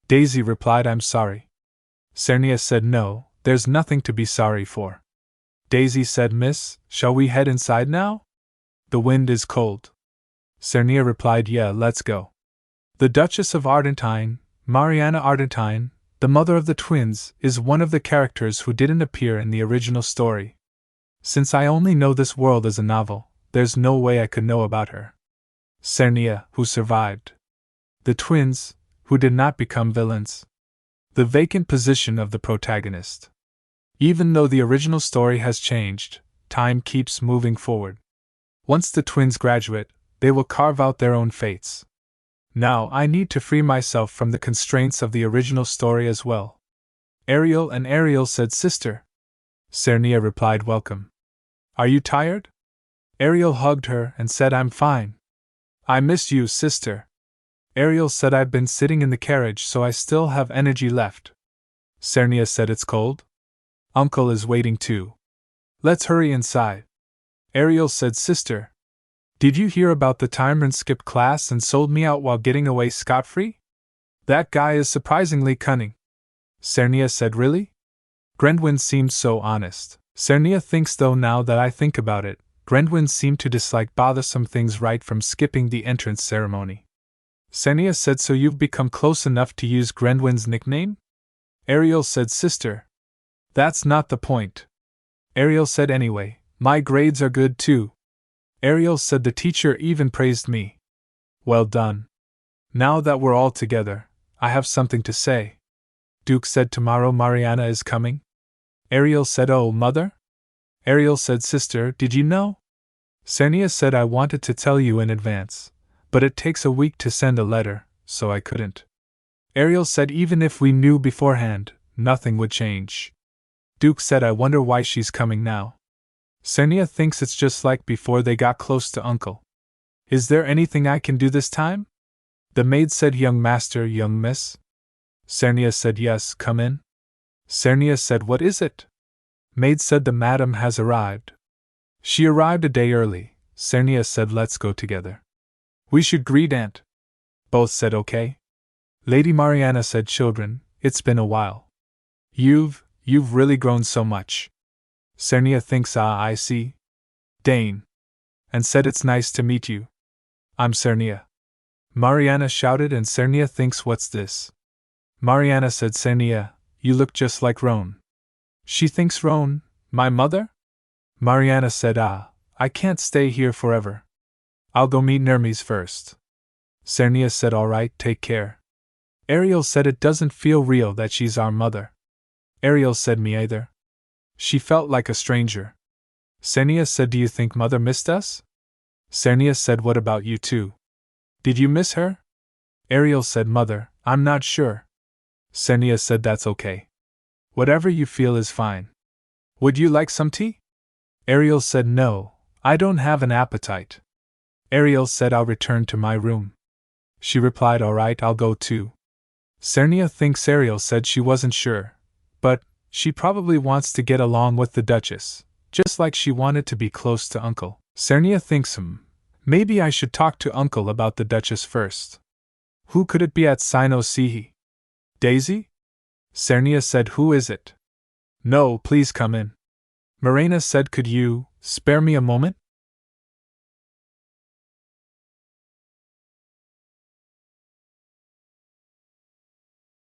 Daisy replied, I'm sorry. Cernia said, no, there's nothing to be sorry for. Daisy said, Miss, shall we head inside now? The wind is cold. Cernia replied, yeah, let's go. The Duchess of Argentine, Mariana Argentine, the mother of the twins, is one of the characters who didn't appear in the original story. Since I only know this world as a novel, there's no way I could know about her. Cernia, who survived. The twins, who did not become villains. The vacant position of the protagonist. Even though the original story has changed, time keeps moving forward. Once the twins graduate, they will carve out their own fates. Now I need to free myself from the constraints of the original story as well. Ariel said, sister. Cernia replied, welcome. Are you tired? Ariel hugged her and said, I'm fine. I miss you, sister. Ariel said, I've been sitting in the carriage so I still have energy left. Cernia said, it's cold? Uncle is waiting too. Let's hurry inside. Ariel said, sister. Did you hear about the tyrant skipped class and sold me out while getting away scot-free? That guy is surprisingly cunning. Cernia said, really? Grendwin seemed so honest. Cernia thinks, though, now that I think about it, Grendwin seemed to dislike bothersome things right from skipping the entrance ceremony. Cernia said, so you've become close enough to use Grendwin's nickname? Ariel said, sister. That's not the point. Ariel said, anyway, my grades are good too. Ariel said, the teacher even praised me. Well done. Now that we're all together, I have something to say. Duke said, tomorrow Mariana is coming? Ariel said, oh, mother? Ariel said, sister, did you know? Cernia said, I wanted to tell you in advance, but it takes a week to send a letter, so I couldn't. Ariel said, even if we knew beforehand, nothing would change. Duke said, I wonder why she's coming now. Cernia thinks it's just like before they got close to Uncle. Is there anything I can do this time? The maid said, young master, young miss. Cernia said, yes, come in. Cernia said, what is it? Maid said, the madam has arrived. She arrived a day early. Cernia said, let's go together. We should greet Aunt. Both said, okay. Lady Mariana said, children, it's been a while. You've really grown so much. Cernia thinks, I see. Dane. And said, it's nice to meet you. I'm Cernia. Mariana shouted, and Cernia thinks, what's this? Mariana said, Cernia, you look just like Roan. She thinks Roan, my mother? Mariana said, I can't stay here forever. I'll go meet Nermes first. Cernia said, all right, take care. Ariel said, it doesn't feel real that she's our mother. Ariel said, me either. She felt like a stranger. Cernia said, do you think mother missed us? Cernia said, what about you too? Did you miss her? Ariel said, mother, I'm not sure. Cernia said, that's okay. Whatever you feel is fine. Would you like some tea? Ariel said, no, I don't have an appetite. Ariel said, I'll return to my room. She replied, all right, I'll go too. Cernia thinks Ariel said she wasn't sure, but she probably wants to get along with the Duchess, just like she wanted to be close to Uncle. Cernia thinks, maybe I should talk to Uncle about the Duchess first. Who could it be at Sino Sihi? Daisy? Cernia said, who is it? No, please come in. Morena said, could you spare me a moment?